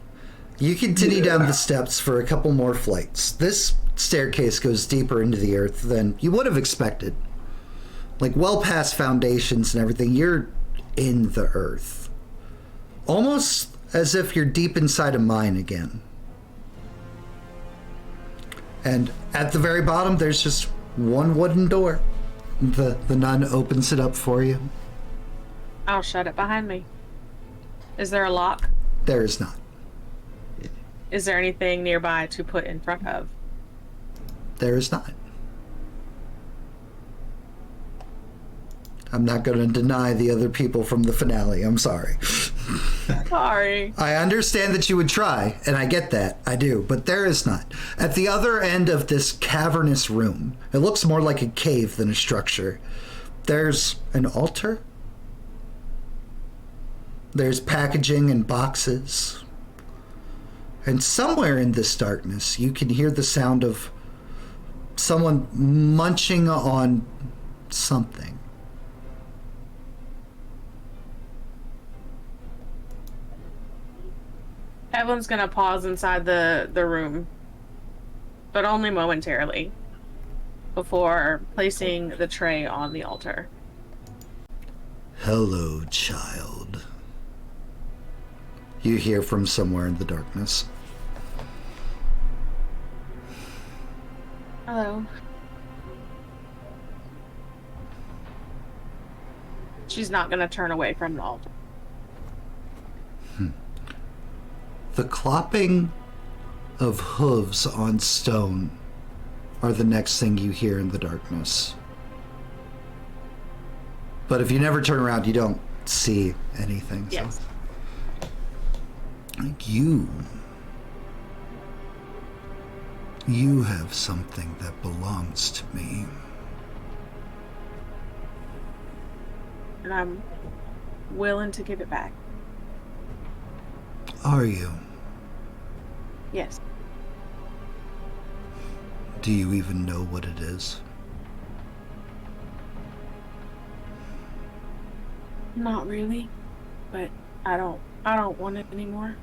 you continue down the steps for a couple more flights. This staircase goes deeper into the earth than you would have expected. Like, well past foundations and everything, you're in the earth. Almost as if you're deep inside a mine again. And at the very bottom, there's just one wooden door. The nun opens it up for you. I'll shut it behind me. Is there a lock? There is not. Is there anything nearby to put in front of? There is not. I'm not going to deny the other people from the finale. I'm sorry. Sorry. I understand that you would try, and I get that. I do, but there is not. At the other end of this cavernous room, it looks more like a cave than a structure. There's an altar. There's packaging and boxes. And somewhere in this darkness, you can hear the sound of someone munching on something. Evelyn's gonna pause inside the room, but only momentarily, before placing the tray on the altar. Hello, child. You hear from somewhere in the darkness. Hello. She's not gonna turn away from the altar. The clopping of hooves on stone are the next thing you hear in the darkness. But if you never turn around, you don't see anything. So. Yes. You have something that belongs to me. And I'm willing to give it back. Are you? Yes. Do you even know what it is? Not really, but I don't want it anymore.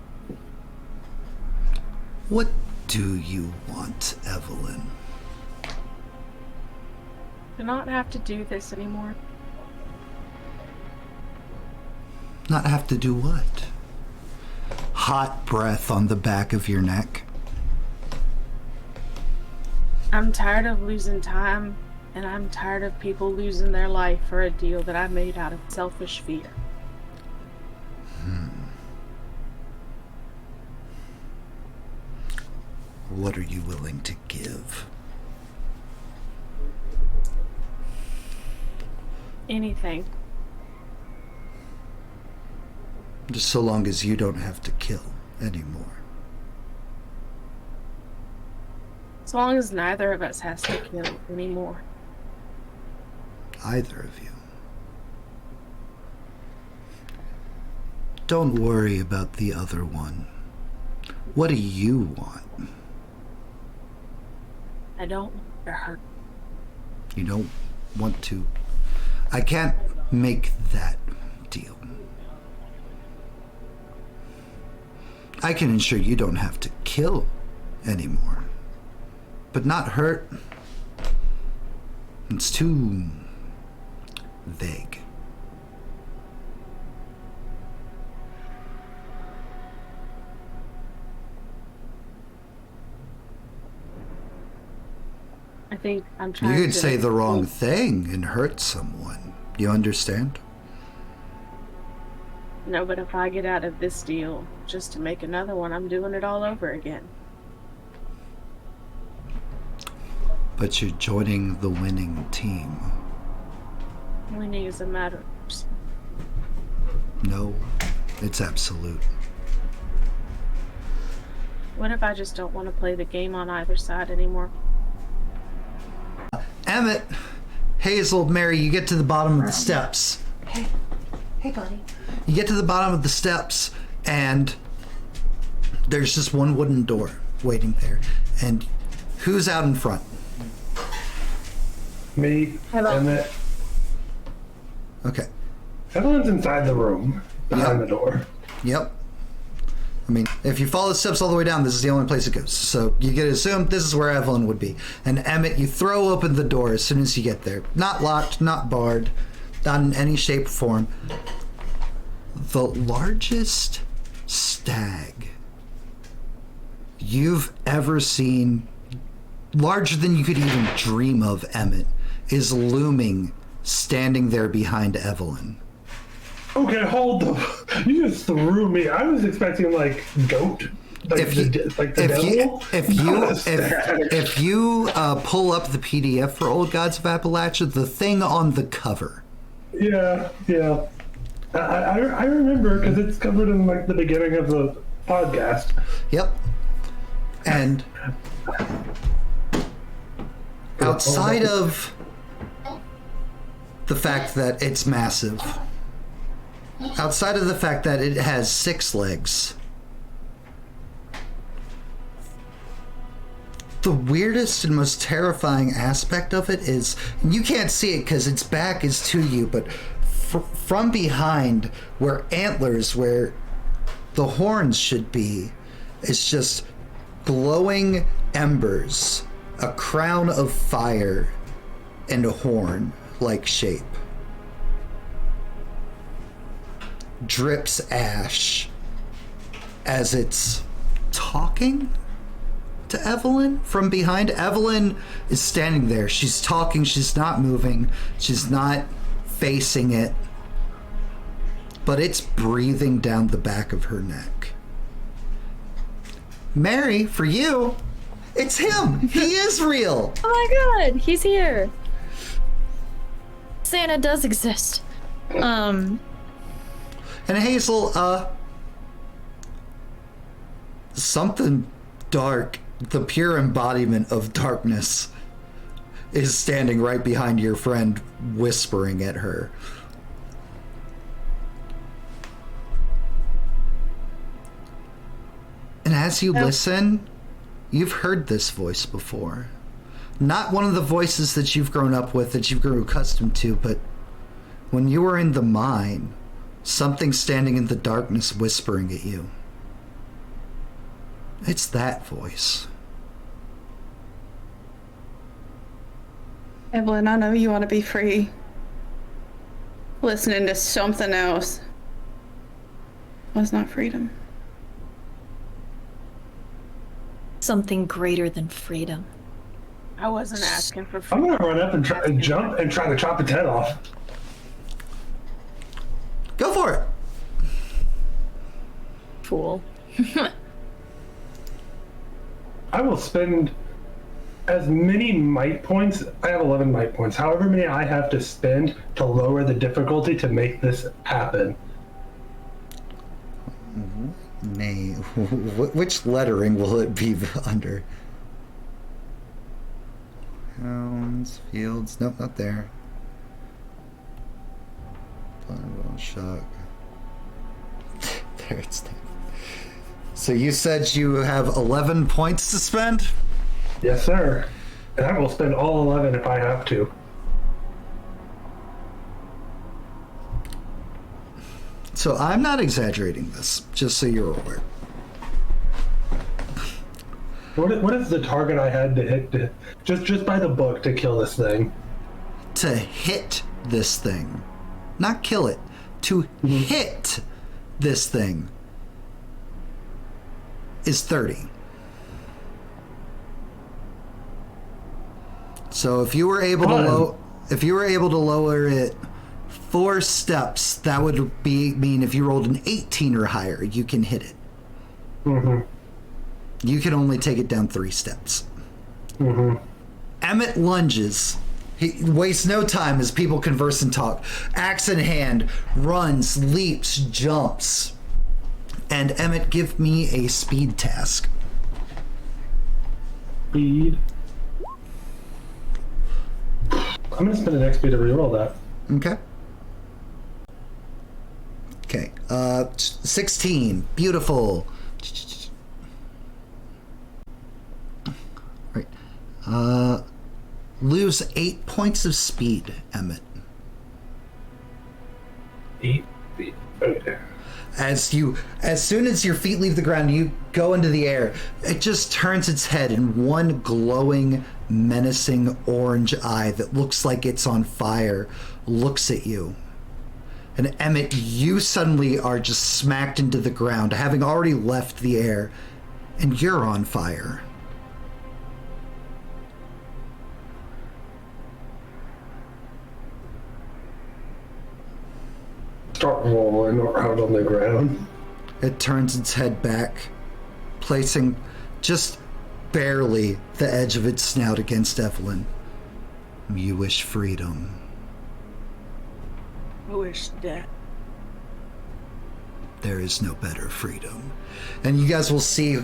What do you want, Evelyn? To not have to do this anymore. Not have to do what? Hot breath on the back of your neck? I'm tired of losing time, and I'm tired of people losing their life for a deal that I made out of selfish fear. What are you willing to give? Anything. Just so long as you don't have to kill anymore. As long as neither of us has to kill anymore. Either of you. Don't worry about the other one. What do you want? I don't want to hurt. You don't want to... I can't make that deal. I can ensure you don't have to kill anymore. But not hurt. It's too vague. I think I'm trying You to... could say the wrong thing and hurt someone. You understand? No, but if I get out of this deal just to make another one, I'm doing it all over again. But you're joining the winning team. Winning is a matter of perception. No, it's absolute. What if I just don't want to play the game on either side anymore? Emmett, Hazel, Mary, you get to the bottom of the steps. Hey, buddy. You get to the bottom of the steps, and there's just one wooden door waiting there. And who's out in front? Me, Hello. Emmett. Okay. Evelyn's inside the room, behind Yep. the door. Yep. I mean, if you follow the steps all the way down, this is the only place it goes. So you can assume this is where Evelyn would be. And Emmett, you throw open the door as soon as you get there. Not locked, not barred, not in any shape or form. The largest stag you've ever seen, larger than you could even dream of, Emmett, is looming, standing there behind Evelyn. Okay, hold the. You just threw me. I was expecting like goat, like If you, the devil. if you pull up the PDF for Old Gods of Appalachia, the thing on the cover. Yeah. I remember because it's covered in like the beginning of the podcast. Yep. And outside of the fact that it's massive, outside of the fact that it has 6 legs, the weirdest and most terrifying aspect of it is, and you can't see it because its back is to you, but from behind, where antlers, where the horns should be, is just glowing embers, a crown of fire, and a horn-like shape. Drips ash as it's talking to Evelyn from behind. Evelyn is standing there. She's talking. She's not moving. She's not facing it. But it's breathing down the back of her neck. Mary, for you, it's him. He is real. Oh my god, he's here. Santa does exist. And Hazel, something dark, the pure embodiment of darkness, is standing right behind your friend, whispering at her. And as you listen, you've heard this voice before. Not one of the voices that you've grown up with, that you've grown accustomed to, but when you were in the mine, something standing in the darkness whispering at you. It's that voice. Evelyn, I know you want to be free. Listening to something else was not freedom. Something greater than freedom. I wasn't asking for I'm freedom. gonna run up and try and jump and try to chop its head off. Go for it. Fool. I will spend as many might points. I have 11 might points. However many I have to spend to lower the difficulty to make this happen. Nay, which lettering will it be under? Hounds, fields, nope, not there. Shock. There it's there. So you said you have 11 points to spend? Yes, sir. And I will spend all 11 if I have to. So I'm not exaggerating this, just so you're aware. What is the target I had to hit just by the book to kill this thing? To hit this thing. Not kill it. To hit this thing is 30. So if you were able to lower it 4 steps, that would mean if you rolled an 18 or higher, you can hit it. Mm-hmm. You can only take it down 3 steps. Mm-hmm. Emmett lunges He wastes no time as people converse and talk. Axe in hand, runs, leaps, jumps. And Emmett, give me a speed task. Speed. I'm gonna spend an XP to reroll that. Okay. Okay. 16. Beautiful. Right. Lose 8 points of speed, Emmett. 8 feet. Okay. As soon as your feet leave the ground, you go into the air. It just turns its head, and one glowing, menacing orange eye that looks like it's on fire looks at you. And Emmett, you suddenly are just smacked into the ground, having already left the air, and you're on fire. Start rolling out on the ground. It turns its head back, placing just barely the edge of its snout against Evelyn. You wish freedom. I wish death. There is no better freedom. And you guys will see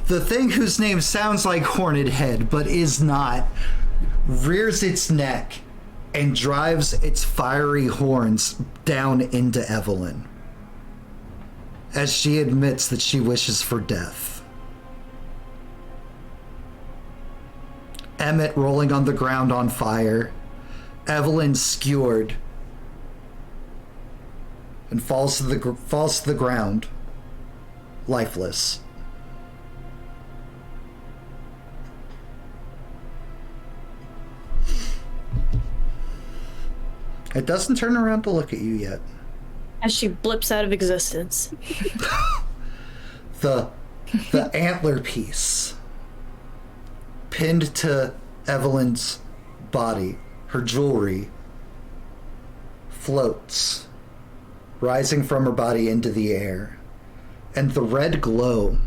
the thing whose name sounds like Horned Head, but is not, rears its neck and drives its fiery horns down into Evelyn as she admits that she wishes for death. Emmett rolling on the ground on fire, Evelyn skewered and falls to the ground, lifeless. It doesn't turn around to look at you yet. As she blips out of existence. The antler piece pinned to Evelyn's body, her jewelry, floats, rising from her body into the air. And the red glow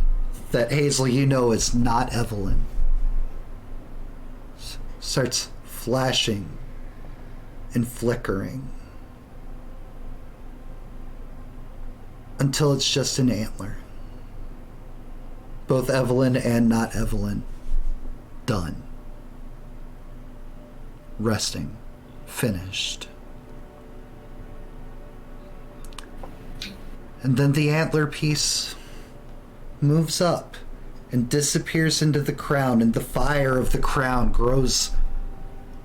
that, Hazel, you know is not Evelyn, starts flashing and flickering until it's just an antler. Both Evelyn and not Evelyn, done. Resting. Finished. And then the antler piece moves up and disappears into the crown, and the fire of the crown grows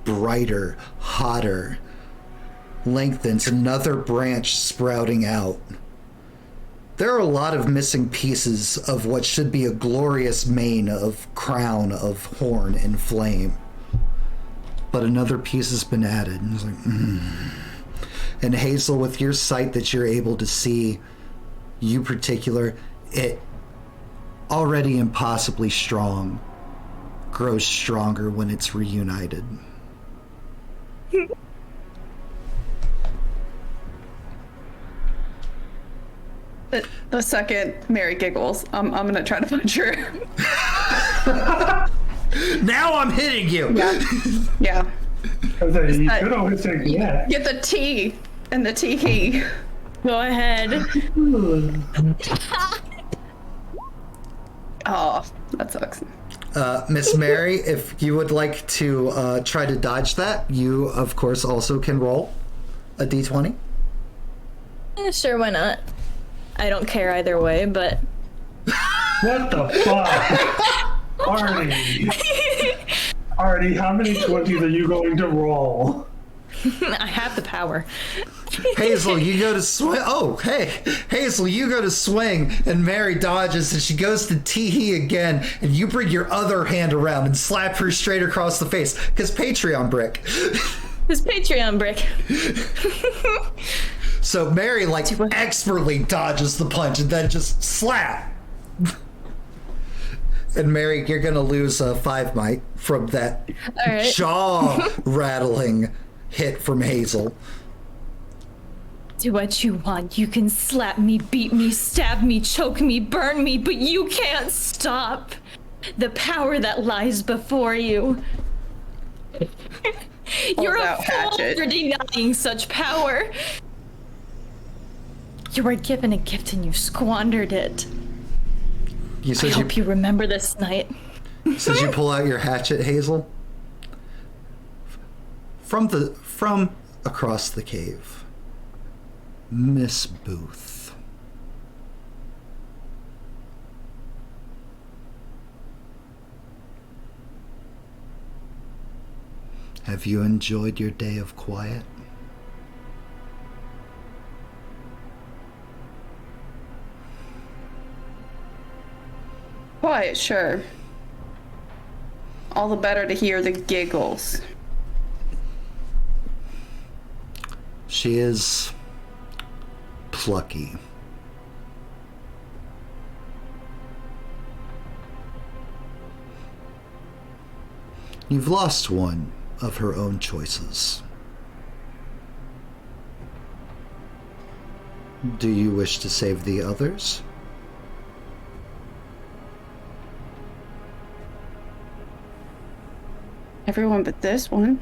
brighter, hotter, lengthens, another branch sprouting out. There are a lot of missing pieces of what should be a glorious mane of crown of horn and flame. But another piece has been added. And it's like, And Hazel, with your sight that you're able to see, you particular, it already impossibly strong grows stronger when it's reunited. The second Mary giggles, I'm gonna try to punch her. Now I'm hitting you! Yeah. You could always say yeah. Get the T and the T. Go ahead. Oh, that sucks. Miss Mary, if you would like to try to dodge that, you, of course, also can roll a d20. Yeah, sure, why not? I don't care either way, but... What the fuck? Artie, how many 20s are you going to roll? I have the power. Hazel, you go to swing. Oh, hey. Hazel, you go to swing, and Mary dodges, and she goes to tee again, and you bring your other hand around and slap her straight across the face, because Patreon brick. This Patreon brick. So Mary, expertly dodges the punch, and then just slap. And Mary, you're going to lose 5 might from that jaw-rattling hit from Hazel. Do what you want. You can slap me, beat me, stab me, choke me, burn me, but you can't stop the power that lies before you. You're a out fool hatchet. for denying such power. You were given a gift and you squandered it. You I said hope you remember this night. Says you pull out your hatchet, Hazel. From across the cave, Miss Booth. Have you enjoyed your day of quiet? Quiet, sure. All the better to hear the giggles. She is plucky. You've lost one of her own choices. Do you wish to save the others? Everyone but this one.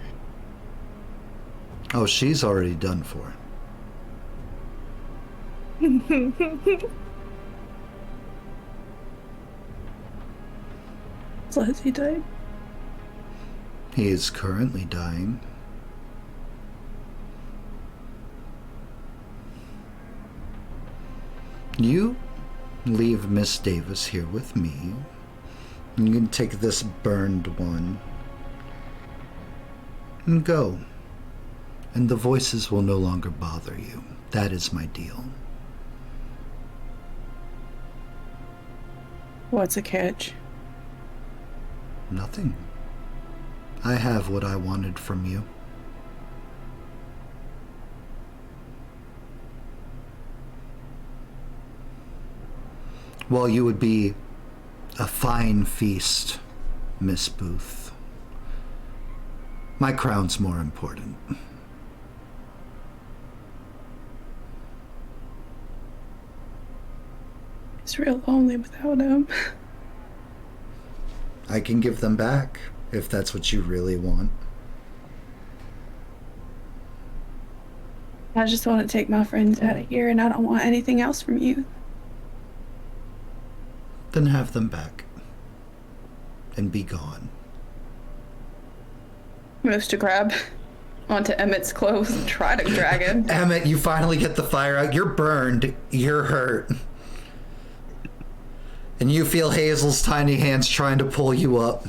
Oh, she's already done for. So has he died? He is currently dying. You leave Miss Davis here with me. You can take this burned one and go. And the voices will no longer bother you. That is my deal. What's a catch? Nothing. I have what I wanted from you. While you would be a fine feast, Miss Booth, my crown's more important. It's real lonely without him. I can give them back, if that's what you really want. I just want to take my friends out of here, and I don't want anything else from you. Then have them back. And be gone. Moves to grab onto Emmett's clothes and try to drag him. Emmett, you finally get the fire out. You're burned. You're hurt. And you feel Hazel's tiny hands trying to pull you up.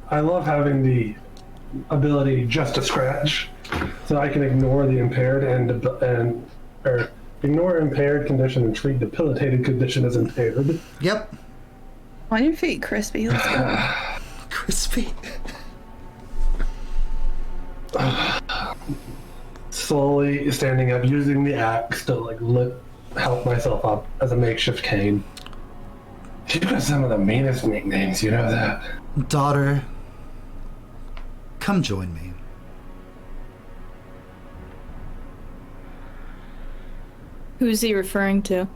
I love having the ability just to scratch, so I can ignore the impaired or ignore impaired condition and treat debilitated condition as impaired. Yep. On your feet, Crispy. Let's go. Crispy. Slowly standing up, using the axe to help myself up as a makeshift cane. She's got some of the meanest nicknames, you know that? Daughter, come join me. Who's he referring to?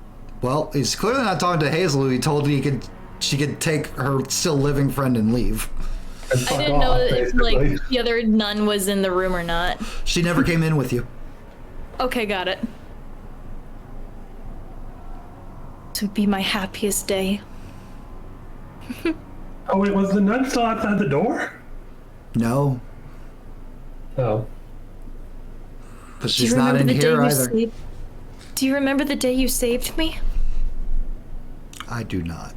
Well, he's clearly not talking to Hazel, who he told she could take her still living friend and leave. And I fuck didn't know off, if basically. the other nun was in the room or not. She never came in with you. Okay, got it. This would be my happiest day. Oh wait, was the nun still outside the door? No, Oh. but she's not in here either. Do you remember the day you saved me? I do not.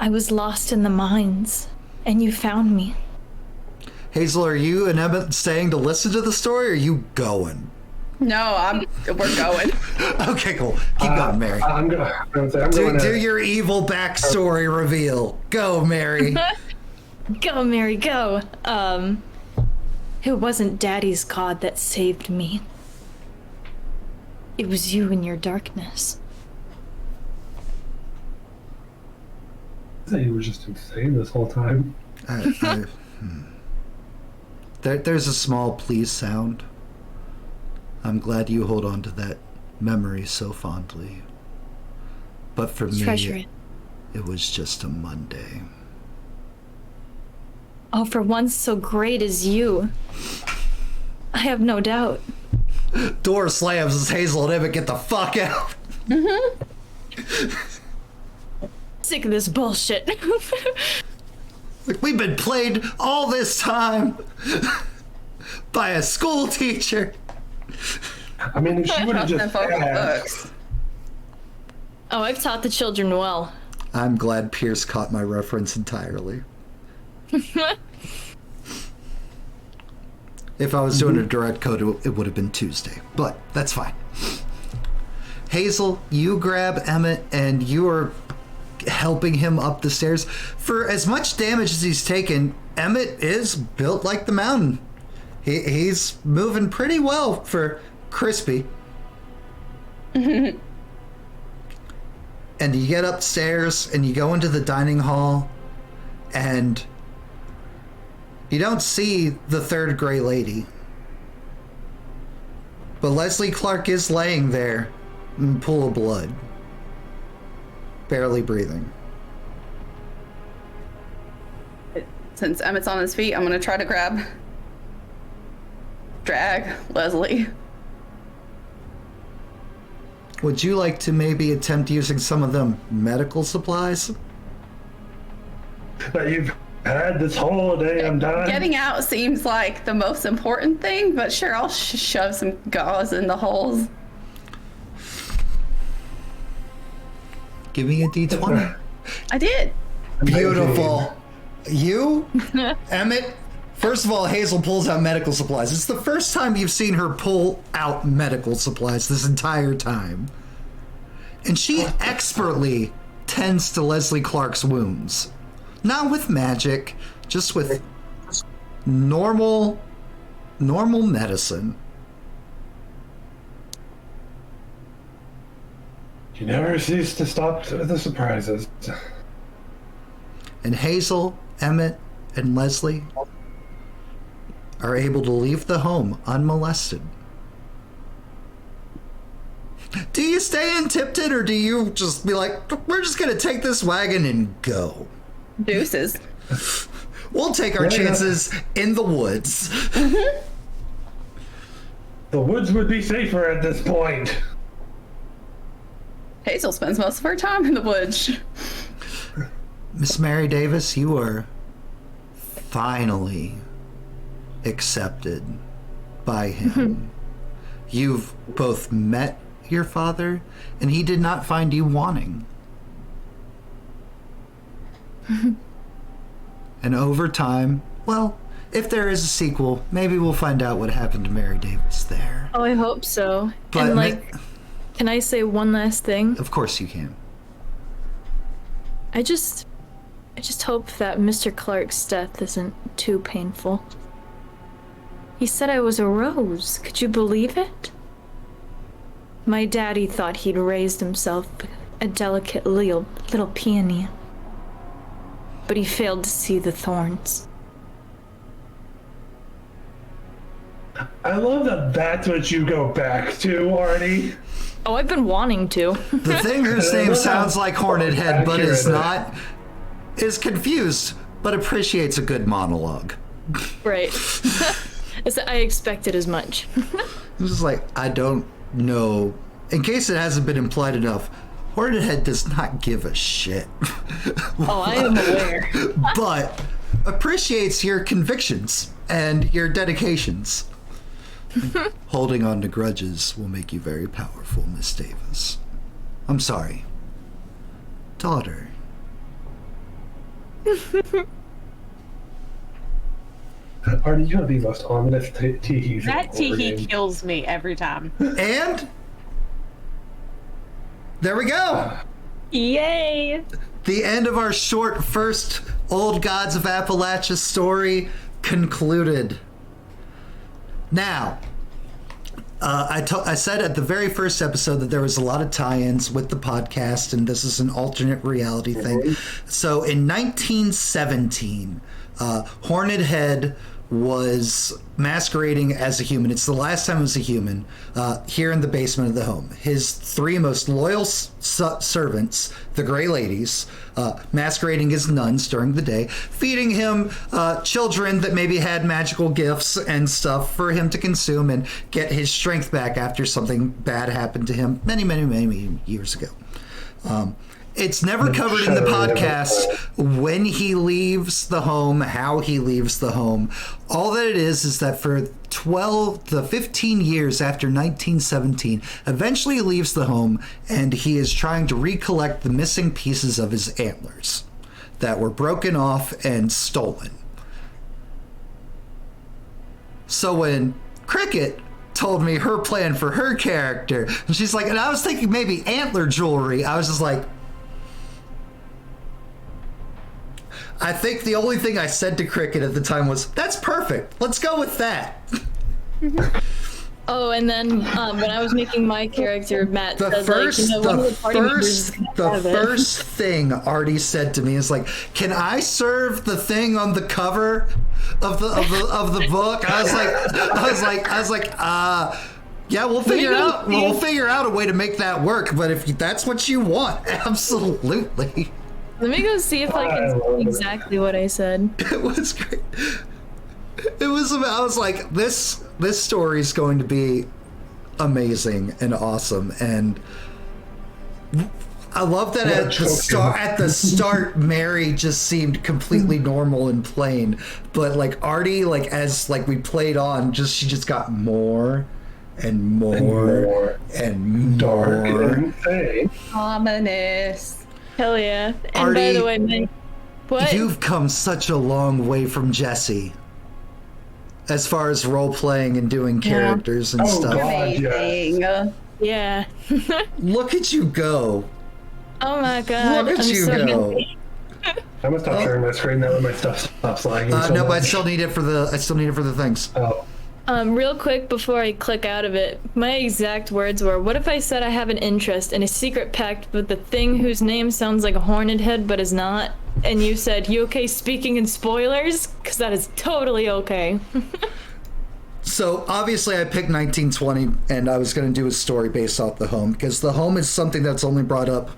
I was lost in the mines, and you found me. Hazel, are you and Emmett staying to listen to the story, or are you going? No, we're going. Okay, cool. Keep going, Mary. I'm going Do your evil backstory reveal. Go, Mary. Go, Mary, go. It wasn't Daddy's god that saved me. It was you in your darkness. I thought you were just insane this whole time. There's a small please sound. I'm glad you hold on to that memory so fondly. But for Treasure me, it. it was just a Monday. Oh, for one so great as you. I have no doubt. Door slams as Hazel and Emmett get the fuck out. Sick of this bullshit. Like, we've been played all this time by a school teacher. I mean, if she would have just asked, Books. Oh, I've taught the children well. I'm glad Pierce caught my reference entirely. If I was doing a direct code, it would have been Tuesday, but that's fine. Hazel, you grab Emmett and you are helping him up the stairs. For as much damage as he's taken, Emmett is built like the mountain. He's moving pretty well for Crispy. And you get upstairs and you go into the dining hall and you don't see the third gray lady. But Leslie Clark is laying there in a pool of blood. Barely breathing. Since Emmett's on his feet, I'm gonna try to drag Leslie. Would you like to maybe attempt using some of them medical supplies? that you've had this whole damn time. Getting out seems like the most important thing, but sure, I'll shove some gauze in the holes. Give me a d20. I did. Beautiful. You, Emmett, first of all, Hazel pulls out medical supplies. It's the first time you've seen her pull out medical supplies this entire time. And she expertly tends to Leslie Clark's wounds. Not with magic, just with normal medicine. You never cease to stop the surprises. And Hazel, Emmett, and Leslie are able to leave the home unmolested. Do you stay in Tipton, or do you just be like, we're just gonna take this wagon and go? Deuces. We'll take our chances in the woods. The woods would be safer at this point. Hazel spends most of her time in the woods. Miss Mary Davis, you are finally accepted by him. You've both met your father, and he did not find you wanting. And over time, well, if there is a sequel, maybe we'll find out what happened to Mary Davis there. Oh, I hope so. But And can I say one last thing? Of course you can. I just hope that Mr. Clark's death isn't too painful. He said I was a rose. Could you believe it? My daddy thought he'd raised himself a delicate little peony. But he failed to see the thorns. I love that that's what you go back to, Arnie. Oh, I've been wanting to. The thing whose name sounds like Hornet Head but is not, is confused, but appreciates a good monologue. Right. I expected as much. It's just like, I don't know. In case it hasn't been implied enough, Hornet Head does not give a shit. Oh, I am aware. But appreciates your convictions and your dedications. Holding on to grudges will make you very powerful, Miss Davis. I'm sorry. Daughter. Arnie, you have the most ominous tee-hees. That tee kills me every time. And there we go. Yay! The end of our short first Old Gods of Appalachia story concluded. Now, I said at the very first episode that there was a lot of tie-ins with the podcast, and this is an alternate reality thing. So in 1917, Hornet Head was masquerading as a human. It's the last time it was a human, here in the basement of the home. His three most loyal servants, the Grey Ladies, masquerading as nuns during the day, feeding him children that maybe had magical gifts and stuff for him to consume and get his strength back after something bad happened to him many, many, many, many years ago. It's never covered in the podcast when he leaves the home, how he leaves the home. All that it is that for 12 to 15 years after 1917, eventually he leaves the home and he is trying to recollect the missing pieces of his antlers that were broken off and stolen. So when Cricket told me her plan for her character, and she's like, and I was thinking maybe antler jewelry, I was just like, I think the only thing I said to Cricket at the time was, that's perfect. Let's go with that. Oh, and then when I was making my character, Matt The said, first, like, you know, one of the party members is gonna have it. first thing Artie said to me is like, "Can I serve the thing on the cover of the book?" I was like, yeah, we'll figure out. We'll figure out a way to make that work. But if that's what you want, absolutely. Let me go see if I can see exactly what I said. It was great. It was. I was like, this story is going to be amazing and awesome, and I love that at the start, Mary just seemed completely normal and plain, but like Artie, like as like we played on, she just got more and more and dark more. and insane. Ominous. Hell yeah. And Artie, by the way, what? You've come such a long way from Jesse as far as role playing and doing characters and stuff. God, Amazing. Yeah. Look at you go. Oh my god. Look at I'm you so go. happy. I'm gonna stop sharing my screen now that my stuff stops lagging. No, but I still need it for the things. Oh. Real quick before I click out of it, my exact words were, what if I said I have an interest in a secret pact with the thing whose name sounds like a horned head but is not? And you said, you okay speaking in spoilers? Because that is totally okay. So obviously I picked 1920 and I was going to do a story based off the home because the home is something that's only brought up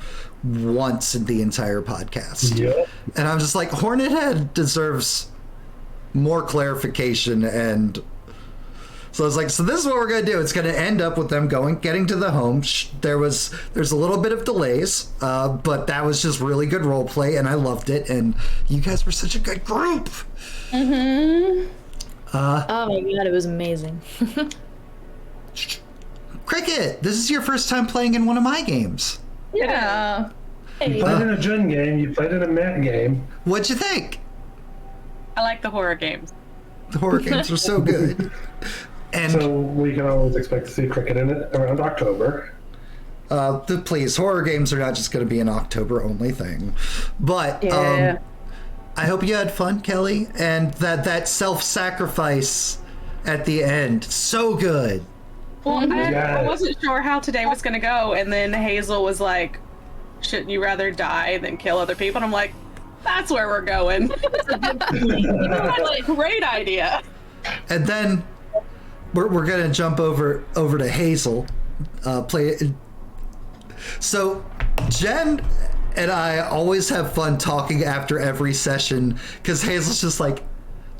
once in the entire podcast. Yep. And I'm just like, Horned Head deserves more clarification, and so I was like, so this is what we're going to do. It's going to end up with them getting to the home. There's a little bit of delays, but that was just really good role play, and I loved it. And you guys were such a good group. Oh my god, it was amazing. Cricket, this is your first time playing in one of my games. Yeah. You played in a Jen game, you played in a Matt game. What'd you think? I like the horror games. The horror games were so good. And So we can always expect to see Cricket in it around October. please, horror games are not just going to be an October only thing. But Yeah. I hope you had fun, Kelly, and that self-sacrifice at the end, so good. Well, I Yes. wasn't sure how today was going to go, and then Hazel was like, shouldn't you rather die than kill other people? And I'm like, that's where we're going. Great idea. And then we're gonna jump over to Hazel. So Jen and I always have fun talking after every session because Hazel's just like,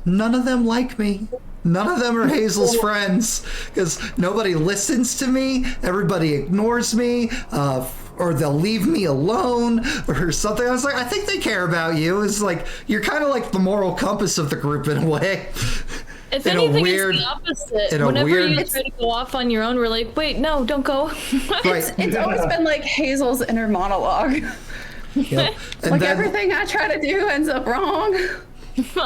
none of them like me. None of them are Hazel's friends because nobody listens to me. Everybody ignores me. Or they'll leave me alone or something. I was like, I think they care about you. It's like, you're kind of like the moral compass of the group in a way. If In a anything, weird- it's the opposite. in a Whenever weird- you try to go off on your own, we're like, wait, no, don't go. Right. It's always been like Hazel's inner monologue. Yep. And Like then, everything I try to do ends up wrong. If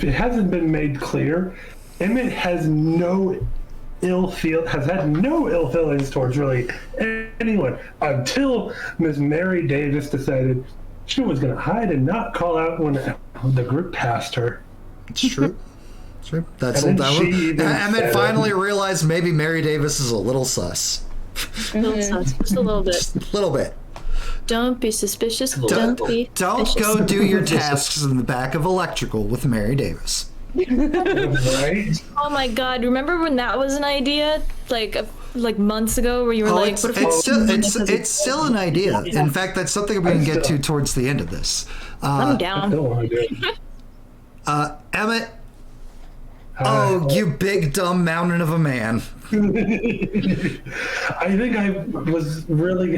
it hasn't been made clear, Emmett has had no ill feelings towards really anyone until Miss Mary Davis decided she was going to hide and not call out when the group passed her. it's true. It's true. That's And then that she was, even Emmett said- finally realized maybe Mary Davis is a little sus. Just a little bit. Just a little bit. Don't be suspicious. Don't be Don't suspicious. go do your tasks in the back of electrical with Mary Davis. Right? Oh my god, remember when that was an idea? Like months ago where you were like, It's what if it's still an idea. In fact, that's something we're going to get to towards the end of this. I'm I down. don't want to do it. Emmett, oh, you big dumb mountain of a man. I think I'm really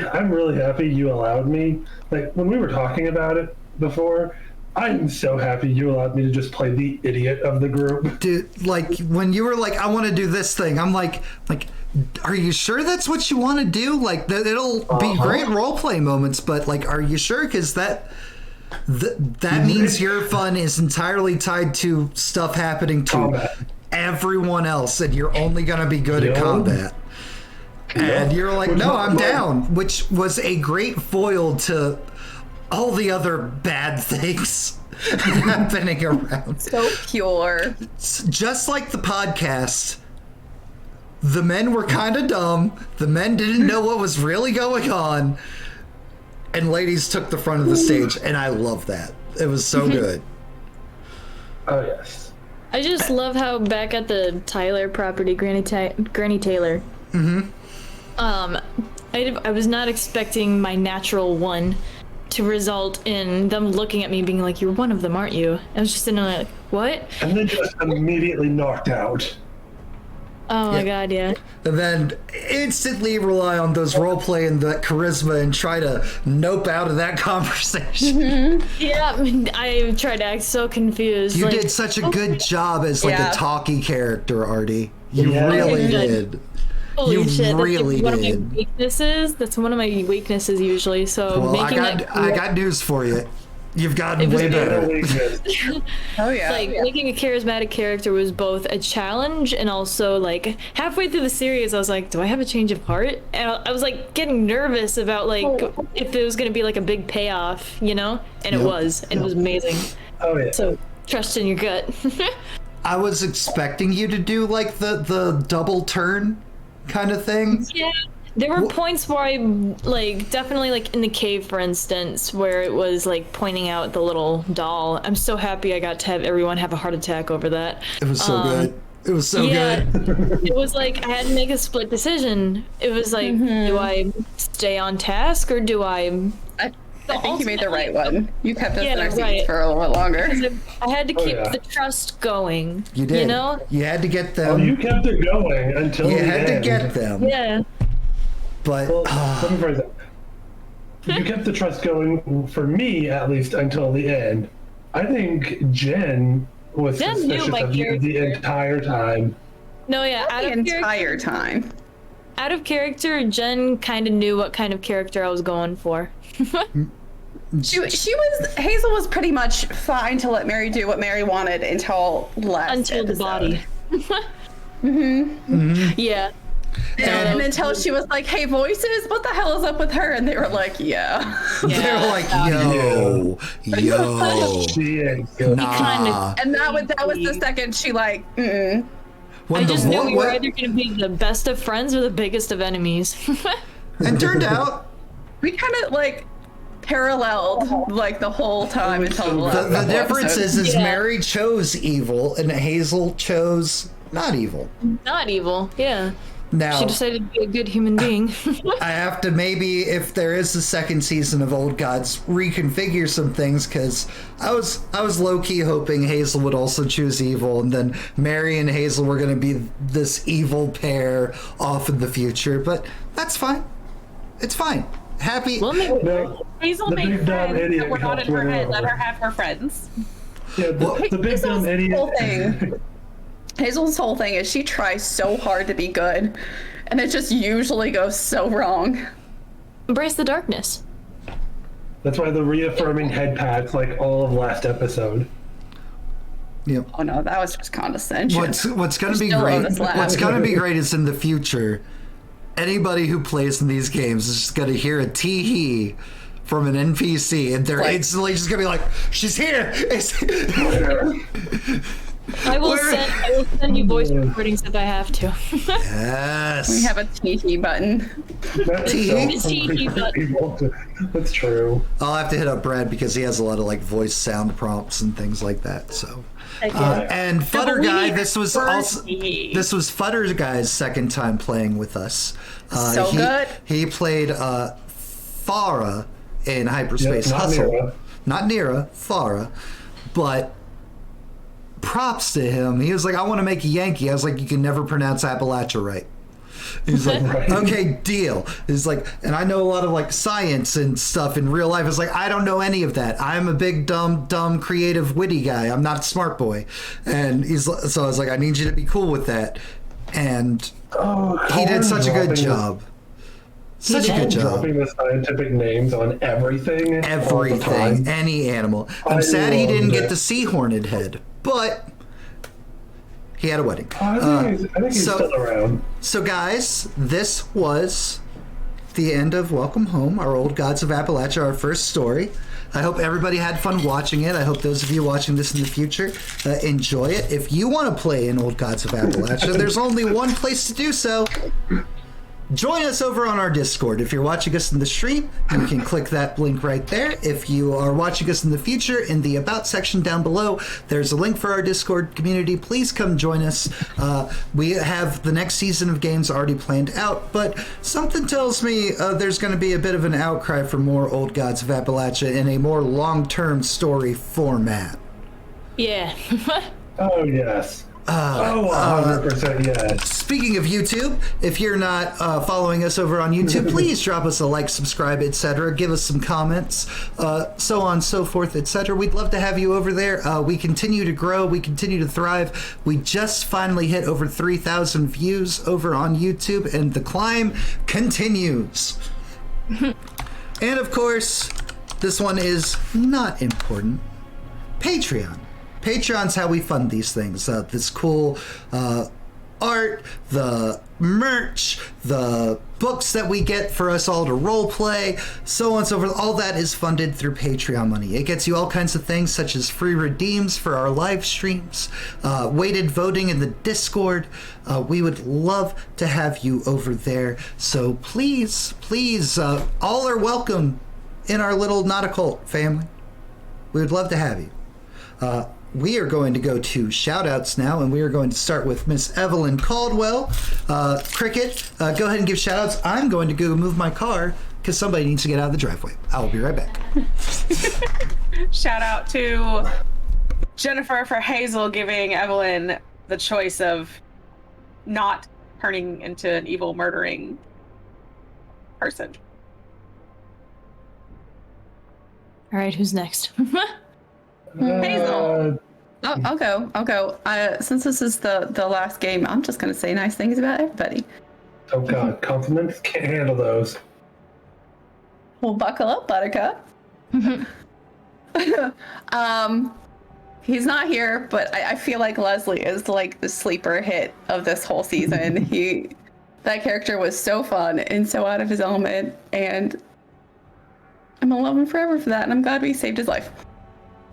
happy you allowed me. Like, when we were talking about it before, I'm so happy you allowed me to just play the idiot of the group. Dude, like when you were like, I want to do this thing, I'm like, are you sure that's what you want to do? Like, it'll be great role play moments, but like, are you sure? Because that means your fun is entirely tied to stuff happening to Combat. everyone else, and you're only gonna be good at Yeah. combat. And you're like, Which no, was I'm my- down, which was a great foil to all the other bad things happening around. So pure. Just like the podcast, the men were kind of dumb. The men didn't know what was really going on. And ladies took the front of the stage, and I love that. It was so good. Oh, yes. I just love how back at the Tyler property, Granny Taylor. I was not expecting my natural one to result in them looking at me being like, "You're one of them, aren't you?" I was just sitting there like, "What?" And then just immediately knocked out. Oh my god, yeah. And then instantly rely on those roleplay and that charisma and try to nope out of that conversation. Yeah, I tried to act so confused. You like, did such a good job as like Yeah. a talky character, Artie. You Yeah. really Yeah. did. Holy you shit, really that's like one did. of my weaknesses. That's one of my weaknesses usually. So Well, making I got news for you. You've gotten was way better. Oh yeah. like making a charismatic character was both a challenge and also like halfway through the series I was like, do I have a change of heart? And I was like getting nervous about like if it was gonna be like a big payoff, you know? And it Yep. was. And it was amazing. Oh, yeah. So trust in your gut. I was expecting you to do like the double turn kind of thing. Yeah, there were points where I like definitely like in the cave, for instance, where it was like pointing out the little doll. I'm so happy I got to have everyone have a heart attack over that. It was so good. It was so Yeah, good. it was like I had to make a split decision. It was like, do I stay on task or do I? I think you made the right one. You kept us in Yeah, our seats right. for a little bit longer. I had to keep yeah. the trust going. You did. You know? You had to get Oh, them. you kept it going until You the had to end. get them. Yeah. But Well, let me phrase that. You kept the trust going, for me at least, until the end. I think Jen was Jen knew suspicious my of you the character. entire time. No, yeah. The entire time. Out of character, Jen kind of knew what kind of character I was going for. Hazel was pretty much fine to let Mary do what Mary wanted until last Until the episode. body. Yeah. And until she was like, "Hey, voices, what the hell is up with her?" And they were like, "Yeah." they were like, yo. She ain't good. Nah. And that was the second she like, mm. When I the just knew war- we were what- either going to be the best of friends or the biggest of enemies. and turned out We kind of like paralleled like the whole time until the last the couple difference episodes. is Yeah. Mary chose evil and Hazel chose not evil. Not evil, yeah. Now She decided to be a good human being. I have to maybe, if there is a second season of Old Gods, reconfigure some things because I was low key hoping Hazel would also choose evil, and then Mary and Hazel were going to be this evil pair off in the future. But that's fine. It's fine. Happy. Well, maybe. No, Hazel the made big dumb friends idiot that were not in helped her win head. over. Let her have her friends. Yeah, the big dumb idiot. whole thing. Hazel's whole thing is she tries so hard to be good, and it just usually goes so wrong. Embrace the darkness. That's why the reaffirming head pats like all of last episode. Yep. Oh no, that was just condescension. What's going to be Still great? on this lap. What's going to be great is in the future, anybody who plays in these games is just going to hear a tee-hee from an NPC, and they're Like- instantly just going to be like, "She's here!" I will send you voice recordings if I have to. Yes. We have a tee button. That's Tee? so Tee, but- That's true. I'll have to hit up Brad because he has a lot of like voice sound prompts and things like that. So, and Futter Guy, this was Futter Guy's second time playing with us. So good. He played Farah in Hyperspace Yep, not Hustle, Nira. not Nira, Farah, but. Props to him. He was like, I want to make a Yankee. I was like, you can never pronounce Appalachia right. He's like, Right. okay, deal. He's like, and I know a lot of like science and stuff in real life. It's like, I don't know any of that. I'm a big, dumb, creative, witty guy. I'm not a smart boy. And so I was like, I need you to be cool with that. And he did such a good job. Such a good job. Dropping the scientific names on everything. all the Everything. time. Any animal. I'm I sad he didn't loved get it. the sea horned head, but he had a wedding. I think he's so- still around. So, guys, this was the end of Welcome Home, our old Gods of Appalachia, our first story. I hope everybody had fun watching it. I hope those of you watching this in the future enjoy it. If you want to play in Old Gods of Appalachia, there's only one place to do so. Join us over on our Discord. If you're watching us in the stream, you can click that link right there. If you are watching us in the future, in the About section down below, there's a link for our Discord community. Please come join us. We have the next season of games already planned out, but something tells me there's going to be a bit of an outcry for more Old Gods of Appalachia in a more long-term story format. Yeah. Oh, yes. 100% yes. Speaking of YouTube, if you're not following us over on YouTube, please drop us a like, subscribe, etc. Give us some comments, so on, so forth, etc. We'd love to have you over there. We continue to grow. We continue to thrive. We just finally hit over 3,000 views over on YouTube, and the climb continues. And of course, this one is not important. Patreon. Patreon's how we fund these things. This cool art, the merch, the books that we get for us all to role play, so on and so forth. All that is funded through Patreon money. It gets you all kinds of things such as free redeems for our live streams, weighted voting in the Discord. We would love to have you over there. So please, all are welcome in our little Not a Cult family. We would love to have you. We are going to go to shout-outs now, and we are going to start with Miss Evelyn Caldwell. Cricket, go ahead and give shout-outs. I'm going to go move my car because somebody needs to get out of the driveway. I will be right back. Shout out to Jennifer for Hazel giving Evelyn the choice of not turning into an evil murdering person. All right, who's next? Hazel. I'll go. Since this is the last game, I'm just gonna say nice things about everybody. Oh, God. Compliments? Can't handle those. Well, buckle up, Buttercup. He's not here, but I feel like Leslie is like the sleeper hit of this whole season. That character was so fun and so out of his element, and I'm gonna love him forever for that, and I'm glad we saved his life.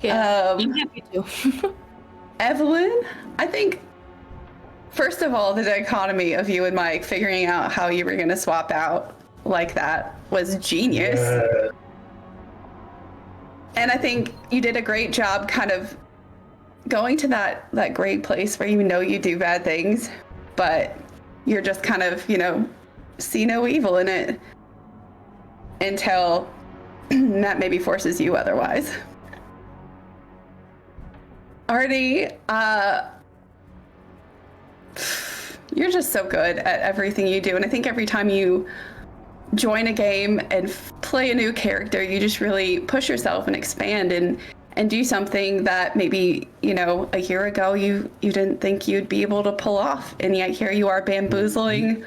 Yeah, I'm happy to. Evelyn, I think, first of all, the dichotomy of you and Mike figuring out how you were going to swap out like that was genius. Yeah. And I think you did a great job kind of going to that great place where you know you do bad things, but you're just kind of, see no evil in it until that maybe forces you otherwise. Artie, you're just so good at everything you do. And I think every time you join a game and play a new character, you just really push yourself and expand and do something that maybe, a year ago you didn't think you'd be able to pull off. And yet here you are bamboozling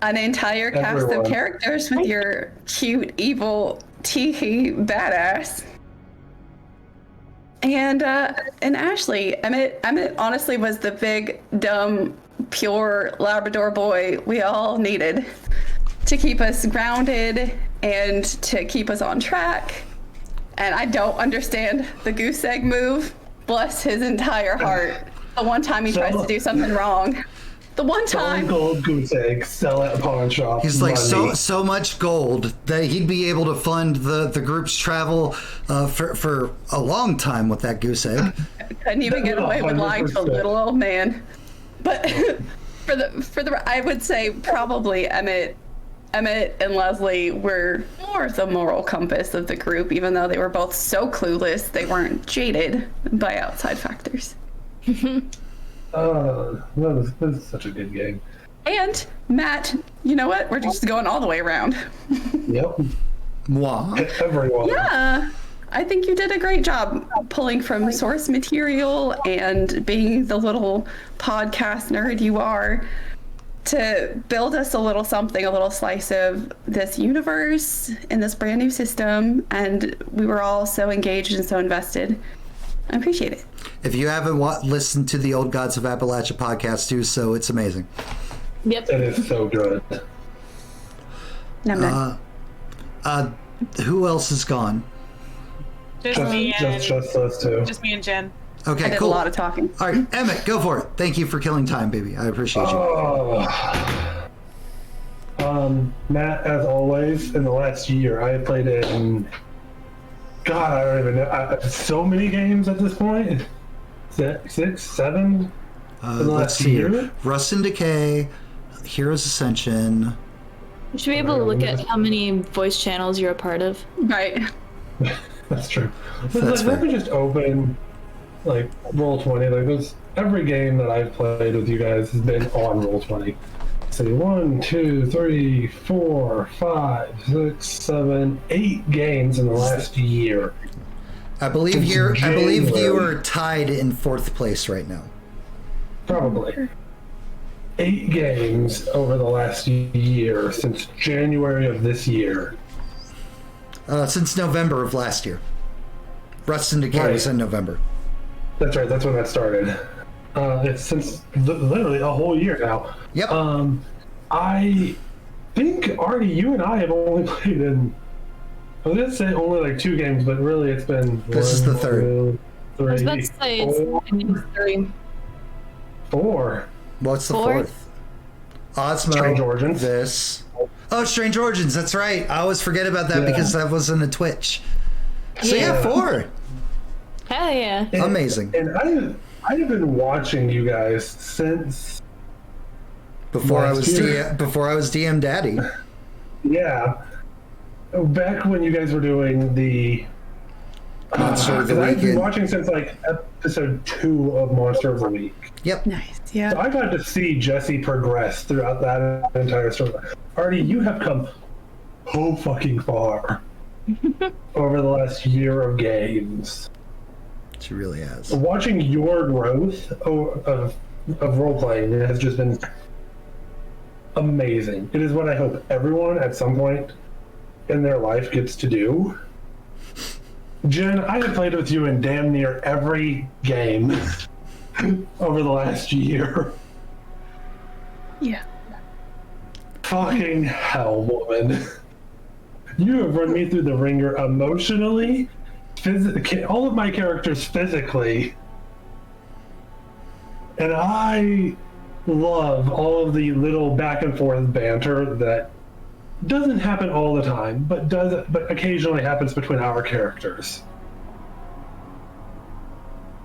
an entire cast Everyone. of characters with your cute, evil, teehee badass. And Ashley, Emmett honestly was the big, dumb, pure Labrador boy we all needed to keep us grounded and to keep us on track. And I don't understand the goose egg move, bless his entire heart. The one time he tries to do something wrong. The one time. Gold goose egg, sell at a pawn shop. He's like money. so much gold that he'd be able to fund the group's travel for a long time with that goose egg. Couldn't even get away with lying to a 100%. little old man. But for the I would say probably Emmett and Leslie were more the moral compass of the group, even though they were both so clueless they weren't jaded by outside factors. That was such a good game. And Matt, you know what? We're just going all the way around. Yep. Moi. Everyone. Yeah, I think you did a great job pulling from source material and being the little podcast nerd you are to build us a little something, a little slice of this universe and this brand new system. And we were all so engaged and so invested. I appreciate it. If you haven't listened to the old Gods of Appalachia podcast, do so. It's amazing. Yep. It is so good. No, Who else is gone? Just me and Just us two. just me and Jen. Okay, I did cool. a lot of talking. All right, Emmett, go for it. Thank you for killing time, baby. I appreciate you. Matt, as always, in the last year, I have played in. God, I don't even know. So many games at this point. 6, 7. in the Let's last see here. year. Rust and Decay, Heroes Ascension. You should be able to look at how many voice channels you're a part of. Right. That's true. That's Let me fair. just open like Roll20. Like those, every game that I've played with you guys has been on Roll20. So 1, 2, 3, 4, 5, 6, 7, 8 games in the last year. I believe Since you January. are tied in 4th place right now. Probably 8 games over the last year since January of this year. Since November of last year. Rust and Decay was Right. in November. That's right. That's when that started. It's since literally a whole year now. Yep. I think Artie, you and I have only played in. I was gonna say only like 2 games, but really it's been. This is the third. 2, I was about 3, to say it's 3. 4. What's the Fourth? 4th? Osmo. Strange Origins. This. Oh, Strange Origins. That's right. I always forget about that Yeah. because that was in the Twitch. So yeah, Yeah. 4. Hell yeah. Amazing. And I have been watching you guys since. Before I last was year. before I was DM Daddy. Yeah. Back when you guys were doing the. Monster of the 'cause I've been Weekend. watching since like episode 2 of Monster of the Week. Yep. Nice. Yeah. So I got to see Jesse progress throughout that entire story. Artie, you have come so fucking far over the last year of games. She really has. Watching your growth of role playing has just been amazing. It is what I hope everyone at some point in their life gets to do. Jen, I have played with you in damn near every game over the last year. Yeah. Fucking hell, woman. You have run me through the ringer emotionally, all of my characters physically. And I love all of the little back and forth banter that doesn't happen all the time, but occasionally happens between our characters.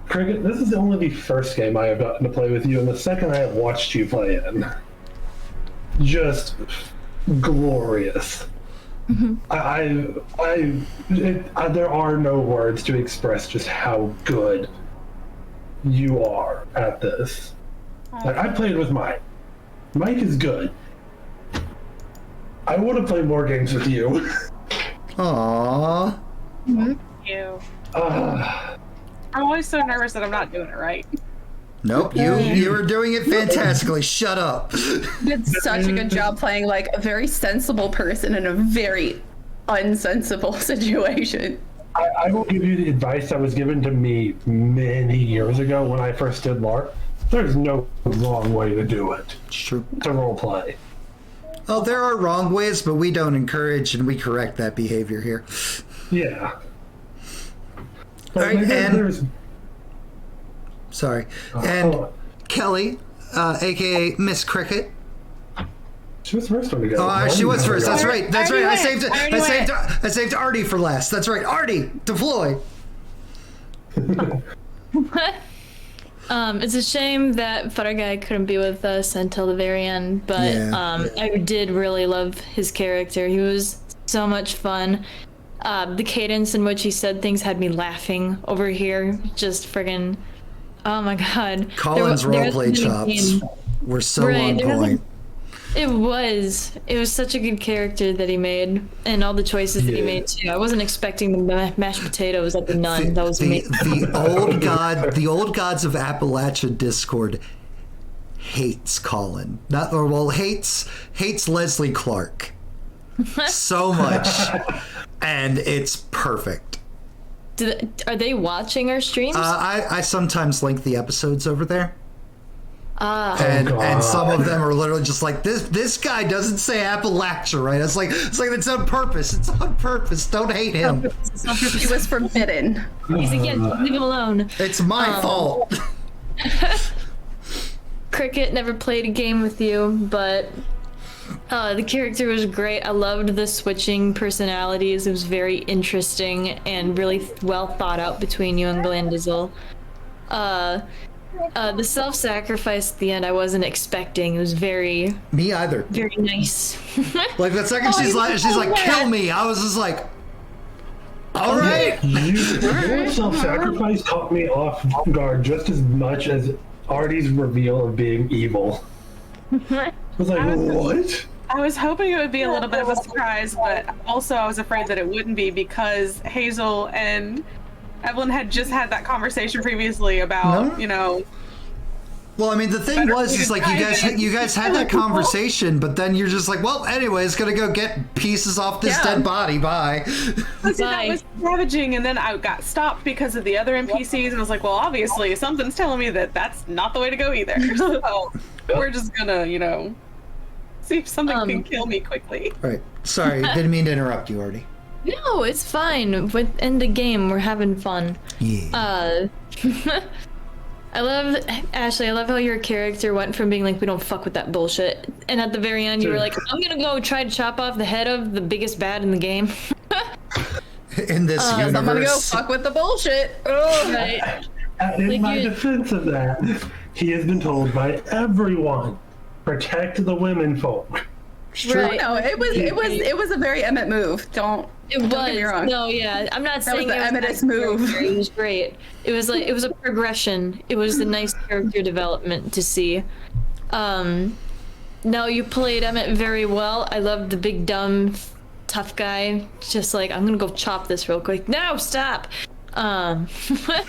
Cricket, this is only the first game I have gotten to play with you, and the second I have watched you play in. Just glorious. There are no words to express just how good you are at this. Like, I played with Mike. Mike is good. I want to play more games with you. Aww. You. I'm always so nervous that I'm not doing it right. Nope. You were doing it fantastically. Shut up. You did such a good job playing like a very sensible person in a very unsensible situation. I will give you the advice that was given to me many years ago when I first did LARP. There's no wrong way to do it. It's true. To role play. Oh, there are wrong ways, but we don't encourage and we correct that behavior here. Yeah. All right, and Sorry. And Kelly, aka Miss Cricket. She was first when we got. Oh, she was first. That's Already right. That's right. went. I saved Artie for last. That's right. Artie, deploy. It's a shame that Butter Guy couldn't be with us until the very end, but Yeah. I did really love his character. He was so much fun. The cadence in which he said things had me laughing over here. Just friggin', oh my god. Colin's roleplay chops were so on point. It was such a good character that he made, and all the choices that he made too. I wasn't expecting the mashed potatoes at the nun. That was amazing. The old Gods of Appalachia Discord hates Colin. Hates Leslie Clark so much, and it's perfect. Are they watching our streams? I sometimes link the episodes over there. And some of them are literally just like, this guy doesn't say Appalachia, right? It's like it's on purpose. It's on purpose. Don't hate him. He was forbidden. He's like, yeah, leave him alone. It's my fault. Cricket never played a game with you, but the character was great. I loved the switching personalities. It was very interesting and really well thought out between you and Glandizel. The self-sacrifice at the end I wasn't expecting. It was very Me either. very nice. Like the second she's like, kill me. I was just like, all right. Your self-sacrifice caught me off guard just as much as Artie's reveal of being evil. I was like, what? I was hoping it would be a little bit of a surprise, but also I was afraid that it wouldn't be because Hazel and Evelyn had just had that conversation previously about, Well, I mean, the thing was, is like you guys had that conversation, but then you're just like, well, anyway, it's gonna go get pieces off this dead body. Bye. See, that was ravaging, and then I got stopped because of the other NPCs, and I was like, well, obviously something's telling me that that's not the way to go either. So we're just gonna, see if something can kill me quickly. Right. Sorry, didn't mean to interrupt you, Artie. No, it's fine. In the game, we're having fun. Yeah. I love, Ashley, I love how your character went from being like, we don't fuck with that bullshit, and at the very end you were like, I'm gonna go try to chop off the head of the biggest bad in the game. In this universe. I'm gonna go fuck with the bullshit. Oh, Right. In my defense of that, he has been told by everyone, protect the women folk. Right. no, it was a very Emmett move. Don't get me wrong. No, yeah, I'm not saying was the it was Emmett's a move. character. It was great. It was like, it was a progression. It was a nice character development to see. No, you played Emmett very well. I loved the big dumb tough guy. Just like, I'm gonna go chop this real quick. No, stop. I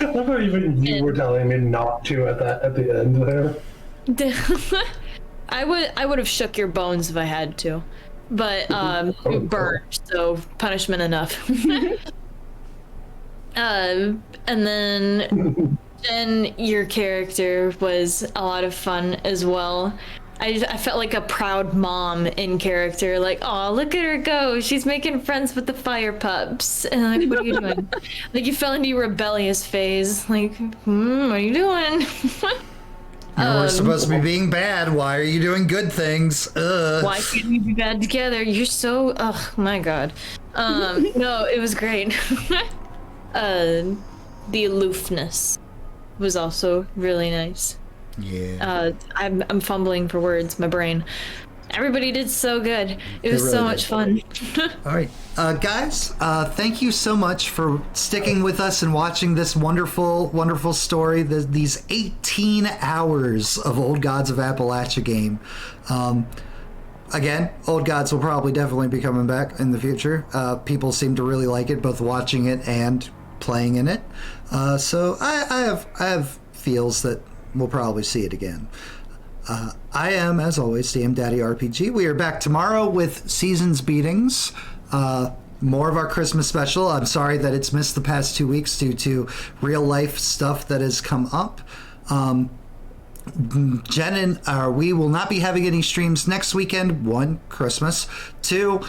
love how even you were telling me not to at the end there. I would have shook your bones if I had to, but you burned, so punishment enough. And then Jen, your character was a lot of fun as well. I felt like a proud mom in character, like, oh, look at her go, she's making friends with the fire pups, and like, what are you doing? Like, you fell into your rebellious phase, like, what are you doing? We're supposed to be being bad. Why are you doing good things? Why can't we be bad together? You're so, oh my god. No, it was great. The aloofness was also really nice. Yeah. I'm fumbling for words, my brain. Everybody did so good. It was really so much fun. All right, guys, thank you so much for sticking with us and watching this wonderful, wonderful story. These 18 hours of Old Gods of Appalachia game. Again, Old Gods will probably definitely be coming back in the future. People seem to really like it, both watching it and playing in it. So I have feels that we'll probably see it again. I am, as always, DM Daddy RPG. We are back tomorrow with Seasons Beatings. More of our Christmas special. I'm sorry that it's missed the past 2 weeks due to real life stuff that has come up. Jen and we will not be having any streams next weekend. 1, Christmas. 2,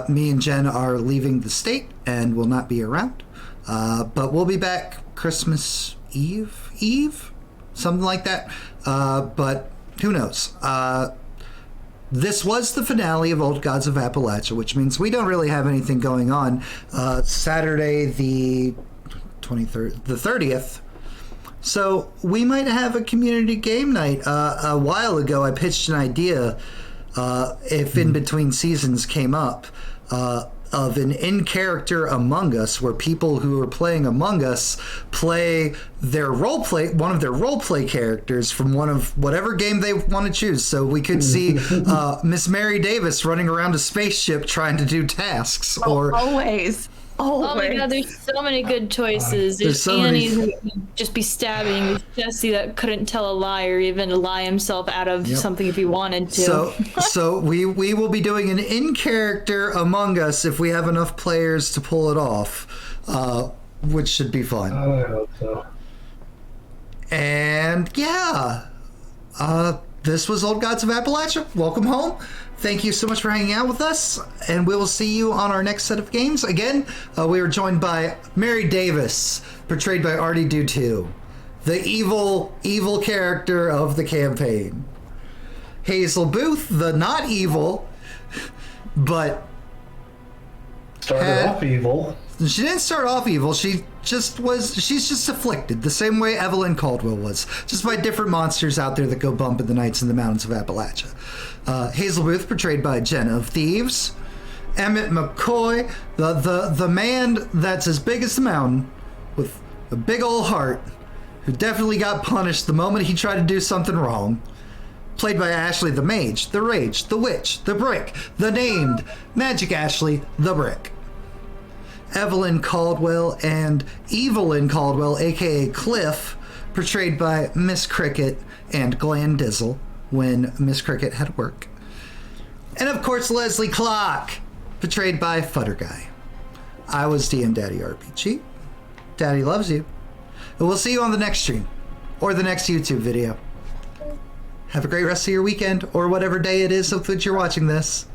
me and Jen are leaving the state and will not be around. But we'll be back Christmas Eve, something like that. But who knows? This was the finale of Old Gods of Appalachia, which means we don't really have anything going on. Saturday the 23rd, the 30th. So we might have a community game night. A while ago, I pitched an idea, if in between seasons came up, of an in-character Among Us, where people who are playing Among Us play their one of their roleplay characters from one of whatever game they want to choose. So we could see Miss Mary Davis running around a spaceship trying to do tasks, or Always. Oh my god, there's so many good choices. There's so Annie many- who could just be stabbing. There's Jesse that couldn't tell a lie or even lie himself out of something if he wanted to. So we will be doing an in-character Among Us if we have enough players to pull it off, which should be fun. I hope so. And yeah, this was Old Gods of Appalachia. Welcome home. Thank you so much for hanging out with us, and we will see you on our next set of games. Again, we are joined by Mary Davis, portrayed by Artie Do2, the evil character of the campaign. Hazel Booth, the not evil, but Started off evil. she didn't start off evil. She's just afflicted, the same way Evelyn Caldwell was, just by different monsters out there that go bump in the nights in the mountains of Appalachia. Hazel Booth, portrayed by JenOfThieves. Emmett McCoy, the man that's as big as the mountain, with a big old heart, who definitely got punished the moment he tried to do something wrong. Played by Ashley the Mage, the Rage, the Witch, the Brick, the Named, Magic Ashley, the Brick. Evelyn Caldwell and Evelyn Caldwell, aka Cliff, portrayed by Miss Cricket and Glenn Dizzle when Miss Cricket had work. And of course, Leslie Clark, portrayed by Futter Guy. I was DM Daddy RPG. Daddy loves you. And we'll see you on the next stream or the next YouTube video. Have a great rest of your weekend or whatever day it is of which you're watching this.